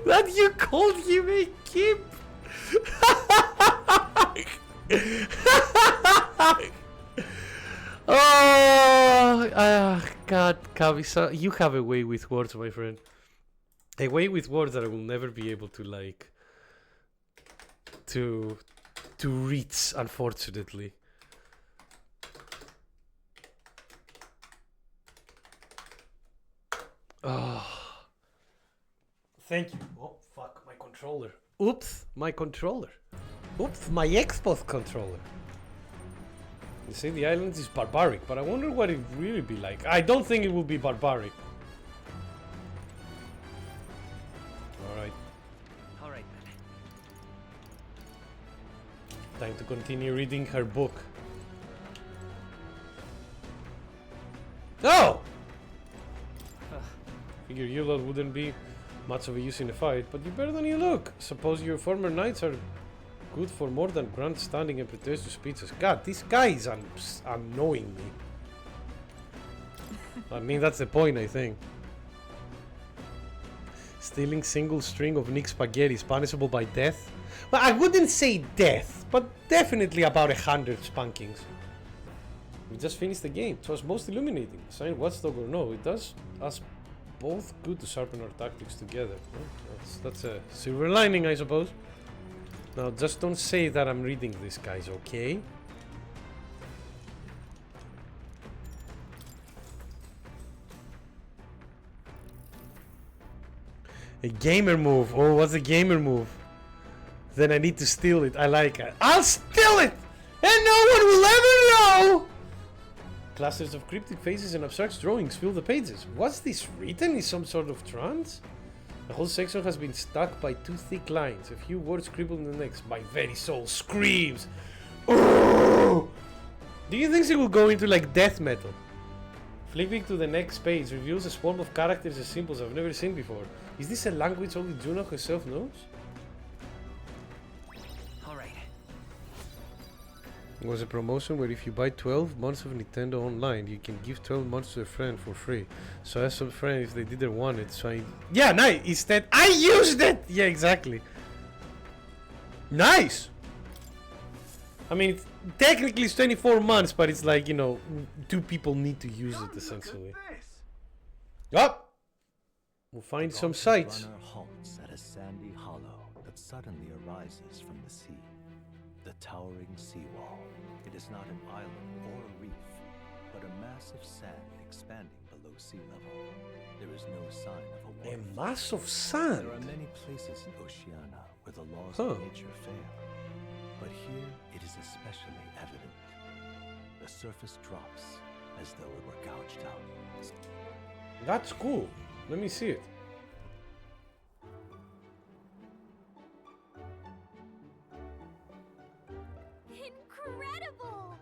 that you called him a kid. God, Kavisa, you have a way with words, my friend. A way with words that I will never be able to to reach, unfortunately. Oh. Thank you. Oh, fuck, my controller. Oops, my controller. Oops, my Xbox controller. They say the island is barbaric, but I wonder what it will really be like. I don't think it will be barbaric. Alright. Alright then. Time to continue reading her book. No! Figure you lot wouldn't be much of a use in a fight, but you're better than you look. Suppose your former knights are good for more than grandstanding and pretentious speeches. God, this guy is annoying me. I mean, that's the point, I think. Stealing single string of Nick spaghetti is punishable by death? Well, I wouldn't say death, but definitely about 100 spankings. We just finished the game. It was most illuminating. Signed watchdog or no, it does us both good to sharpen our tactics together. Well, that's a silver lining, I suppose. Now, just don't say that I'm reading this, guys, okay? A gamer move. Oh, what's a gamer move? Then I need to steal it. I like it. I'll steal it! And no one will ever know! Clusters of cryptic faces and abstract drawings fill the pages. What's this written? In some sort of trance? The whole section has been stuck by two thick lines. A few words scribbled in the next. My very soul screams. Ooh! Do you think she will go into like death metal? Flipping to the next page reveals a swarm of characters and symbols I've never seen before. Is this a language only Juno herself knows? It was a promotion where if you buy 12 months of Nintendo Online, you can give 12 months to a friend for free. So as a friend, if they didn't want it, so yeah, nice. Instead, I used it. Yeah, exactly. Nice. I mean, technically it's 24 months, but it's like, you know, two people need to use it essentially. Up. We'll find some sights. Runner halts at a sandy hollow that suddenly arises from the sea. The towering seawall. It is not an island or a reef, but a mass of sand expanding below sea level. There is no sign of a waterfall. A mass of sand? There are many places in Oceania where the laws of nature fail, but here it is especially evident. The surface drops as though it were gouged out. That's cool. Let me see it. Incredible!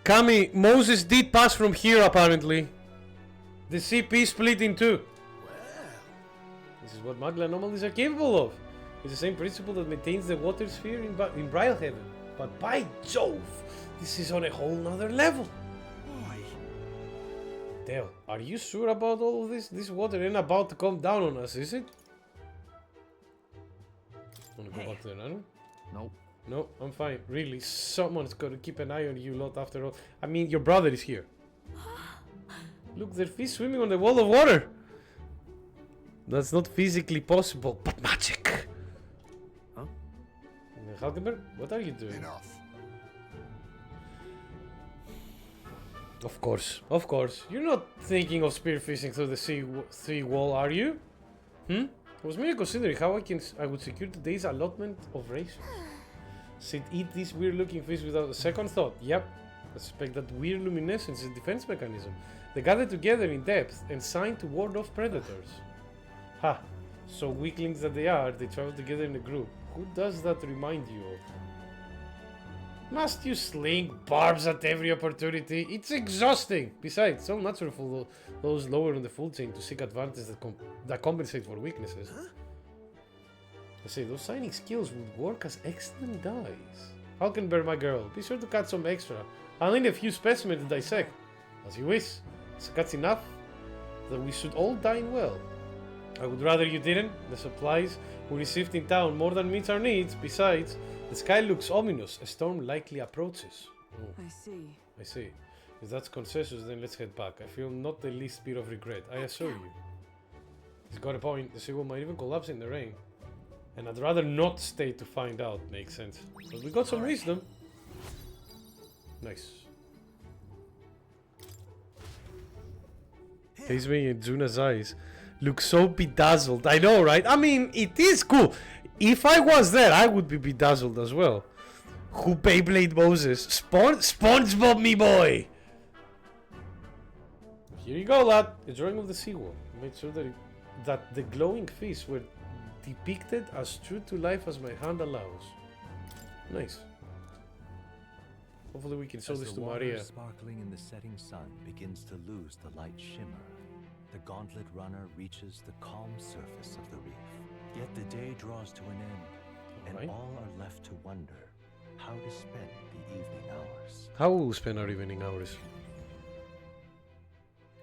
Kami, Moses did pass from here apparently. The CP split in two. This is what Magla anomalies are capable of. It's the same principle that maintains the water sphere in Brilhaven. But by Jove, this is on a whole nother level. Dale, are you sure about all of this? This water ain't about to come down on us, is it? Wanna go back to the run? Nope. No, I'm fine. Really, someone's got to keep an eye on you lot after all. I mean, your brother is here. Look, there are fish swimming on the wall of water. That's not physically possible, but magic. Huh? Halkenberg, what are you doing? Enough. Of course. You're not thinking of spearfishing through the sea wall, are you? I was merely considering how I would secure today's allotment of rations. Should eat this weird-looking fish without a second thought. Yep. I suspect that weird luminescence is a defense mechanism. They gather together in depth and sign to ward off predators. Ha! So weaklings that they are, they travel together in a group. Who does that remind you of? Must you sling barbs at every opportunity? It's exhausting! Besides, so natural for those lower on the food chain to seek advantages that compensate for weaknesses. I say, those signing skills would work as excellent dice. Falconbear, my girl, be sure to cut some extra. I'll need a few specimens to dissect. As you wish. So that's enough that we should all dine well. I would rather you didn't. The supplies we received in town more than meets our needs. Besides, the sky looks ominous. A storm likely approaches. Oh. I see. I see. If that's consensus, then let's head back. I feel not the least bit of regret. I assure you. He's got a point. The seagull might even collapse in the rain. And I'd rather not stay to find out. Makes sense. But we got some wisdom. Nice. Hazewing in Juna's eyes look so bedazzled. I know, right? I mean, it is cool. If I was there, I would be bedazzled as well. Who Beyblade Moses? SpongeBob, me boy! Here you go, lad. A drawing of the seawall. Made sure that the glowing fish were depicted as true to life as my hand allows. Nice. Hopefully we can show this to Maria. Sparkling in the setting sun begins to lose the light shimmer. The gauntlet runner reaches the calm surface of the reef. Yet the day draws to an end, and all are left to wonder how to spend the evening hours. How will we spend our evening hours?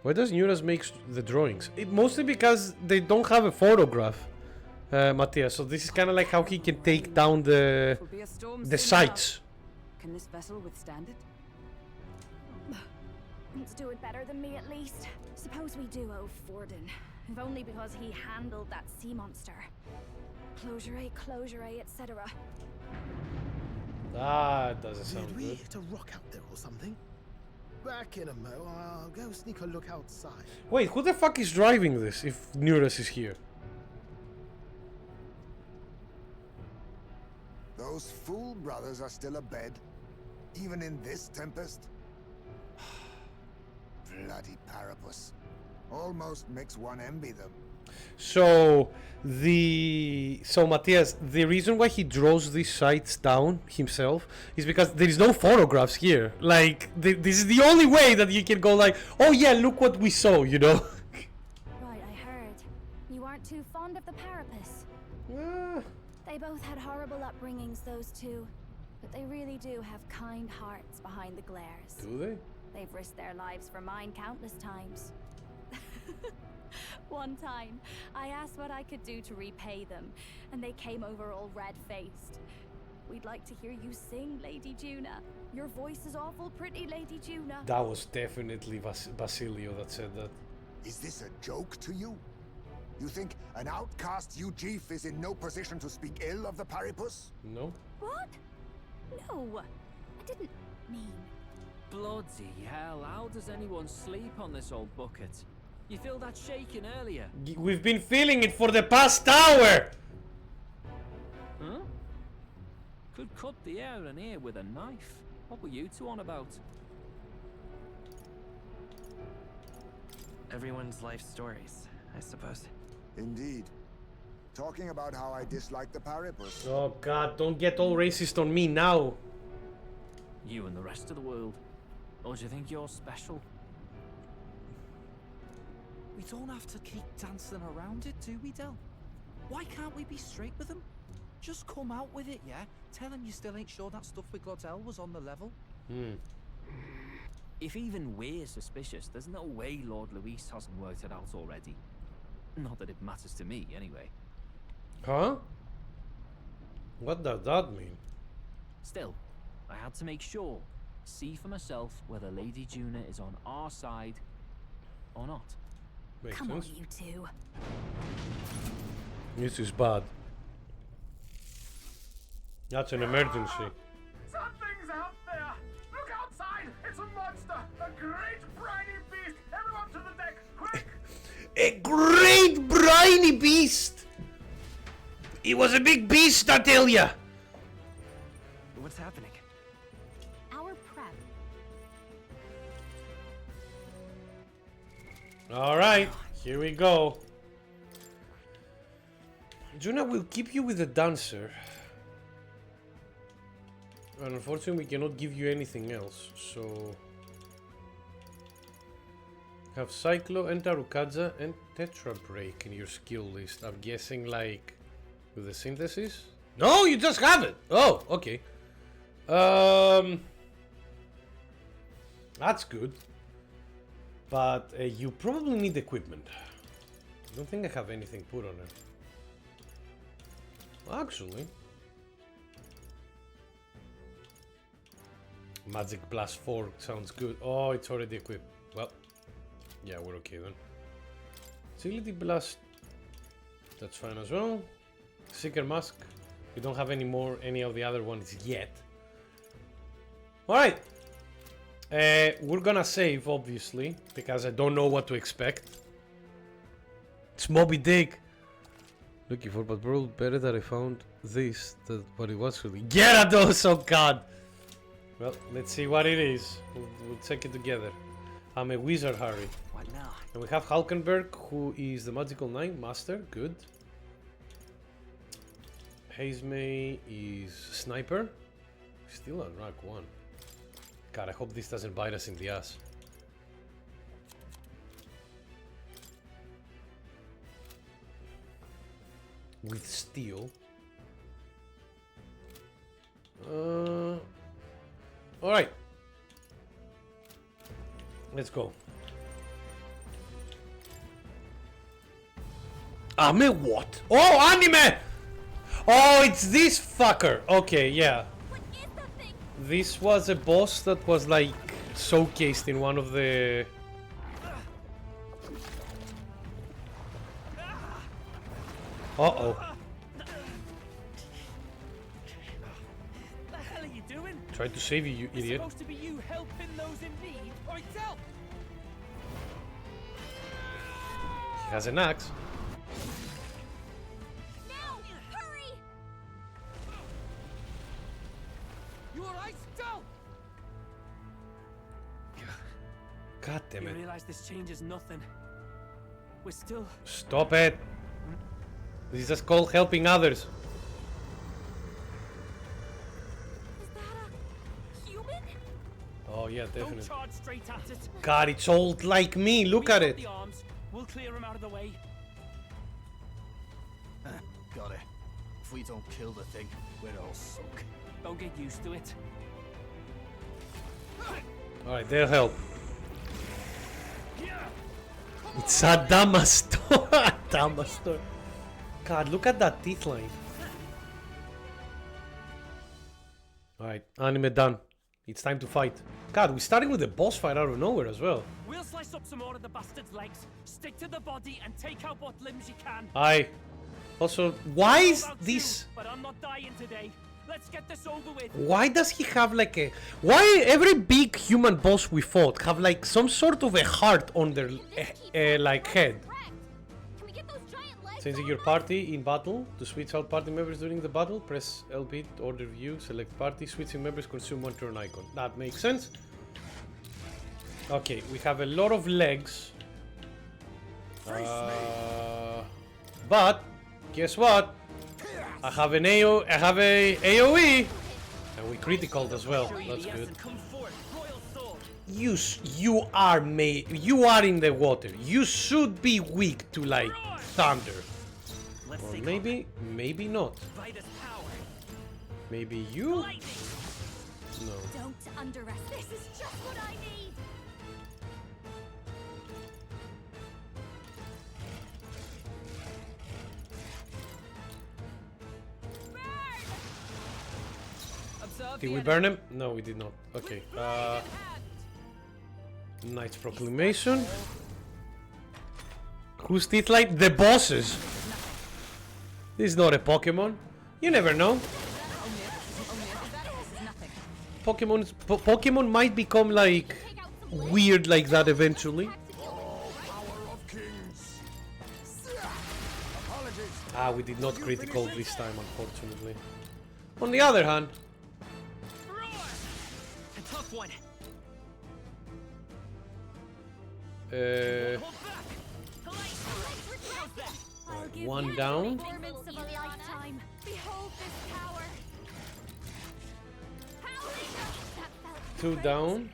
Why does Nuras make the drawings? Mostly because they don't have a photograph, Matthias. So this is kind of like how he can take down the sites. Can this vessel withstand it? It's doing better than me at least. Suppose we do owe Forden, if only because he handled that sea monster. Closure, etc. That doesn't sound Did we good. hit a rock out there or something? Back in a mo. I'll go sneak a look outside. Wait, who the fuck is driving this if Nuras is here? Those fool brothers are still abed, even in this tempest. Bloody Parapus. Almost makes one envy them. So Matthias, the reason why he draws these sites down himself is because there is no photographs here. Like this is the only way that you can go like, oh yeah, look what we saw, you know. Right, I heard. You aren't too fond of the Parapus. They both had horrible upbringings, those two. But they really do have kind hearts behind the glares. Do they? They've risked their lives for mine countless times. One time, I asked what I could do to repay them, and they came over all red-faced. We'd like to hear you sing, Lady Juna. Your voice is awful pretty, Lady Juna. That was definitely Basilio that said that. Is this a joke to you? You think an outcast Ujif is in no position to speak ill of the Paripus? No. What? No, I didn't mean. Bloody hell, how does anyone sleep on this old bucket? You feel that shaking earlier? We've been feeling it for the past hour! Huh? Could cut the air in here with a knife. What were you two on about? Everyone's life stories, I suppose. Indeed. Talking about how I dislike the Paripus. Oh god, don't get all racist on me now. You and the rest of the world. Or do you think you're special? We don't have to keep dancing around it, do we, Del? Why can't we be straight with them? Just come out with it, yeah? Tell him you still ain't sure that stuff with Glottel was on the level. If even we're suspicious, there's no way Lord Luis hasn't worked it out already. Not that it matters to me, anyway. Huh? What does that mean? Still, I had to make sure. See for myself whether Lady Juna is on our side or not. Makes Come sense. on, you two. This is bad. That's an emergency. Something's out there! Look outside! It's a monster! A great briny beast! Everyone to the deck! Quick! A great briny beast! It was a big beast, I tell ya! What's happening? Our prep. Alright, here we go. Juna will keep you with the dancer. And unfortunately, we cannot give you anything else, so... Have Cyclo and Tarukaja and Tetra Break in your skill list. I'm guessing, like, with the synthesis? No, you just have it! Oh, okay. That's good. But you probably need equipment. I don't think I have anything put on it. Actually, Magic Blast 4 sounds good. Oh, it's already equipped. Well, yeah, we're okay then. Agility Blast, that's fine as well. Seeker Mask, we don't have any of the other ones yet. Alright, we're gonna save, obviously, because I don't know what to expect. It's Moby Dick. Looking for, but bro, better that I found this than what it was really. Gyarados, oh god! Well, let's see what it is. We'll check it together. I'm a wizard, Harry. What now? And we have Halkenberg, who is the Magical 9 Master. Good. Hazemay is Sniper. Still on rank 1. God, I hope this doesn't bite us in the ass. With steel. Alright. Let's go. Anime what? Oh, anime! Oh, it's this fucker. Okay, yeah. This was a boss that was like showcased in one of the... Uh-oh. The hell are you doing? Tried to save you, you It's idiot. supposed to be you helping those in need, or itself. He has an axe. Now, hurry! You alright, still? God damn You it. realize this changes nothing. We're still... Stop it. This is just called helping others. Human? Oh yeah, definitely. Don't charge straight at it. God, it's old like me. Look at it. The arms. We'll clear him out of the way. Got it. If we don't kill the thing, we're all sunk. Don't get used to it. Alright, they'll help. It's a Damastor. Damastor. God, look at that teeth line. Alright, anime done. It's time to fight. God, we're starting with a boss fight out of nowhere as well. We'll slice up some more of the bastard's legs, stick to the body, and take out what limbs you can. Aye. Also, why is this... But I'm not dying today. Let's get this over with. Why does he have like a... Why every big human boss we fought have like some sort of a heart on their like head? Changing your party in battle. To switch out party members during the battle, press LB to order view, select party. Switching members consume one turn icon. That makes sense. Okay, we have a lot of legs. But guess what? I have an AoE, and we criticaled as well. That's good. You are in the water. You should be weak to like thunder. Or maybe not. Maybe you? No. Don't underestimate. This is just what I need. Did we burn him? No, we did not. Okay. Knight's Proclamation. Who's teeth light? The bosses. This is not a Pokemon. You never know. Pokemon might become like weird like that eventually. Ah, we did not critical this time, unfortunately. On the other hand... A tough one. One down. Two down.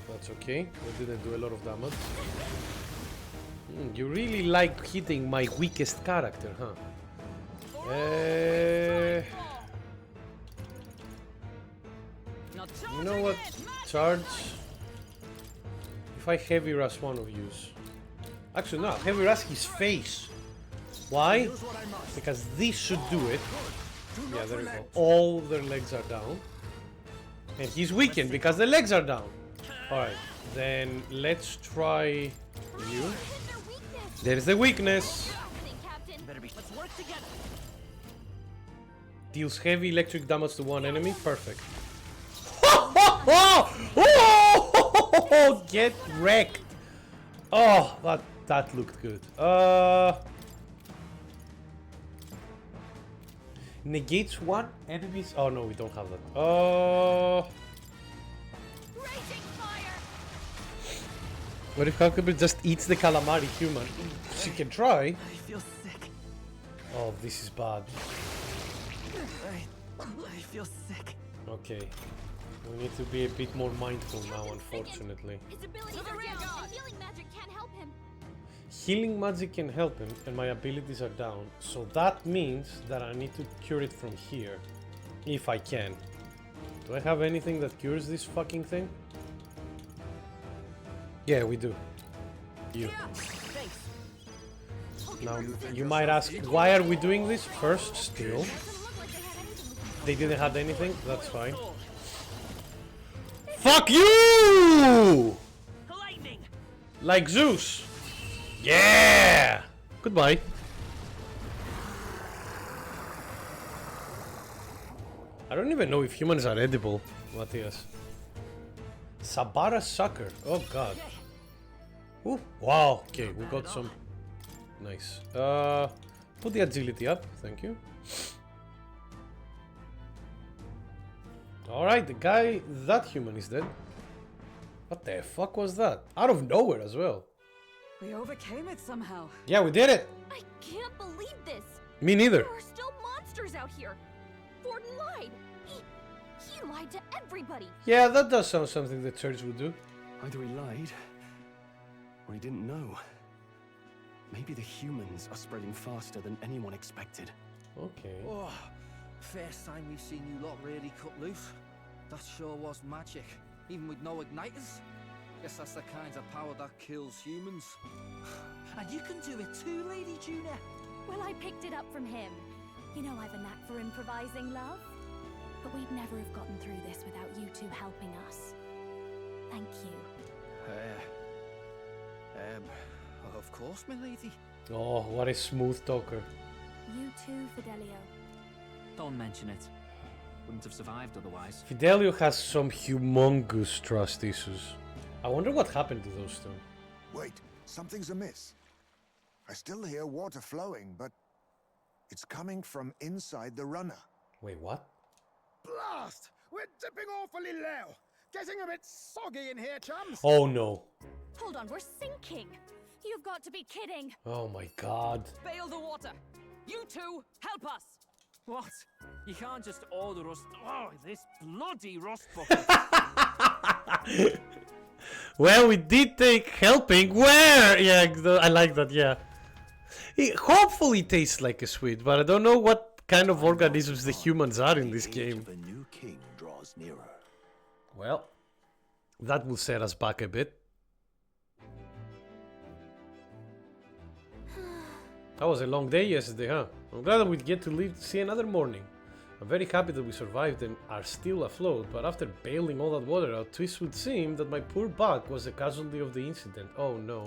That's okay. We didn't do a lot of damage. You really like hitting my weakest character, huh? You know what? Charge. If I heavy rush one of yous. Actually, no. Heavy rush his face. Why? Because this should do it. Yeah, there we go. All their legs are down. And he's weakened because the legs are down. Alright, then let's try you. There's the weakness. Deals heavy electric damage to one enemy. Perfect. Oh, get wrecked. Oh, that looked good. Negates one enemy's. Oh no, we don't have that. What if Huckleberry just eats the calamari human? She can try. I feel sick. Oh, this is bad. I feel sick. Okay. We need to be a bit more mindful now, unfortunately. His abilities are down, and healing magic can't help him. Healing magic can help him, and my abilities are down. So that means that I need to cure it from here. If I can. Do I have anything that cures this fucking thing? Yeah, we do. You. Now, you might ask, why are we doing this? First, still. They didn't have anything, that's fine. Fuck you! Like Zeus. Yeah! Goodbye. I don't even know if humans are edible, Matthias. Sabara sucker. Oh god. Ooh, wow. Okay, we got some. Nice. Put the agility up. Thank you. Alright, the guy, that human is dead. What the fuck was that? Out of nowhere as well. We overcame it somehow. Yeah, we did it. I can't believe this. Me neither. There are still monsters out here. Forden lied. He lied to everybody. Yeah, that does sound something the church would do. Either he lied, or he didn't know. Maybe the humans are spreading faster than anyone expected. Okay. Oh, first time we've seen you lot really cut loose. That sure was magic, even with no igniters. Guess that's the kind of power that kills humans. And you can do it too, Lady Juna. Well, I picked it up from him. You know I've a knack for improvising, love. But we'd never have gotten through this without you two helping us. Thank you. Of course, my lady. Oh, what a smooth talker. You too, Fidelio. Don't mention it. Wouldn't have survived otherwise. Fidelio has some humongous trust issues. I wonder what happened to those two. Wait, something's amiss. I still hear water flowing, but it's coming from inside the runner. Wait, what? Blast! We're dipping awfully low. Getting a bit soggy in here, chums. Oh no. Hold on, we're sinking. You've got to be kidding. Oh my god. Bail the water. You two, help us. What? You can't just order us. Oh, this bloody rust bucket. Well, we did take helping. Where? Yeah, I like that, yeah. It hopefully tastes like a sweet, but I don't know what kind of organisms the humans are in this game. The new king draws nearer. Well, that will set us back a bit. That was a long day yesterday, huh? I'm glad that we'd get to live to see another morning. I'm very happy that we survived and are still afloat, but after bailing all that water out, twist would seem that my poor back was a casualty of the incident. Oh no.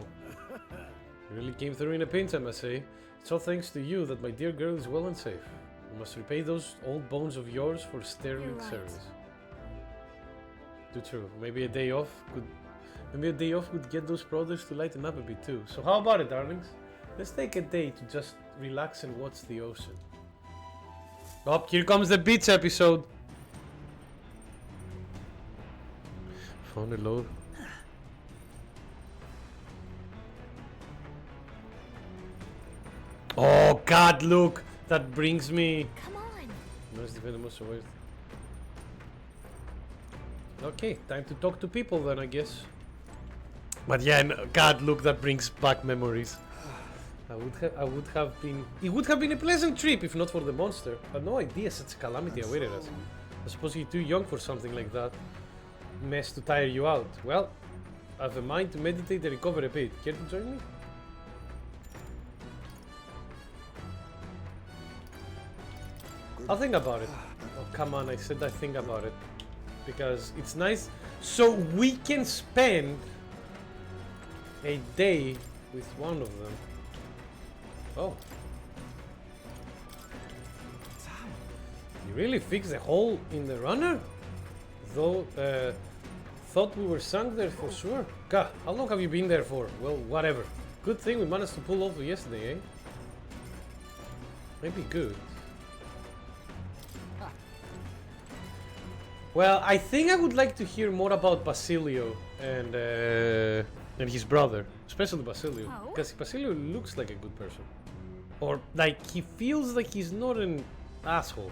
You really came through in a pinch, I must say. It's all thanks to you that my dear girl is well and safe. You must repay those old bones of yours for sterling service. Too true. Maybe a day off could get those brothers to lighten up a bit too. So how about it, darlings? Let's take a day to just relax and watch the ocean. Oh, here comes the beach episode. Found a load. Oh God, look! That brings me. Come on. Okay, time to talk to people then, I guess. But yeah, no, God, look, that brings back memories. I would have been. It would have been a pleasant trip if not for the monster. I had no idea such a calamity awaited us. I suppose you're too young for something like that. Mess to tire you out. Well, I have a mind to meditate and recover a bit. Care to join me? I'll think about it. Oh, come on, I said I think about it. Because it's nice. So we can spend a day with one of them. Oh. You really fixed the hole in the runner? Though, thought we were sunk there for sure. God, how long have you been there for? Well, whatever. Good thing we managed to pull off yesterday, eh? Maybe good. Well, I think I would like to hear more about Basilio and his brother, especially Basilio, because Basilio looks like a good person, or like he feels like he's not an asshole.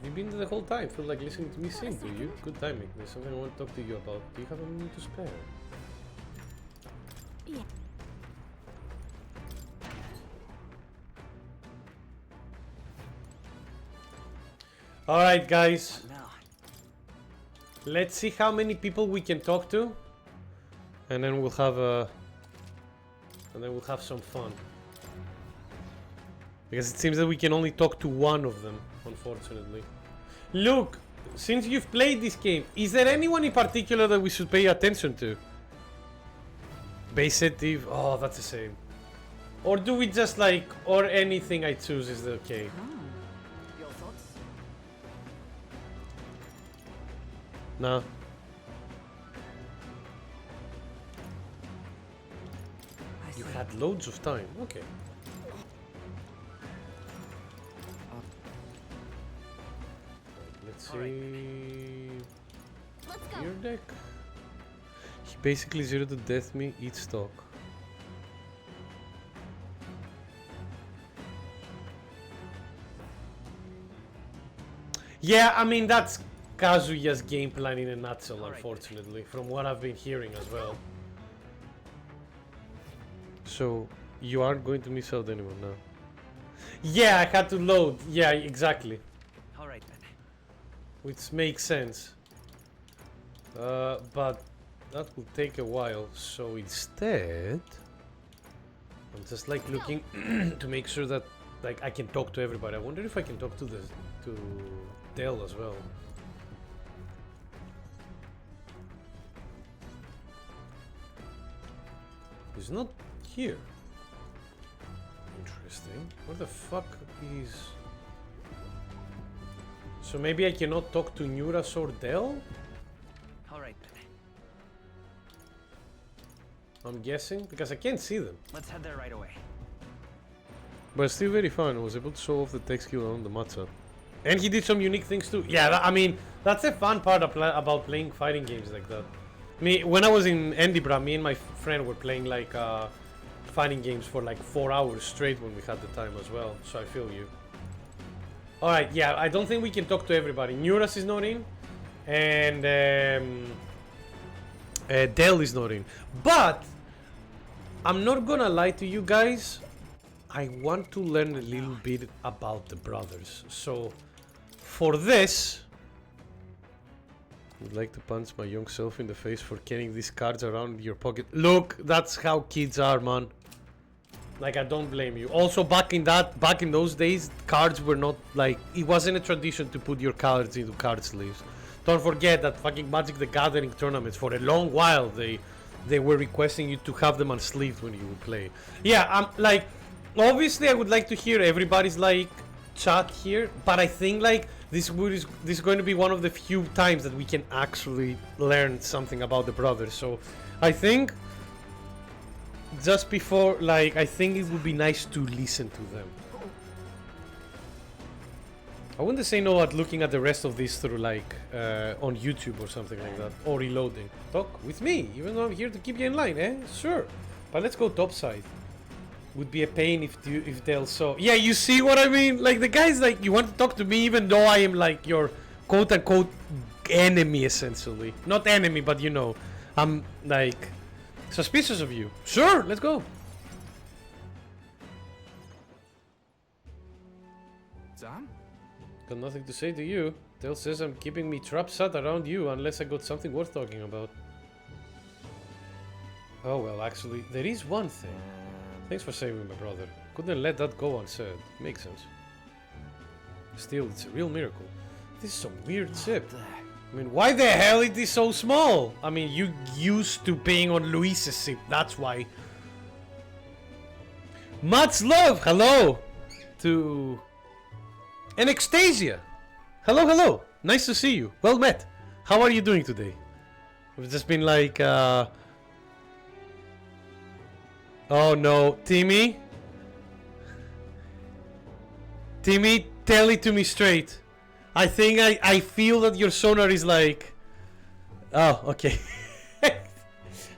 You've been there the whole time. Feel like listening to me sing, do you? Good timing. There's something I want to talk to you about. Do you have a minute to spare? Yeah. All right, guys. Let's see how many people we can talk to, and then we'll have some fun. Because it seems that we can only talk to one of them, unfortunately. Look, since you've played this game, is there anyone in particular that we should pay attention to? Basetive? Oh, that's the same. Or do we just like, or anything I choose is okay? Your thoughts? No. You had loads of time. Okay. Let's see. Your deck. He basically 0 to death me each talk. Yeah, I mean that's Kazuya's game plan in a nutshell, unfortunately, from what I've been hearing as well. So, you aren't going to miss out anyone now. Yeah, I had to load. Yeah, exactly. Alright then. Which makes sense. But that will take a while, so instead... I'm just like looking to make sure that like I can talk to everybody. I wonder if I can talk to Dell as well. He's not here. Interesting. Where the fuck is... So maybe I cannot talk to Nuras or Dell? Alright then. I'm guessing, because I can't see them. Let's head there right away. But still very fun. I was able to show off the tech skill on the matcha. And he did some unique things too. Yeah, I mean, that's a fun part about playing fighting games like that. When I was in Edinburgh, me and my friend were playing like fighting games for like 4 hours straight when we had the time as well. So I feel you. Alright, yeah, I don't think we can talk to everybody. Nuras is not in. And Dell is not in. But I'm not gonna lie to you guys. I want to learn a little bit about the brothers. So for this, I would like to punch my young self in the face for carrying these cards around your pocket. Look, that's how kids are, man. Like, I don't blame you. Also, back in those days, cards were not like, it wasn't a tradition to put your cards into card sleeves. Don't forget that fucking Magic the Gathering tournaments, for a long while, they were requesting you to have them unsleeved when you would play. Yeah, I'm like, obviously I would like to hear everybody's like chat here, but I think like this is going to be one of the few times that we can actually learn something about the brothers. So I think just before, like, I think it would be nice to listen to them. I wouldn't say no at looking at the rest of this through, like, on YouTube or something like that, or reloading. Talk with me, even though I'm here to keep you in line, eh? Sure, but let's go topside. Would be a pain if they'll saw. Yeah, you see what I mean? Like, the guy's like, you want to talk to me even though I am like your quote-unquote enemy, essentially. Not enemy, but you know, I'm like suspicious of you. Sure, let's go. Sam? Got nothing to say to you. Dale says I'm keeping me trapped sat around you unless I got something worth talking about. Oh well, actually, there is one thing. Thanks for saving my brother. Couldn't let that go unsaid. Makes sense. Still, it's a real miracle. This is some weird ship. I mean, why the hell is this so small? I mean, you used to being on Luis's ship, that's why. Much love! Hello! To... Anastasia! Hello, hello! Nice to see you. Well met. How are you doing today? We've just been like, Oh no, Timmy? Timmy, tell it to me straight. I think I feel that your sonar is like... Oh, okay.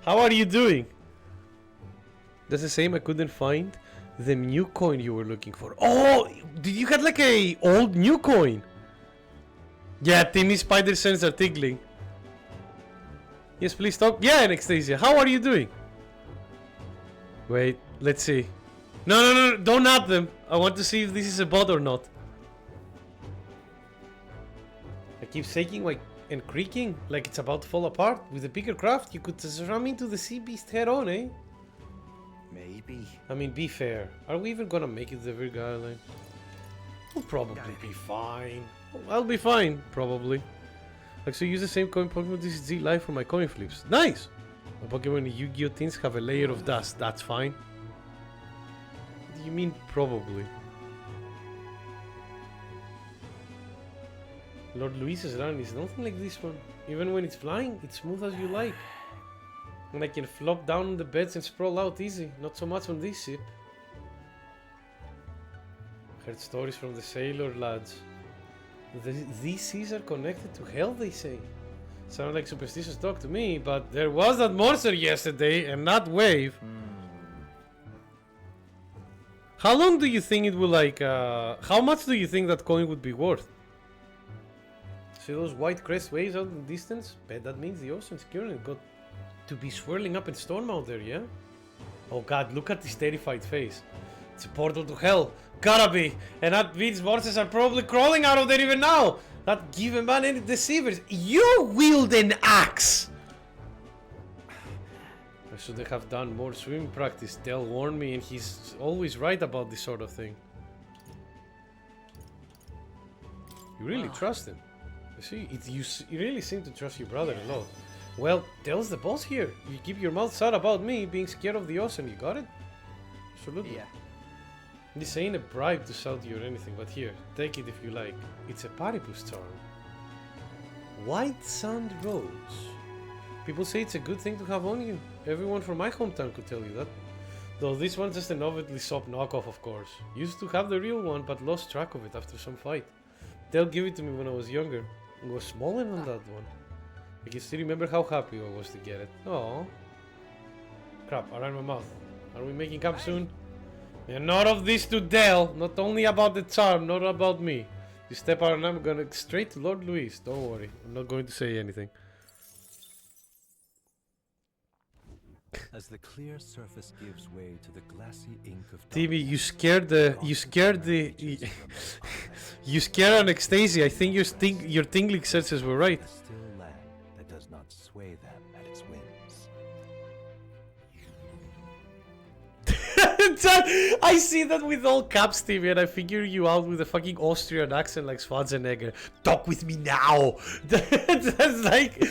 How are you doing? That's the same, I couldn't find the new coin you were looking for. Oh, did you have like a old new coin? Yeah, Timmy's spider sense are tingling. Yes, please talk. Yeah, Anastasia, how are you doing? Wait, let's see. No, don't add them. I want to see if this is a bot or not. I keep shaking like and creaking like it's about to fall apart. With a bigger craft, you could just ram into the sea beast head on, eh? Maybe. I mean, be fair. Are we even gonna make it to the Virga Island? We'll probably be fine. I'll be fine, probably. Like, so use the same coin Pokemon TCG Live for my coin flips. Nice! My Pokemon Yu-Gi-Oh! Tins have a layer of dust. That's fine. What do you mean, probably? Lord Luis's run is nothing like this one. Even when it's flying, it's smooth as you like. And I can flop down on the beds and sprawl out easy. Not so much on this ship. Heard stories from the sailor lads. These seas are connected to hell, they say. Sound like superstitious talk to me, but there was that monster yesterday and that wave. How long do you think it will like, how much do you think that coin would be worth? See those white crest waves out in the distance? Bet that means the ocean's current got to be swirling up in storm out there, yeah? Oh god, look at this terrified face. It's a portal to hell. Gotta be. And that means monsters are probably crawling out of there even now. Not give a man any deceivers. You wield an axe! I should have done more swimming practice. Dell warned me and he's always right about this sort of thing. You really trust him. You see, you really seem to trust your brother a lot. Well, Dell's the boss here. You keep your mouth shut about me being scared of the ocean. You got it? Absolutely. Yeah. This ain't a bribe to shout you or anything, but here, take it if you like. It's a paribus charm. White Sand Rose. People say it's a good thing to have on you. Everyone from my hometown could tell you that. Though this one's just an obviously shop knockoff, of course. Used to have the real one, but lost track of it after some fight. They'll give it to me when I was younger. It was smaller than that one. I can still remember how happy I was to get it. Oh. Crap, I ran my mouth. Are we making camp soon? And not of this to Dell. Not only about the charm, not about me. You step out and I'm gonna straight to Lord Luis. Don't worry, I'm not going to say anything. As the clear surface gives way to the glassy ink of Timmy, you scared Anastasia. I think your tingling senses were right. Still land that does not sway them at its whims. I see that with all caps, Timmy, and I figure you out with a fucking Austrian accent like Schwarzenegger. Talk with me now. That's like.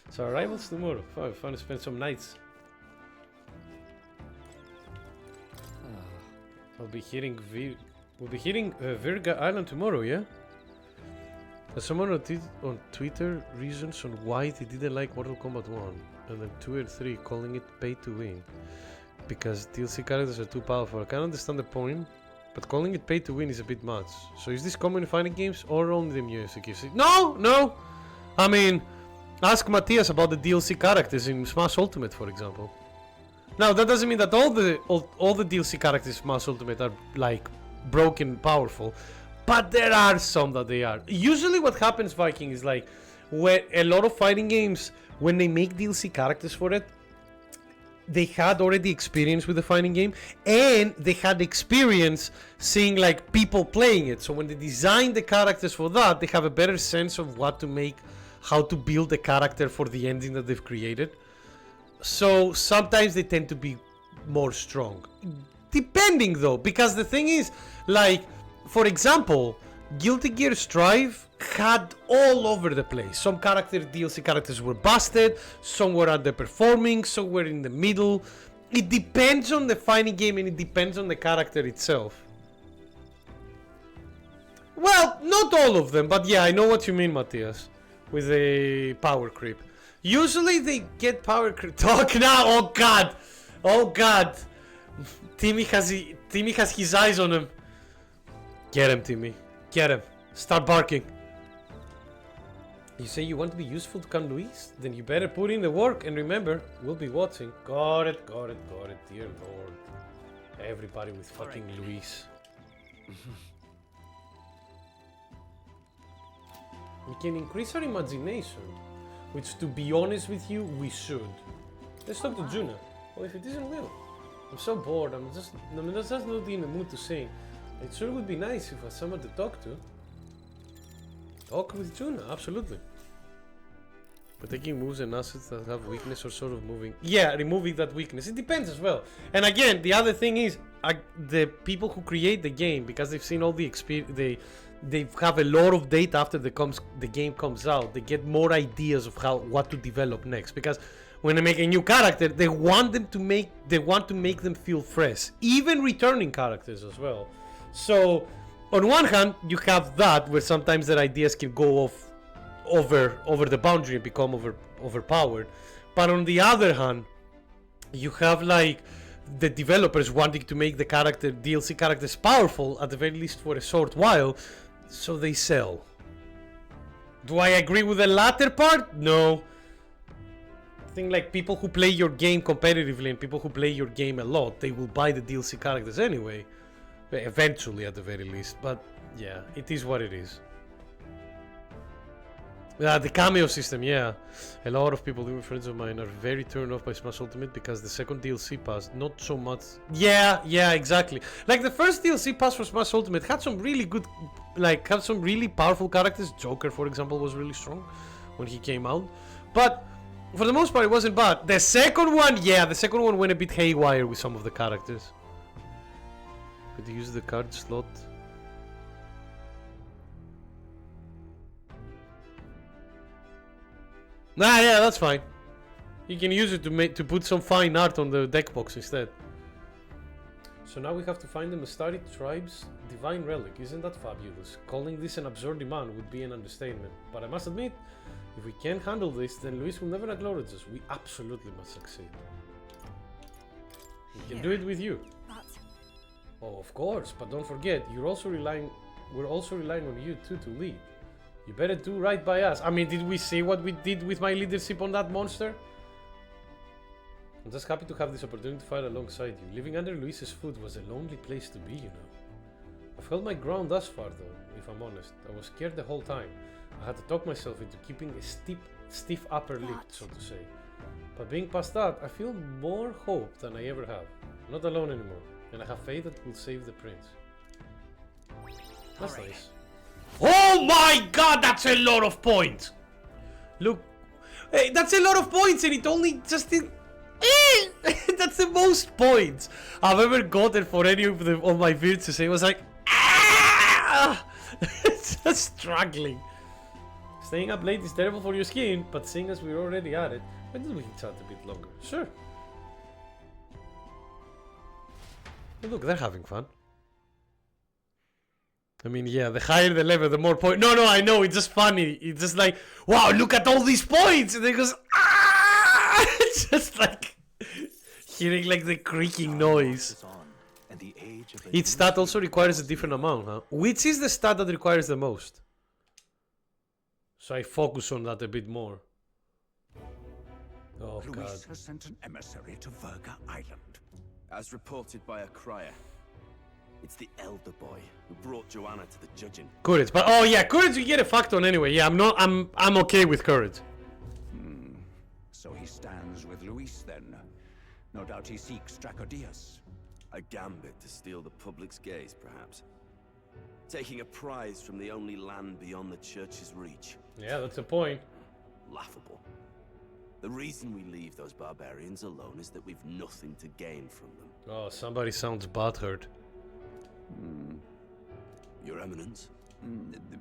So arrivals tomorrow. Fun to spend some nights. We'll be hitting Virga Island tomorrow, yeah? Someone on Twitter reasons on why they didn't like Mortal Kombat 1 and then 2 and 3, calling it pay to win. Because DLC characters are too powerful. I can understand the point, but calling it pay to win is a bit much. So is this common in fighting games or only the music? No! I mean, ask Matthias about the DLC characters in Smash Ultimate, for example. Now, that doesn't mean that all the DLC characters in Smash Ultimate are, like, broken and powerful. But there are some that they are. Usually what happens, Viking, is like, when a lot of fighting games, when they make DLC characters for it, they had already experience with the fighting game, and they had experience seeing like people playing it. So when they design the characters for that, they have a better sense of what to make, how to build the character for the ending that they've created. So sometimes they tend to be more strong. Depending though, because the thing is, like, for example, Guilty Gear Strive had all over the place. Some DLC characters were busted, some were underperforming, some were in the middle. It depends on the fighting game and it depends on the character itself. Well, not all of them, but yeah, I know what you mean, Matthias, with the power creep. Usually they get power creep. Talk now! Oh god! Oh god! Timmy has his eyes on him. Get him, Timmy. Get him. Start barking. You say you want to be useful to Count Luis? Then you better put in the work, and remember, we'll be watching. Got it, dear lord. Everybody with fucking Luis. We can increase our imagination, which, to be honest with you, we should. Let's talk to Juna. Well, if it isn't Will. I'm so bored, I'm just not in the mood to sing. It sure would be nice if I had someone to talk to. Talk with Juna, absolutely. But taking moves and assets that have weakness or sort of moving. Yeah, removing that weakness. It depends as well. And again, the other thing is, the people who create the game, because they've seen all the experience, they have a lot of data after the game comes out. They get more ideas of what to develop next. Because when they make a new character, they want to make them feel fresh. Even returning characters as well. So, on one hand, you have that where sometimes their ideas can go off over the boundary and become overpowered. But on the other hand, you have like the developers wanting to make the DLC characters powerful at the very least for a short while, so they sell. Do I agree with the latter part? No. I think like people who play your game competitively and people who play your game a lot, they will buy the DLC characters anyway. Eventually, at the very least, but yeah, it is what it is. The cameo system, yeah. A lot of people, even friends of mine, are very turned off by Smash Ultimate because the second DLC pass, not so much. Yeah, exactly. Like the first DLC pass for Smash Ultimate had some really good, had some really powerful characters. Joker, for example, was really strong when he came out, but for the most part, it wasn't bad. The second one went a bit haywire with some of the characters. Could you use the card slot? Yeah, that's fine. You can use it to put some fine art on the deck box instead. So now we have to find the Mastari tribe's divine relic. Isn't that fabulous? Calling this an absurd demand would be an understatement. But I must admit, if we can't handle this, then Luis will never acknowledge us. We absolutely must succeed. We can do it with you. Oh, of course, but don't forget, we're also relying on you too to lead. You better do right by us. I mean, did we see what we did with my leadership on that monster? I'm just happy to have this opportunity to fight alongside you. Living under Luis's foot was a lonely place to be, you know. I've held my ground thus far, though, if I'm honest. I was scared the whole time. I had to talk myself into keeping a stiff upper lip, so to say. But being past that, I feel more hope than I ever have. I'm not alone anymore. And I have faith that we'll save the prince. That's nice. Oh my god, that's a lot of points! Look, hey, that's a lot of points and it only just did... That's the most points I've ever gotten for any of my virtues. It was like... Just struggling. Staying up late is terrible for your skin, but seeing as we're already at it, why don't we chat a bit longer? Sure. Look, they're having fun. I mean, yeah, the higher the level, the more point. No, I know, it's just funny. It's just like, wow, look at all these points! And then it goes, ah! It's just like hearing like the creaking noise. Each stat also requires a different amount, huh? Which is the stat that requires the most? So I focus on that a bit more. Oh, Luis God. has sent an emissary to Verga Island. As reported by a crier. It's the elder boy who brought Joanna to the judging. Courage, but oh yeah, courage you get a fact on anyway. Yeah, I'm okay with courage. So he stands with Luis then. No doubt he seeks Dracodius. A gambit to steal the public's gaze, perhaps. Taking a prize from the only land beyond the church's reach. Yeah, that's the point. Laughable. The reason we leave those barbarians alone is that we've nothing to gain from them. Oh, somebody sounds butthurt. Your Eminence?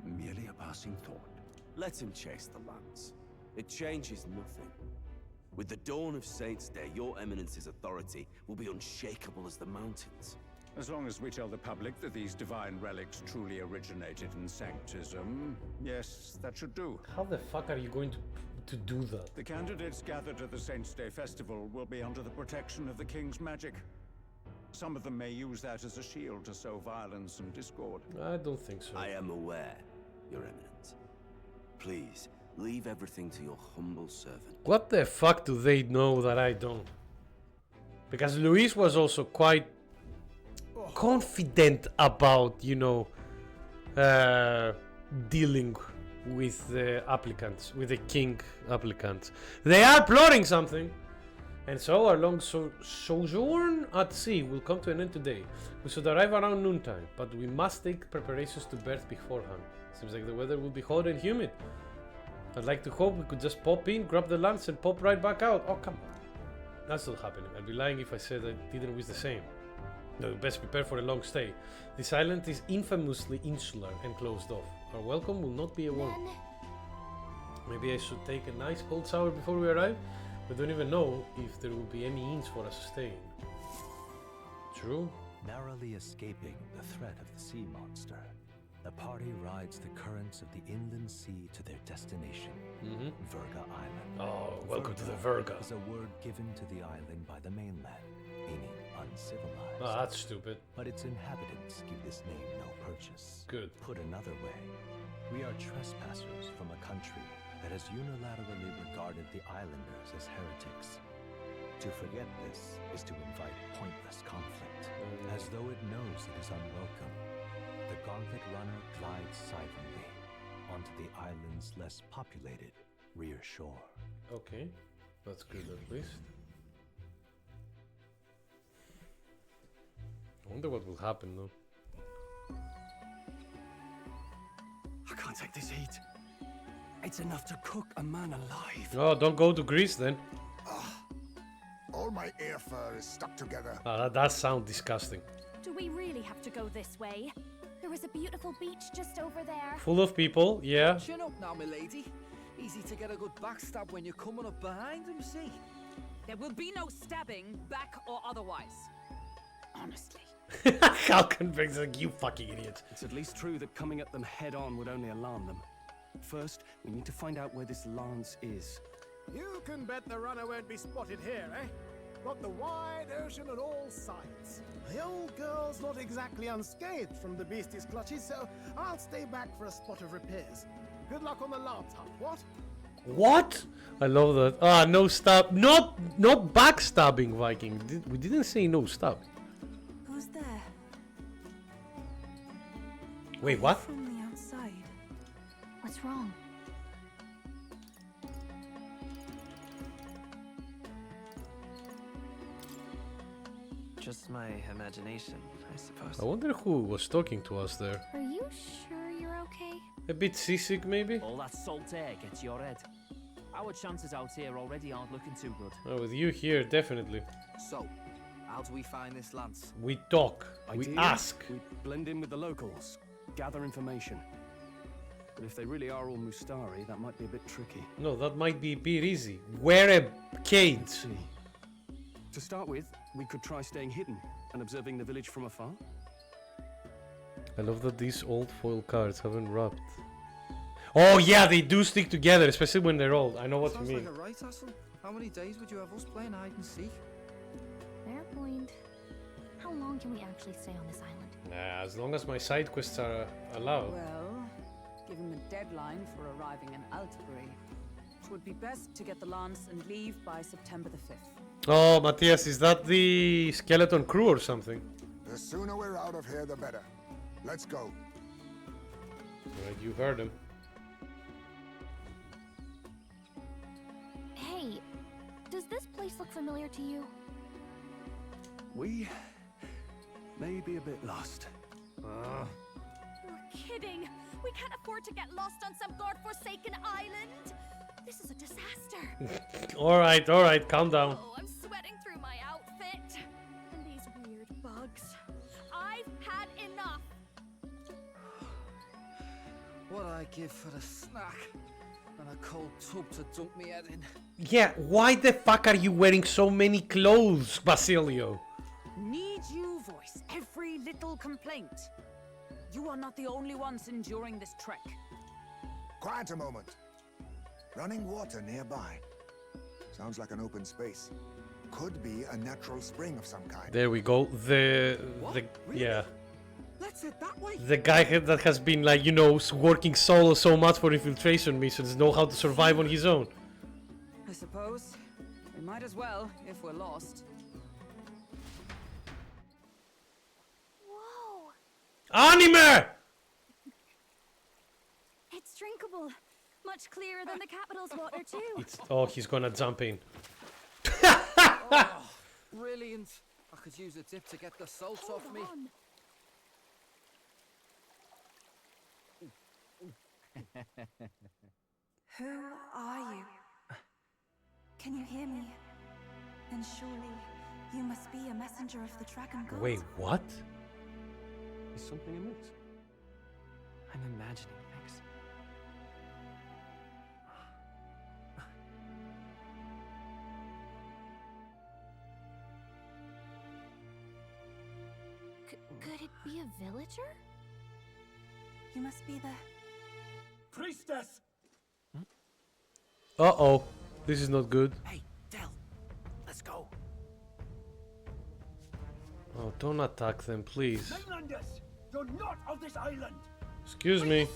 Merely a passing thought. Let him chase the lance. It changes nothing. With the dawn of Saints' Day, your Eminence's authority will be unshakable as the mountains. As long as we tell the public that these divine relics truly originated in Sanctism, yes, that should do. How the fuck are you going to do that? The candidates gathered at the Saints' Day festival will be under the protection of the King's magic. Some of them may use that as a shield to sow violence and discord. I don't think so. I am aware, Your Eminence. Please, leave everything to your humble servant. What the fuck do they know that I don't? Because Luis was also quite confident about, you know, dealing with the applicants, with the king applicants. They are plotting something. And so our long sojourn at sea will come to an end today. We should arrive around noontime, but we must take preparations to berth beforehand. Seems like the weather will be hot and humid. I'd like to hope we could just pop in, grab the lunch, and pop right back out. Oh, come on. That's not happening. I'd be lying if I said I didn't wish the same. No, best prepare for a long stay. This island is infamously insular and closed off. Our welcome will not be a warm. Maybe I should take a nice cold shower before we arrive? We don't even know if there will be any inns for us to stay in. True. Narrowly escaping the threat of the sea monster, the party rides the currents of the inland sea to their destination, Verga Island. Oh, welcome to the Verga. Is a word given to the island by the mainland, meaning uncivilized. Oh, that's stupid. But its inhabitants give this name no purchase. Good. Put another way, we are trespassers from a country that has unilaterally regarded the islanders as heretics. To forget this is to invite pointless conflict, as though it knows it is unwelcome. The gauntlet runner glides silently onto the island's less populated rear shore. Okay, that's good at least. I wonder what will happen though. I can't take this heat. It's enough to cook a man alive. Oh, don't go to Greece then. All my air fur is stuck together. That does sound disgusting. Do we really have to go this way? There was a beautiful beach just over there. Full of people, yeah. Chin up now, milady. Easy to get a good backstab when you're coming up behind him, see? There will be no stabbing, back or otherwise. Honestly. Falcon brings like, you fucking idiot. It's at least true that coming at them head on would only alarm them. First, we need to find out where this lance is. You can bet the runner won't be spotted here, eh? Got the wide ocean on all sides. The old girl's not exactly unscathed from the beastie's clutches, so I'll stay back for a spot of repairs. Good luck on the lance hunt, what? What? I love that. Ah, no stab. Not backstabbing, Viking. We didn't say no stab. Who's there? Wait, what? From the outside. What's wrong? Just my imagination, I suppose. I wonder who was talking to us there. Are you sure you're okay? A bit seasick, maybe? All that salt air gets your head. Our chances out here already aren't looking too good. Oh, with you here, definitely. So, how do we find this lance? We talk. Ideally, we ask. We blend in with the locals, gather information. But if they really are all Mustari, that might be a bit tricky. No, that might be a bit easy. Wear a cage. Let's see. To start with, we could try staying hidden and observing the village from afar. I love that these old foil cards haven't rubbed. Oh yeah, they do stick together, especially when they're old. I know what you mean. Sounds like a right hassle. How many days would you have us playing hide and seek? Fair point. How long can we actually stay on this island? Nah, as long as my side quests are allowed. Well, given the deadline for arriving in Altbury, it would be best to get the lance and leave by September the 5th. Oh, Matthias, is that the skeleton crew or something? The sooner we're out of here, the better. Let's go. Right, you heard him. Hey, does this place look familiar to you? We may be a bit lost. You're kidding! We can't afford to get lost on some godforsaken island! This is a disaster! Alright, calm down. Oh, I'm sweating through my outfit! And these weird bugs. I've had enough! What I give for a snack and a cold tub to dunk me head in. Yeah, why the fuck are you wearing so many clothes, Basilio? Need you voice every little complaint. You are not the only ones enduring this trek. Quiet a moment. Running water nearby. Sounds like an open space. Could be a natural spring of some kind. There we go. Yeah. Let's head that way. The guy that has been, like, you know, working solo so much for infiltration missions know how to survive on his own. I suppose we might as well if we're lost. Whoa! Anime! It's drinkable. Much clearer than the capital's water, too. Oh, he's gonna jump in. Oh, brilliant. I could use a dip to get the salt off me. Who are you? Can you hear me? Then surely you must be a messenger of the Dragon God. Wait, what? Is something amiss? I'm imagining things. Could it be a villager? You must be the priestess. Uh-oh. This is not good. Hey, Del. Let's go. Oh, don't attack them, please. Mainlanders, you're not of this island. Excuse me.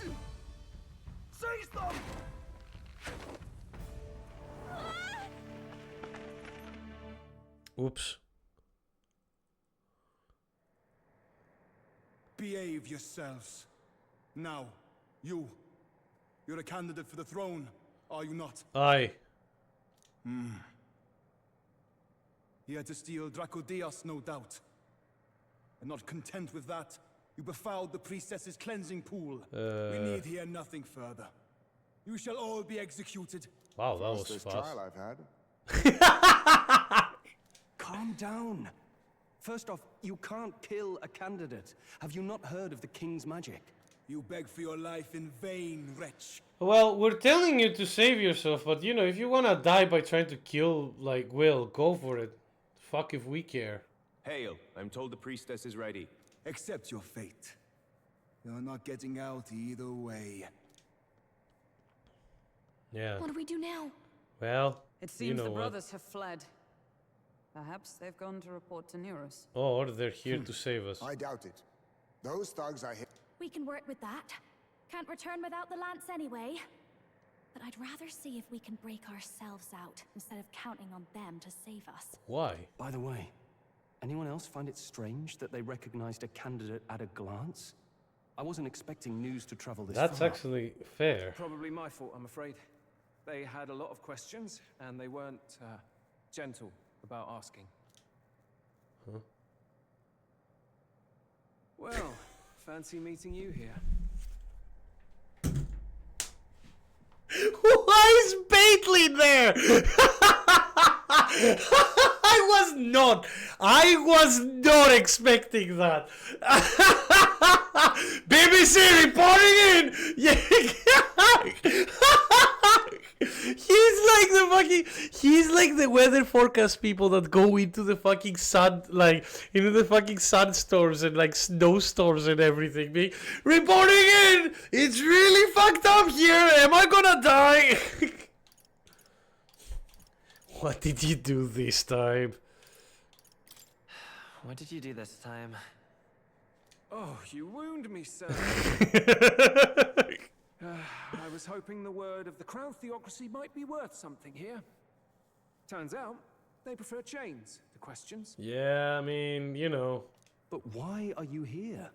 Seize them. Oops. Behave yourselves. Now, you're a candidate for the throne, are you not? Aye. He had to steal Dracodias, no doubt. And not content with that, you befouled the priestess's cleansing pool. We need hear nothing further. You shall all be executed. Wow, that was Fastest fast. trial I've had. Calm down. First off, you can't kill a candidate. Have you not heard of the king's magic? You beg for your life in vain, wretch. Well, we're telling you to save yourself, but you know, if you wanna die by trying to kill, like, Will, go for it. Fuck if we care. Hail, I'm told the priestess is ready. Accept your fate. You're not getting out either way. Yeah. What do we do now? Well, It seems you know the what. brothers have fled. Perhaps they've gone to report to Neros. Or they're here to save us. I doubt it. Those thugs I hit. We can work with that. Can't return without the lance anyway. But I'd rather see if we can break ourselves out instead of counting on them to save us. Why? By the way, anyone else find it strange that they recognized a candidate at a glance? I wasn't expecting news to travel this That's far. actually fair. Probably my fault, I'm afraid. They had a lot of questions, and they weren't gentle about asking. Huh? Well, fancy meeting you here. Why is Bately there? I was not expecting that. BBC reporting in. He's like the weather forecast people that go into the fucking sun, like into the fucking sun storms and like snowstorms and everything. Being reporting in. It's really fucked up here. Am I gonna die? What did you do this time? What did you do this time? Oh, you wound me, sir. I was hoping the word of the Crown theocracy might be worth something here. Turns out, they prefer chains to questions. Yeah, I mean, you know. But why are you here?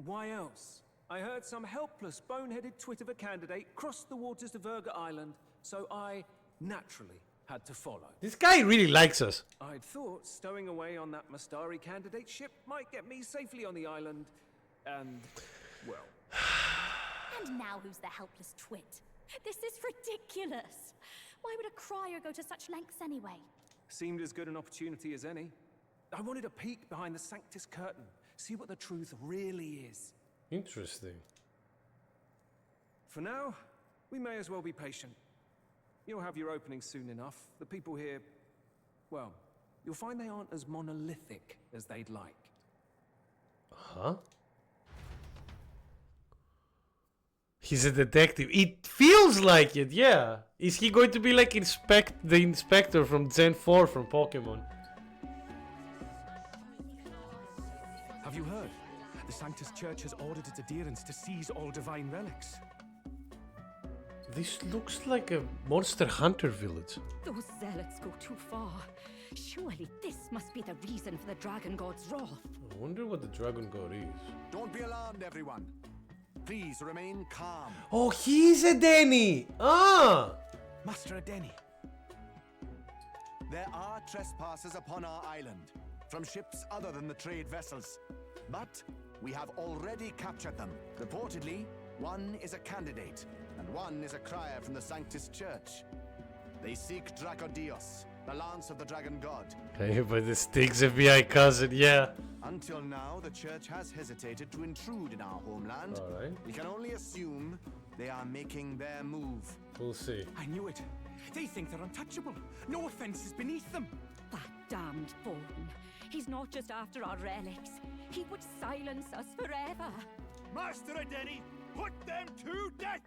Why else? I heard some helpless, boneheaded twit of a candidate cross the waters to Verga Island, so I naturally had to follow. This guy really likes us. I'd thought stowing away on that Mastari candidate ship might get me safely on the island, and, well... And now who's the helpless twit? This is ridiculous. Why would a crier go to such lengths anyway? Seemed as good an opportunity as any. I wanted a peek behind the Sanctus curtain, see what the truth really is. Interesting. For now, we may as well be patient. You'll have your opening soon enough. The people here, well, you'll find they aren't as monolithic as they'd like. Huh? He's a detective. It feels like it, yeah. Is he going to be like the inspector from Gen 4 from Pokemon? Have you heard? The Sanctus Church has ordered its adherents to seize all divine relics. This looks like a Monster Hunter village. Those zealots go too far. Surely this must be the reason for the Dragon God's wrath. I wonder what the Dragon God is. Don't be alarmed, everyone. Please remain calm. Oh, he's a Denny! Ah! Master Adeni. There are trespassers upon our island, from ships other than the trade vessels. But we have already captured them. Reportedly, one is a candidate, and one is a crier from the Sanctus Church. They seek Dracodios, the lance of the Dragon God. Hey, but the Stig's FBI cousin, yeah. Until now, the Church has hesitated to intrude in our homeland. Alright. We can only assume they are making their move. We'll see. I knew it. They think they're untouchable. No offense is beneath them. That damned Thorn. He's not just after our relics. He would silence us forever. Master Adeni, put them to death!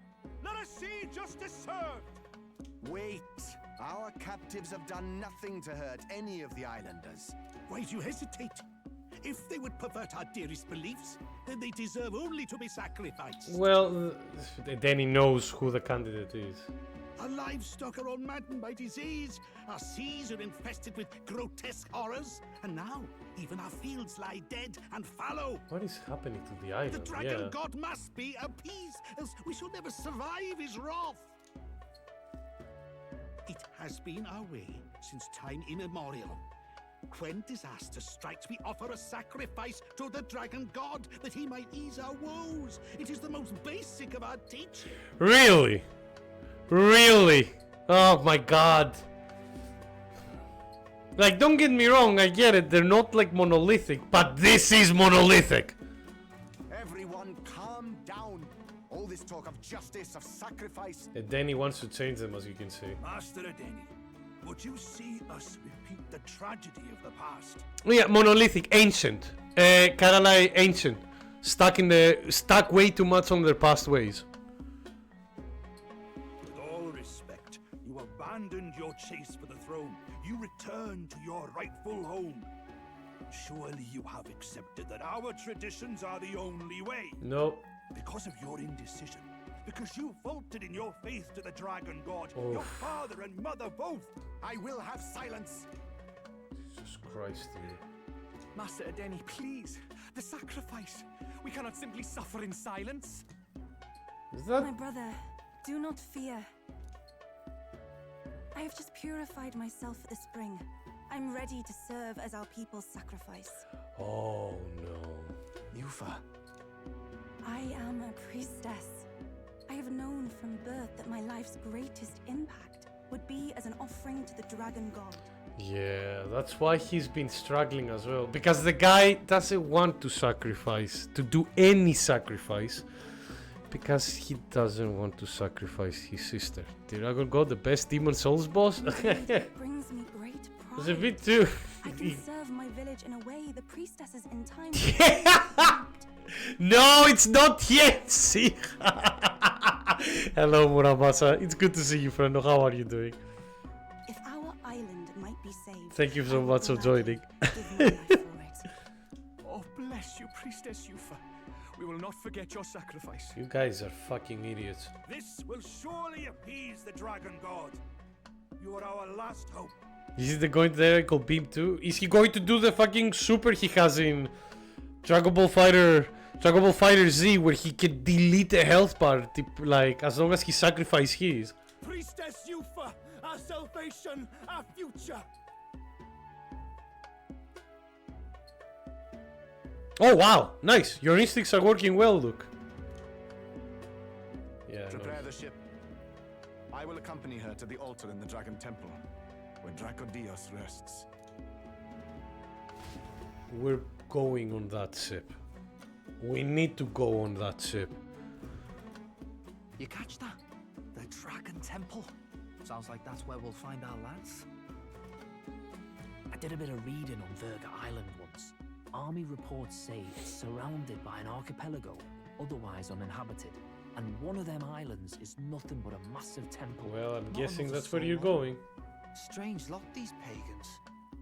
Let us see justice served! Wait! Our captives have done nothing to hurt any of the islanders. Why do you hesitate? If they would pervert our dearest beliefs, then they deserve only to be sacrificed. Well, Danny knows who the candidate is. Our livestock are all maddened by disease, our seas are infested with grotesque horrors, and now even our fields lie dead and fallow. What is happening to the island? The Dragon God must be appeased, else we shall never survive his wrath. It has been our way since time immemorial. When disaster strikes, we offer a sacrifice to the Dragon God that he might ease our woes. It is the most basic of our teaching. Really? Really? Oh my god. Like, don't get me wrong, I get it, they're not like monolithic, but this is monolithic. Everyone calm down. All this talk of justice, of sacrifice. Danny wants to change them, as you can see. Master Adeni, would you see us repeat the tragedy of the past? Yeah, monolithic, ancient. Karalai ancient. Stuck way too much on their past ways. With all respect, you abandoned your chase for the throne. You returned to your rightful home. Surely you have accepted that our traditions are the only way. No. Because of your indecision, because you faltered in your faith to the Dragon God, your father and mother both. I will have silence. Jesus Christ, dude. Master Adeni, please. The sacrifice. We cannot simply suffer in silence. Is that... My brother, do not fear. I have just purified myself for the spring. I'm ready to serve as our people's sacrifice. Oh no. Yufa. I am a priestess. I have known from birth that my life's greatest impact would be as an offering to the Dragon God. Yeah, that's why he's been struggling as well. Because the guy doesn't want to sacrifice, to do any sacrifice. Because he doesn't want to sacrifice his sister. Dragon God, the best Demon Souls boss? Brings me great pride. It's a bit too... I can serve my village in a way the priestesses in time... No, it's not yet! See? Hello, Muramasa. It's good to see you, friend. How are you doing? If our island might be saved... Thank you so much for joining. Oh, bless you, Priestess Yufa. We will not forget your sacrifice. You guys are fucking idiots. This will surely appease the Dragon God. You are our last hope. Is he going to the beam too? Is he going to do the fucking super he has in Dragon Ball Fighter Z, where he can delete the health bar, like as long as he sacrifices his? Priestess Yufa, our salvation, our future. Oh wow, nice. Your instincts are working well, Luke. Yeah. Prepare the ship. I will accompany her to the altar in the Dragon Temple, where Dracodios rests. We're going on that ship. We need to go on that ship. You catch that? The Dragon Temple. Sounds like that's where we'll find our lads. I did a bit of reading on Virga Island once. Army reports say it's surrounded by an archipelago, otherwise uninhabited. And one of them islands is nothing but a massive temple. Well, I'm guessing that's where you're going. Strange lot, these pagans.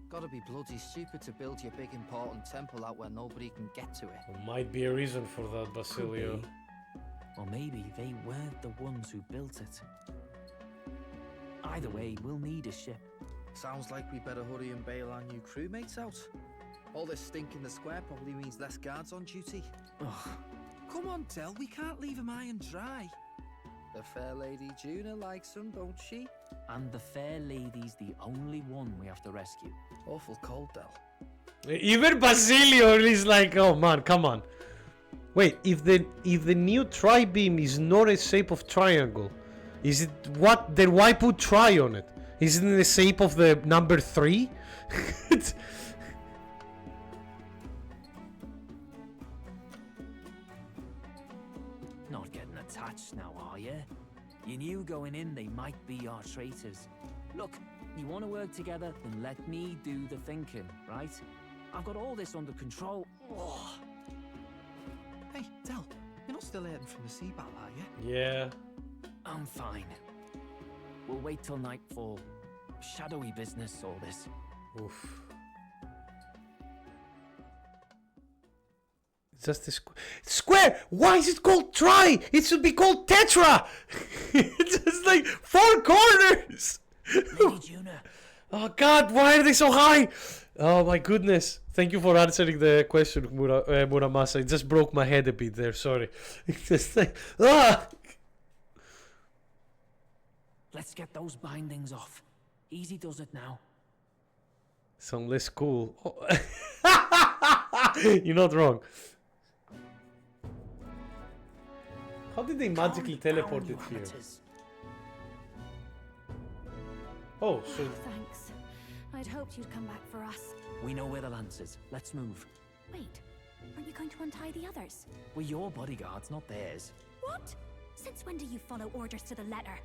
Gotta be bloody stupid to build your big important temple out where nobody can get to it. There might be a reason for that, Basilio. Or maybe they weren't the ones who built it. Either way, we'll need a ship. Sounds like we better hurry and bail our new crewmates out. All this stink in the square probably means less guards on duty. Ugh. Come on, Del, we can't leave him high and dry. The fair lady Juna likes him, don't she? And the fair lady's the only one we have to rescue. Awful cold, Del. Even Basilio is like, oh man, come on. Wait, if the new tri-beam is not a shape of triangle, is it what? Then why put tri on it? Is it in the shape of the number 3? Not getting attached now, are you? You knew going in they might be our traitors. Look, you want to work together, then let me do the thinking, right? I've got all this under control. Oh. Hey, Del, you're not still hurting from the sea battle, are you? Yeah. I'm fine. We'll wait till nightfall. Shadowy business, all this. Oof. Just a square. Why is it called tri? It should be called tetra. It's just like 4 corners. Oh God, why are they so high? Oh my goodness. Thank you for answering the question, Muramasa. It just broke my head a bit there. Sorry. It's just like, ah. Let's get those bindings off. Easy does it now. Sound less cool. Oh. You're not wrong. How did they magically teleport it here? Oh, so... Thanks. I'd hoped you'd come back for us. We know where the lance is. Let's move. Wait, aren't you going to untie the others? We're your bodyguards, not theirs. What? Since when do you follow orders to the letter?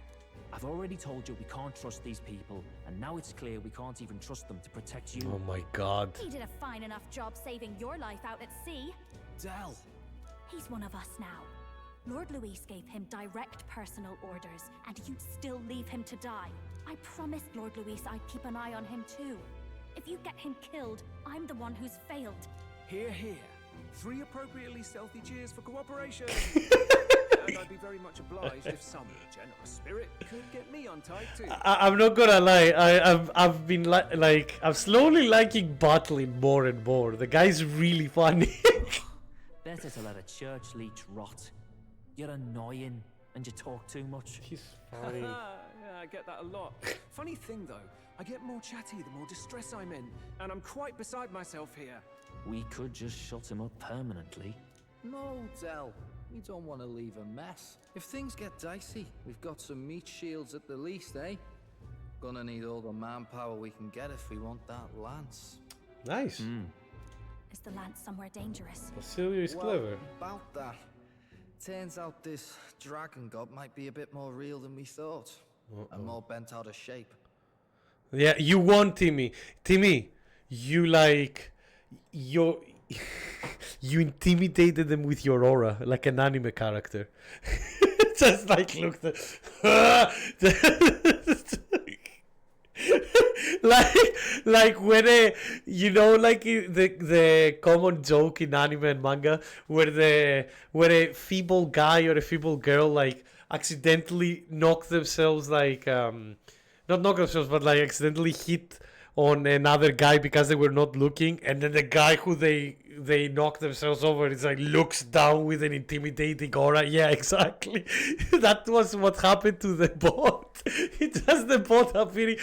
I've already told you we can't trust these people, and now it's clear we can't even trust them to protect you. Oh my God. He did a fine enough job saving your life out at sea. Del! He's one of us now. Lord Luis gave him direct personal orders, and you'd still leave him to die. I promised Lord Luis I'd keep an eye on him too. If you get him killed, I'm the one who's failed. Hear, hear. 3 appropriately stealthy cheers for cooperation. And I'd be very much obliged if some generous spirit could get me untied too. I'm not gonna lie. I've been I'm slowly liking Battling more and more. The guy's really funny. Better to let a church leech rot. You're annoying and you talk too much. He's funny. Yeah, I get that a lot. Funny thing though, I get more chatty the more distress I'm in, and I'm quite beside myself here. We could just shut him up permanently. No, Del. We don't want to leave a mess. If things get dicey, we've got some meat shields at the least, eh? Gonna need all the manpower we can get if we want that lance. Nice. Is the lance somewhere dangerous? Basilio is clever. About that. Turns out this dragon god might be a bit more real than we thought. And more bent out of shape. Yeah, you won, Timmy. Timmy, you like... you intimidated them with your aura, like an anime character. Just like looked at... like when like the common joke in anime and manga where a feeble guy or a feeble girl like accidentally knock themselves like not knock themselves but like accidentally hit on another guy because they were not looking, and then the guy who they knock themselves over is like looks down with an intimidating aura. Yeah, exactly. That was what happened to the bot. It just the bot appearing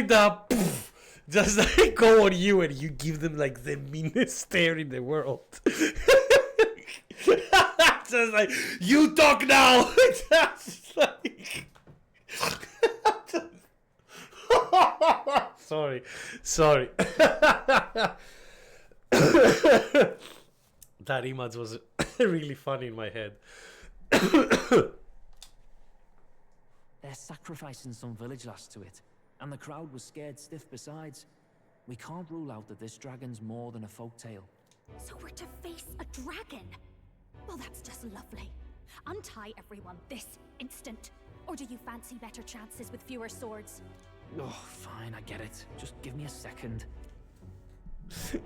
da poof, just like go on you, and you give them like the meanest stare in the world. Just like you talk now. Just like sorry. That image was really funny in my head. They're sacrificing some village lass to it, and the crowd was scared stiff besides. We can't rule out that this dragon's more than a folktale. So we're to face a dragon? Well, that's just lovely. Untie everyone this instant. Or do you fancy better chances with fewer swords? Oh, fine, I get it. Just give me a second.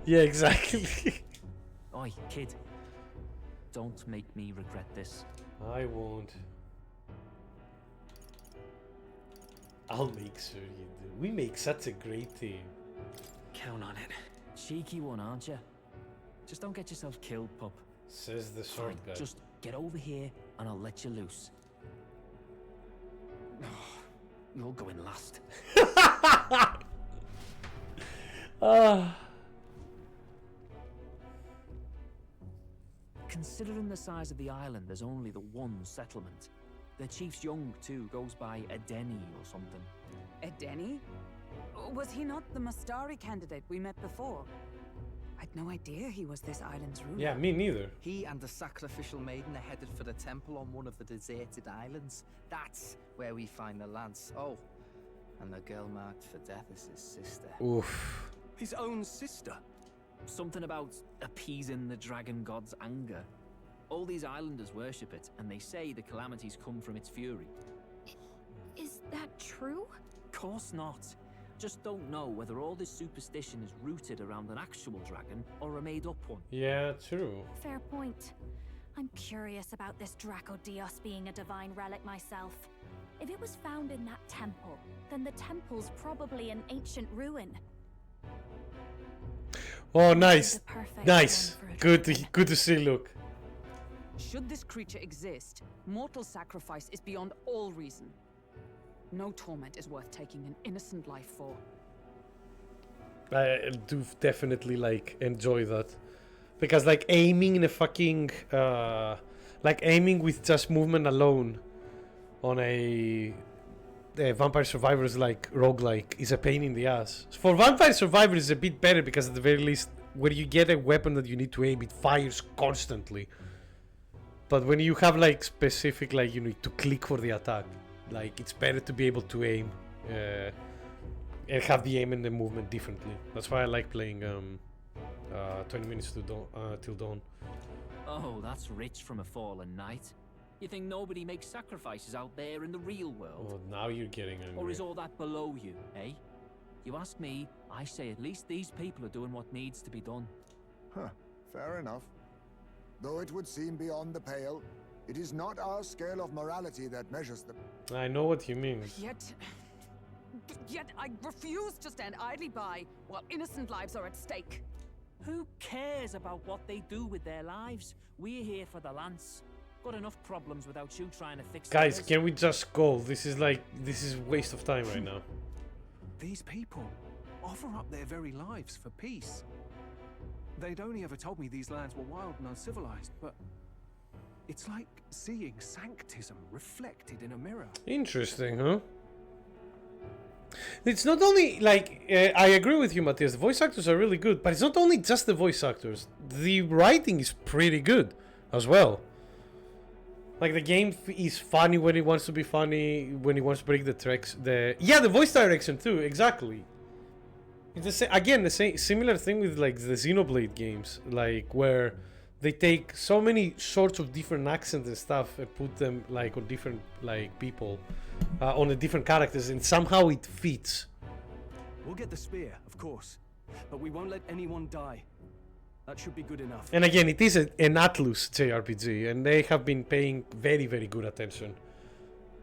Yeah, exactly. Oi, kid. Don't make me regret this. I won't. I'll make sure you do. We make such a great team. Count on it. Cheeky one, aren't you? Just don't get yourself killed, pup. Says the sword guy. Just get over here and I'll let you loose. You're going last. Considering the size of the island, there's only the one settlement. The chief's young, too, goes by Edeni or something. Edeni? Was he not the Mastari candidate we met before? I'd no idea he was this island's ruler. Yeah, me neither. He and the sacrificial maiden are headed for the temple on one of the deserted islands. That's where we find the lance. Oh, and the girl marked for death is his sister. Oof. His own sister? Something about appeasing the dragon god's anger. All these islanders worship it, and they say the calamities come from its fury. Is that true? Course not. Just don't know whether all this superstition is rooted around an actual dragon or a made-up one. Yeah, true. Fair point. I'm curious about this Draco Dios being a divine relic myself. If it was found in that temple, then the temple's probably an ancient ruin. Oh, nice. Nice. Good to see, look. Should this creature exist, mortal sacrifice is beyond all reason. No torment is worth taking an innocent life for. I do definitely like enjoy that, because like aiming in a fucking like aiming with just movement alone on a Vampire Survivors like roguelike is a pain in the ass. For Vampire Survivors it's a bit better because at the very least where you get a weapon that you need to aim, it fires constantly. But when you have like specific, like you need to click for the attack, like it's better to be able to aim and have the aim and the movement differently. That's why I like playing 20 minutes to till dawn. Oh, that's rich from a fallen knight. You think nobody makes sacrifices out there in the real world? Oh, now you're getting angry. Or is all that below you, eh? You ask me, I say at least these people are doing what needs to be done. Huh, fair enough. Though it would seem beyond the pale, it is not our scale of morality that measures them. I know what you mean. Yet I refuse to stand idly by while innocent lives are at stake. Who cares about what they do with their lives? We're here for the lance. Got enough problems without you trying to fix Guys, theirs. can we just go? This is waste of time right now. These people offer up their very lives for peace. They'd only ever told me these lands were wild and uncivilized, but it's like seeing sanctism reflected in a mirror. Interesting, huh? It's not only like I agree with you, Matthias. The voice actors are really good, but it's not only just the voice actors. The writing is pretty good as well. Like the game is funny when it wants to be funny, when it wants to break the tracks. The voice direction too, exactly. It's the same similar thing with like the Xenoblade games, like where they take so many sorts of different accents and stuff and put them like on different like people, on the different characters, and somehow it fits. We'll get the spear, of course, but we won't let anyone die. That should be good enough. And again, it is an Atlus JRPG, and they have been paying very, very good attention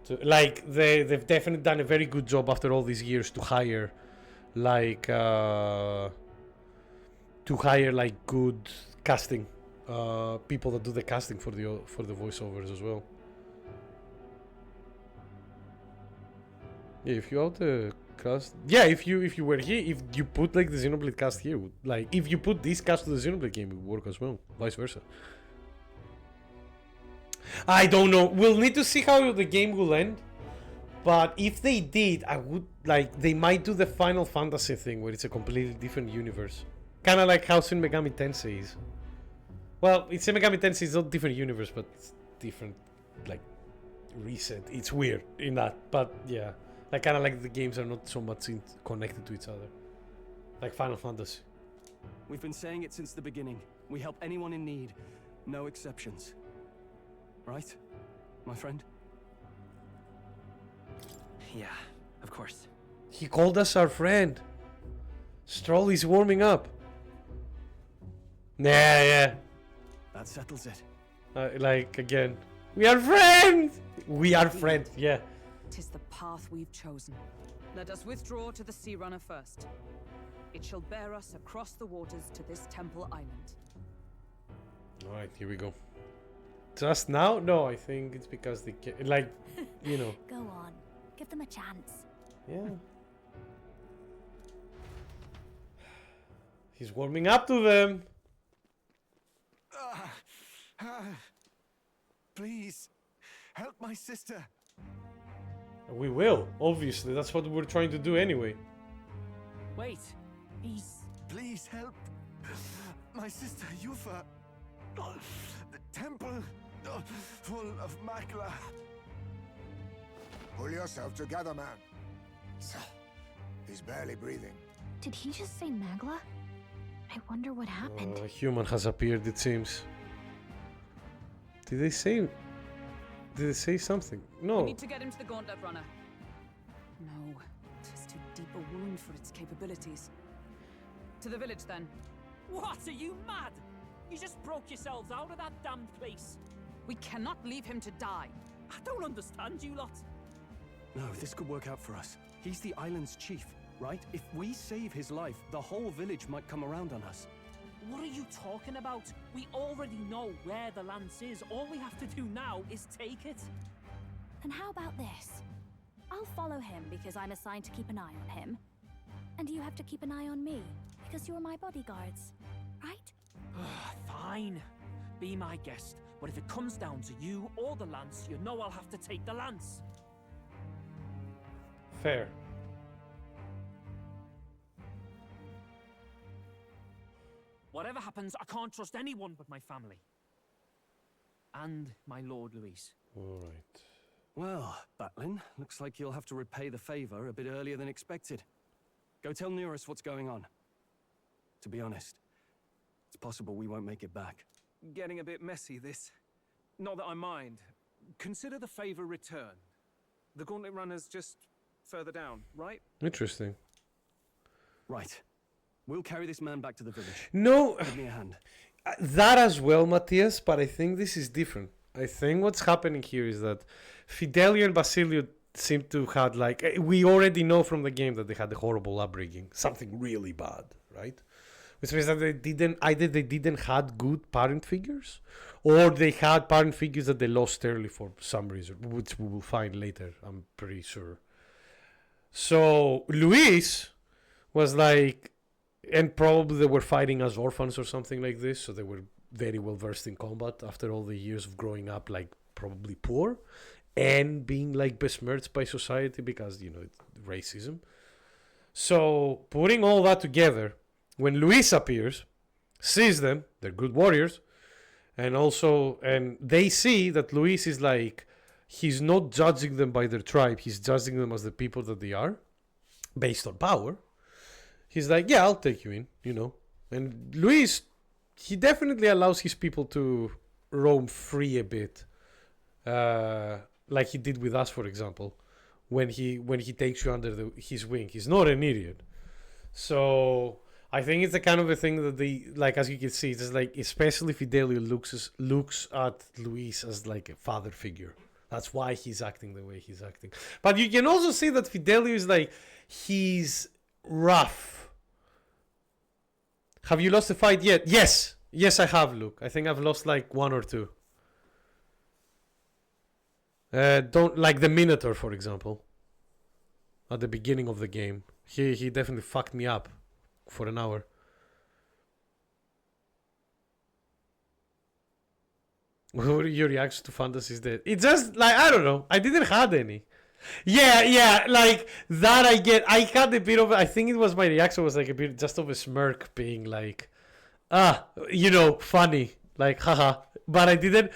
to, like, they've definitely done a very good job after all these years to hire like good casting people that do the casting for the voiceovers as well. Yeah, if you out the cast, yeah, if you were here, if you put like the Xenoblade cast here, like if you put this cast to the Xenoblade game, it would work as well, vice versa. I don't know. We'll need to see how the game will end. But if they did, I would like, they might do the Final Fantasy thing where it's a completely different universe. Kind of like how Shin Megami Tensei is. Well, Shin Megami Tensei is not a different universe, but it's different, like, reset. It's weird in that, but yeah. Like, kind of like the games are not so much connected to each other. Like Final Fantasy. We've been saying it since the beginning. We help anyone in need. No exceptions. Right, my friend? Yeah, of course. He called us our friend. Stroll is warming up. Yeah. That settles it. Like, again. We are friends! We are friends, yeah. 'Tis the path we've chosen. Let us withdraw to the Sea Runner first. It shall bear us across the waters to this temple island. Alright, here we go. Just now? No, I think it's because they like, you know. Go on. Give them a chance. Yeah. He's warming up to them. Please, help my sister. We will, obviously. That's what we're trying to do anyway. Wait. Please help my sister Yufa. The temple full of Makla. Pull yourself together, man. He's barely breathing. Did he just say Magla? I wonder what happened. A human has appeared, it seems. Did they say something? No. We need to get him to the Gauntlet Runner. No, it's too deep a wound for its capabilities. To the village, then. What? Are you mad? You just broke yourselves out of that damned place. We cannot leave him to die. I don't understand you lot. No, this could work out for us. He's the island's chief, right? If we save his life, the whole village might come around on us. What are you talking about? We already know where the lance is. All we have to do now is take it. Then how about this? I'll follow him because I'm assigned to keep an eye on him. And you have to keep an eye on me because you're my bodyguards, right? Fine. Be my guest. But if it comes down to you or the lance, you know I'll have to take the lance. Fair. Whatever happens, I can't trust anyone but my family. And my Lord Luis. Alright. Well, Batlin, looks like you'll have to repay the favor a bit earlier than expected. Go tell Neurus what's going on. To be honest, it's possible we won't make it back. Getting a bit messy, this. Not that I mind. Consider the favor returned. The Gauntlet Runner's just further down, right? Interesting. Right. We'll carry this man back to the village. No. Give me a hand. That as well, Matthias, but I think this is different. I think what's happening here is that Fidelio and Basilio seem to have, like, we already know from the game that they had a horrible upbringing, something really bad, right? Which means that either they didn't had good parent figures, or they had parent figures that they lost early for some reason, which we will find later, I'm pretty sure. So Luis was like, and probably they were fighting as orphans or something like this, so they were very well versed in combat after all the years of growing up, like, probably poor and being, like, besmirched by society because, you know, it's racism. So putting all that together, when Luis appears, sees them, they're good warriors, And also, and they see that Luis is like, he's not judging them by their tribe. He's judging them as the people that they are, based on power. He's like, yeah, I'll take you in, you know. And Luis, he definitely allows his people to roam free a bit, like he did with us, for example, when he takes you under his wing. He's not an idiot. So I think it's the kind of a thing that they, like, as you can see, it's like, especially Fidelio looks at Luis as like a father figure. That's why he's acting the way he's acting. But you can also see that Fidelio is like, he's rough. Have you lost a fight yet? Yes. Yes, I have, Luke. I think I've lost like 1 or 2. Don't, like the Minotaur, for example. At the beginning of the game. He definitely fucked me up for an hour. What were your reactions to Fantasy's Dead? It just, like, I don't know. I didn't have any. Yeah, like, that I get. I had a bit of, I think it was, my reaction was like a bit just of a smirk, being like, you know, funny. Like, haha. But I didn't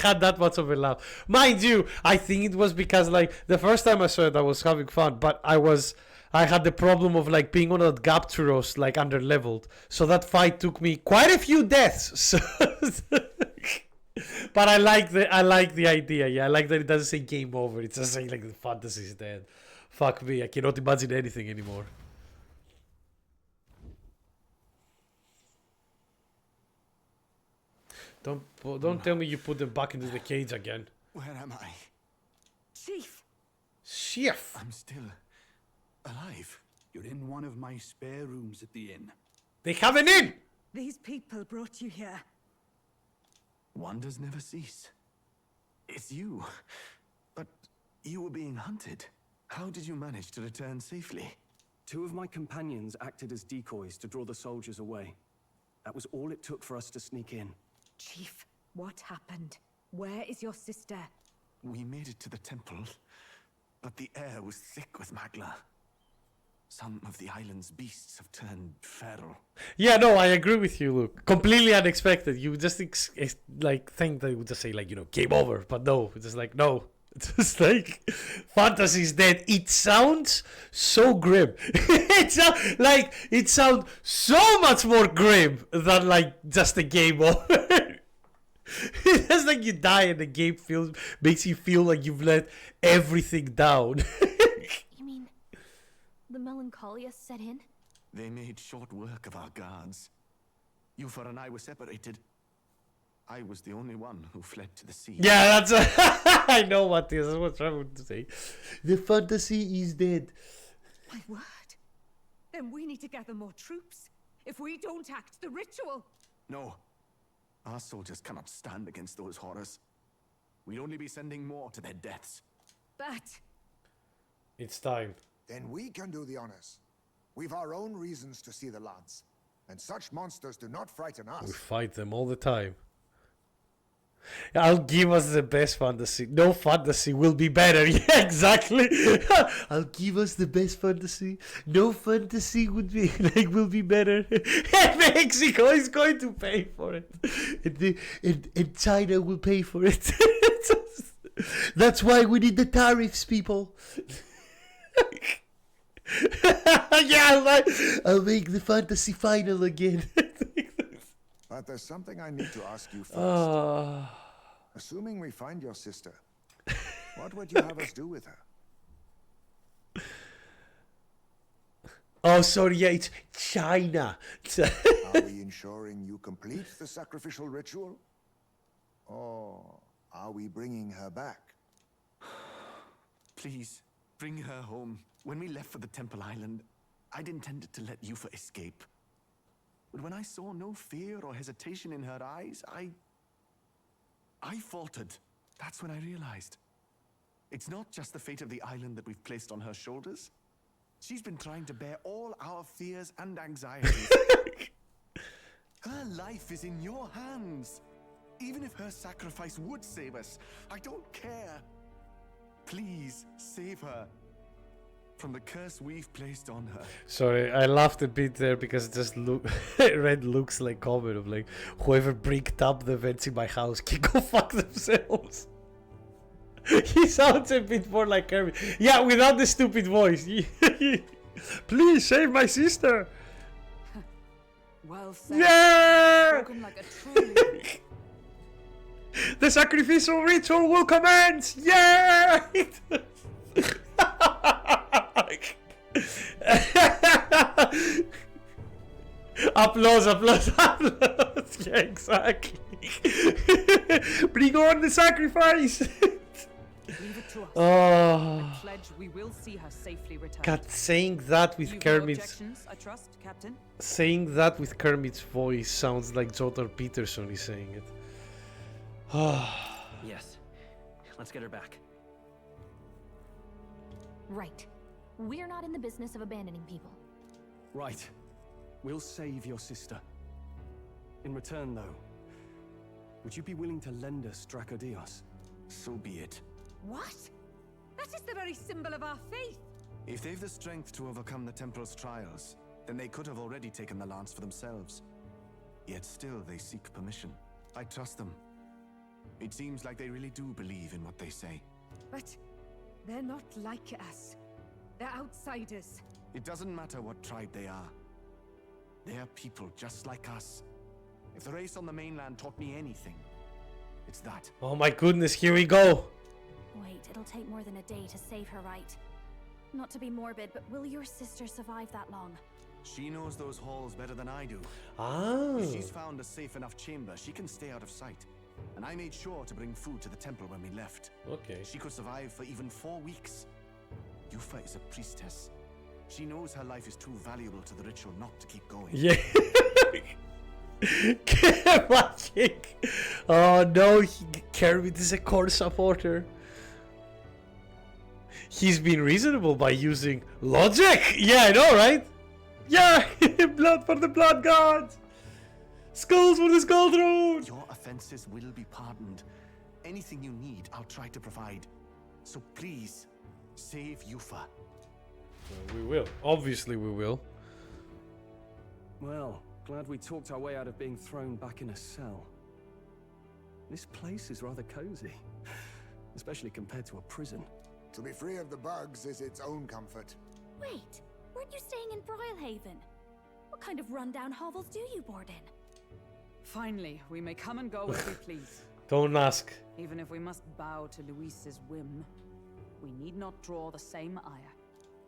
have that much of a laugh. Mind you, I think it was because, like, the first time I saw it, I was having fun, but I had the problem of, like, being on that Gapturos, like, under-leveled. So that fight took me quite a few deaths. So but I like the idea. Yeah, I like that it doesn't say game over. It's just saying, like, the fantasy is dead. Fuck me, I cannot imagine anything anymore. Don't tell me you put them back into the cage again. Where am I? Chief! I'm still alive. You're in one of my spare rooms at the inn. They have an inn! These people brought you here. Wonders never cease. It's you. But you were being hunted. How did you manage to return safely? 2 of my companions acted as decoys to draw the soldiers away. That was all it took for us to sneak in. Chief, what happened? Where is your sister? We made it to the temple, but the air was thick with magla. Some of the island's beasts have turned feral. Yeah, no, I agree with you, Luke. Completely unexpected. You just like think they would just say, like, you know, game over, but no, it's just like, no. It's just like, Fantasy's Dead. It sounds so grim. It sounds so much more grim than, like, just a game over. It's just like you die and the game makes you feel like you've let everything down. You mean the melancholia set in? They made short work of our guards. Yufa and I were separated. I was the only one who fled to the sea. Yeah, that's I know what this is. What I'm trying to say. The fantasy is dead. My word. Then we need to gather more troops. If we don't act, the ritual... No. Our soldiers cannot stand against those horrors. We'd only be sending more to their deaths. But... It's time. Then we can do the honors. We've our own reasons to see the lands. And such monsters do not frighten us. We fight them all the time. I'll give us the best fantasy. No fantasy will be better. Yeah, exactly. I'll give us the best fantasy. No fantasy will be better. Mexico is going to pay for it. And China will pay for it. That's why we need the tariffs, people. Yeah, I'll make the fantasy final again. But there's something I need to ask you first. Assuming we find your sister, what would you have us do with her? Oh, sorry, yeah, it's China. Are we ensuring you complete the sacrificial ritual? Or are we bringing her back? Please, bring her home. When we left for the Temple Island, I'd intended to let Yufa escape. But when I saw no fear or hesitation in her eyes, I faltered. That's when I realized. It's not just the fate of the island that we've placed on her shoulders. She's been trying to bear all our fears and anxieties. Her life is in your hands. Even if her sacrifice would save us, I don't care. Please, save her. from the curse we've placed on her. Sorry, I laughed a bit there because it just read looks like comment of like, whoever bricked up the vents in my house can go fuck themselves. He sounds a bit more like Kermit. Yeah, without the stupid voice. Please save my sister. Well said. Yeah! Spoken like a true The sacrificial ritual will commence! Yeah! Applause, applause, applause! Yeah, exactly. Bring on the sacrifice! Leave it to us. Oh. I pledge we will see her safely returned. God, saying that with You've Kermit's... No objections, I trust, Captain? Saying that with Kermit's voice sounds like Jordan Peterson is saying it. Yes. Let's get her back. Right. We're not in the business of abandoning people. Right. We'll save your sister. In return, though, would you be willing to lend us Dracodios? So be it. What? That is the very symbol of our faith. If they've the strength to overcome the Templar's trials, then they could have already taken the lance for themselves. Yet still they seek permission. I trust them. It seems like they really do believe in what they say. But they're not like us. They're outsiders. It doesn't matter what tribe they are. They are people just like us. If the race on the mainland taught me anything, it's that. Oh my goodness, here we go. Wait, it'll take more than a day to save her, right? Not to be morbid, but will your sister survive that long? She knows those halls better than I do. Ah. If she's found a safe enough chamber, she can stay out of sight. And I made sure to bring food to the temple when we left. Okay. She could survive for even 4 weeks. Yufa is a priestess. She knows her life is too valuable to the ritual not to keep going. Yeah. Oh no, Kermit is a core supporter. He's been reasonable by using logic. Yeah, I know, right? Yeah, blood for the blood gods. Skulls for the skull throne. Your offenses will be pardoned. Anything you need, I'll try to provide. So please, save Yufa. We will. Obviously we will. Well, glad we talked our way out of being thrown back in a cell. This place is rather cozy, especially compared to a prison. To be free of the bugs is its own comfort. Wait, weren't you staying in Broilhaven? What kind of rundown hovels do you board in? Finally, we may come and go as we please. Don't ask. Even if we must bow to Luis's whim, we need not draw the same ire.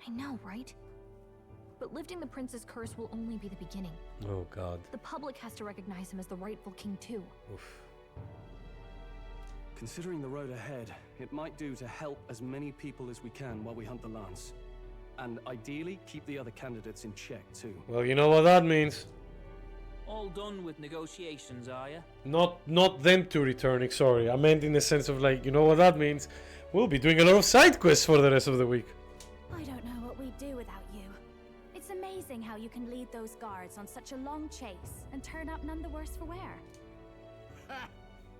I know, right? But lifting the prince's curse will only be the beginning. Oh god. The public has to recognize him as the rightful king too. Oof. Considering the road ahead, it might do to help as many people as we can while we hunt the lance. And ideally, keep the other candidates in check too. Well, you know what that means. All done with negotiations, are you? Not them two returning, sorry. I meant in the sense of like, you know what that means? We'll be doing a lot of side quests for the rest of the week. I don't know what we'd do without you. It's amazing how you can lead those guards on such a long chase and turn up none the worse for wear.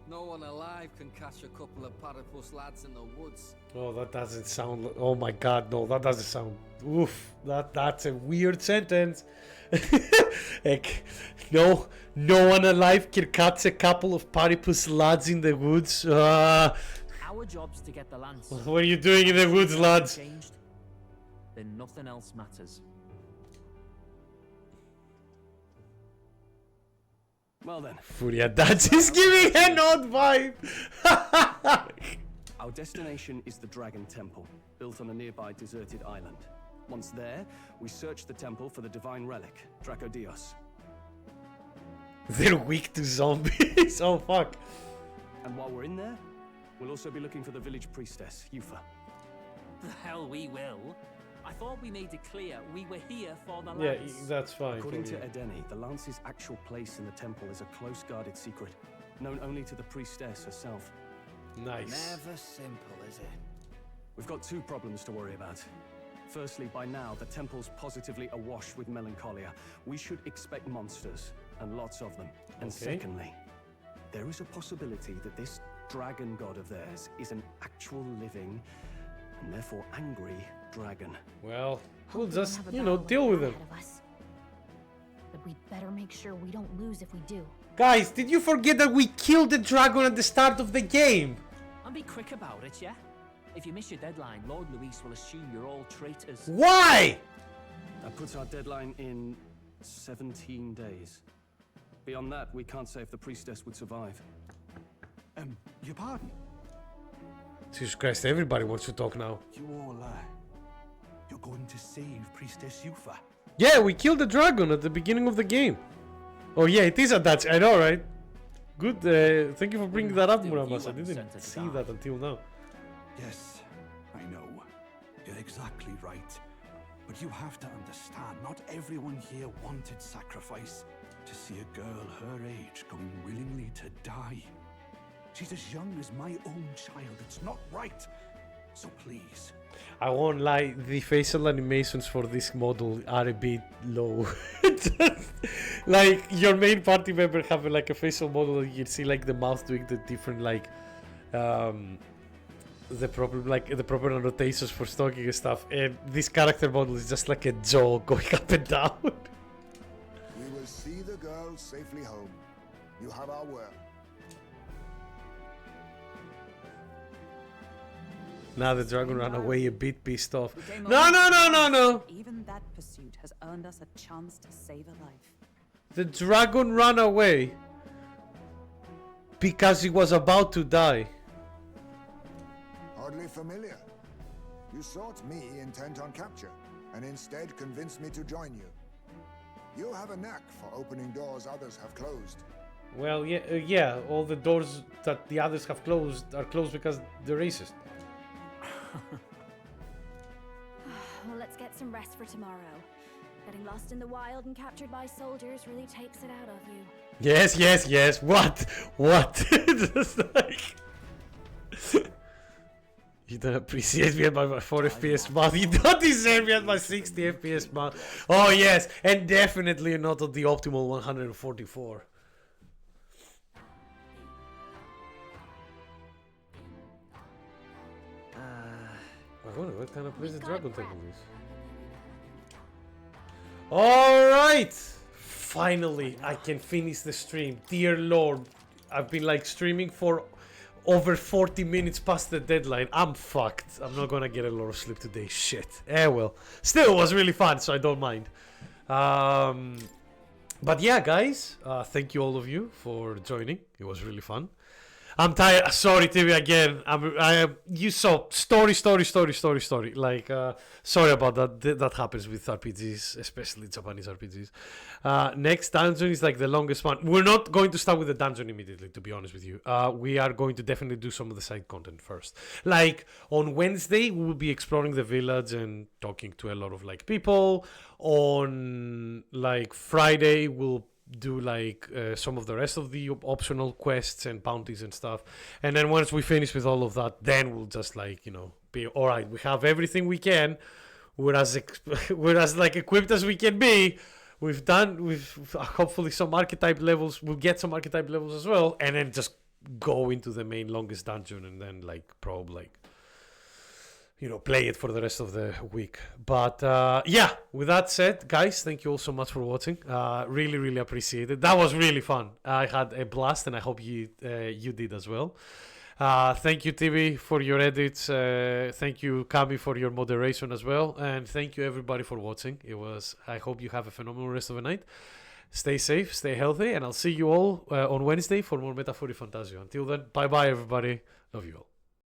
No one alive can catch a couple of platypus lads in the woods. Oh, that doesn't sound... Oh my god, no, that doesn't sound... Oof, that's a weird sentence. Like, no one alive can catch a couple of platypus lads in the woods. Our job's to get the lance. What are you doing in the woods, lads? Changed, then nothing else matters. Well then. Furia Dad is giving a nod vibe. Our destination is the Dragon Temple, built on a nearby deserted island. Once there, we search the temple for the divine relic, Dracodios. They're weak to zombies. Oh fuck. And while we're in there, we'll also be looking for the village priestess, Yufa. The hell we will. I thought we made it clear we were here for the Yeah, lance. that's fine. According to Edeni, the lance's actual place in the temple is a close guarded secret, known only to the priestess herself. Nice. Never simple, is it? We've got two problems to worry about. Firstly, by now, the temple's positively awash with melancholia. We should expect monsters, and lots of them. And secondly, there is a possibility that this dragon god of theirs is an actual living and therefore angry dragon. Well, Hope we'll we don't just, have a you know, battle deal like with that them. ahead of us. But we'd better make sure we don't lose if we do. Guys, did you forget that we killed the dragon at the start of the game? And be quick about it, yeah? If you miss your deadline, Lord Luis will assume you're all traitors. Why? That puts our deadline in 17 days. Beyond that, we can't say if the priestess would survive. Your pardon? Jesus Christ, everybody wants to talk now. You all, you're going to save Priestess Yufa? Yeah, we killed the dragon at the beginning of the game. Oh yeah, it is a Dutch, I know, right? Good, thank you for bringing that up, Muramas. I didn't see that until now. Yes, I know. You're exactly right. But you have to understand, not everyone here wanted sacrifice. To see a girl her age going willingly to die. She's as young as my own child. It's not right. So please. I won't lie, the facial animations for this model are a bit low. Like, your main party member have like a facial model, you can see like the mouth doing the different like the proper annotations for stalking and stuff, and this character model is just like a jaw going up and down. We will see the girl safely home. You have our word. Now the dragon ran away a bit pissed off. No. Even that pursuit has earned us a chance to save a life. The dragon ran away because he was about to die. Hardly familiar. You sought me intent on capture, and instead convinced me to join you. You have a knack for opening doors others have closed. Well, yeah, all the doors that the others have closed are closed because they're racist. Well, let's get some rest for tomorrow. Getting lost in the wild and captured by soldiers really takes it out of you. Yes. What? Just like... You don't appreciate me at my 4 FPS mod. You don't deserve me at my 60 FPS mod. Oh yes, and definitely not at the optimal 144. I wonder what kind of place the Dragon Temple is. Alright! Finally, I can finish the stream. Dear Lord, I've been like streaming for over 40 minutes past the deadline. I'm fucked. I'm not gonna get a lot of sleep today. Shit. Well. Still, it was really fun, so I don't mind. But yeah, guys, thank you all of you for joining. It was really fun. I'm tired. Sorry, TV, again. You saw story. Like, sorry about that. That happens with RPGs, especially Japanese RPGs. Next dungeon is like the longest one. We're not going to start with the dungeon immediately, to be honest with you. We are going to definitely do some of the side content first. Like, on Wednesday, we will be exploring the village and talking to a lot of, like, people. On, like, Friday, we'll do like some of the rest of the optional quests and bounties and stuff, and then once we finish with all of that, then we'll just like, you know, be all right. We have everything we can. We're as like equipped as we can be. We've hopefully some archetype levels. We'll get some archetype levels as well, and then just go into the main longest dungeon and then like probe, like, you know, play it for the rest of the week. But yeah, with that said, guys, thank you all so much for watching. Really appreciate it. That was really fun. I had a blast, and I hope you did as well. Thank you, TV, for your edits. Thank you, Kami, for your moderation as well. And thank you, everybody, for watching. I hope you have a phenomenal rest of the night. Stay safe, stay healthy, and I'll see you all on Wednesday for more Metaphor ReFantazio. Until then, bye-bye, everybody. Love you all.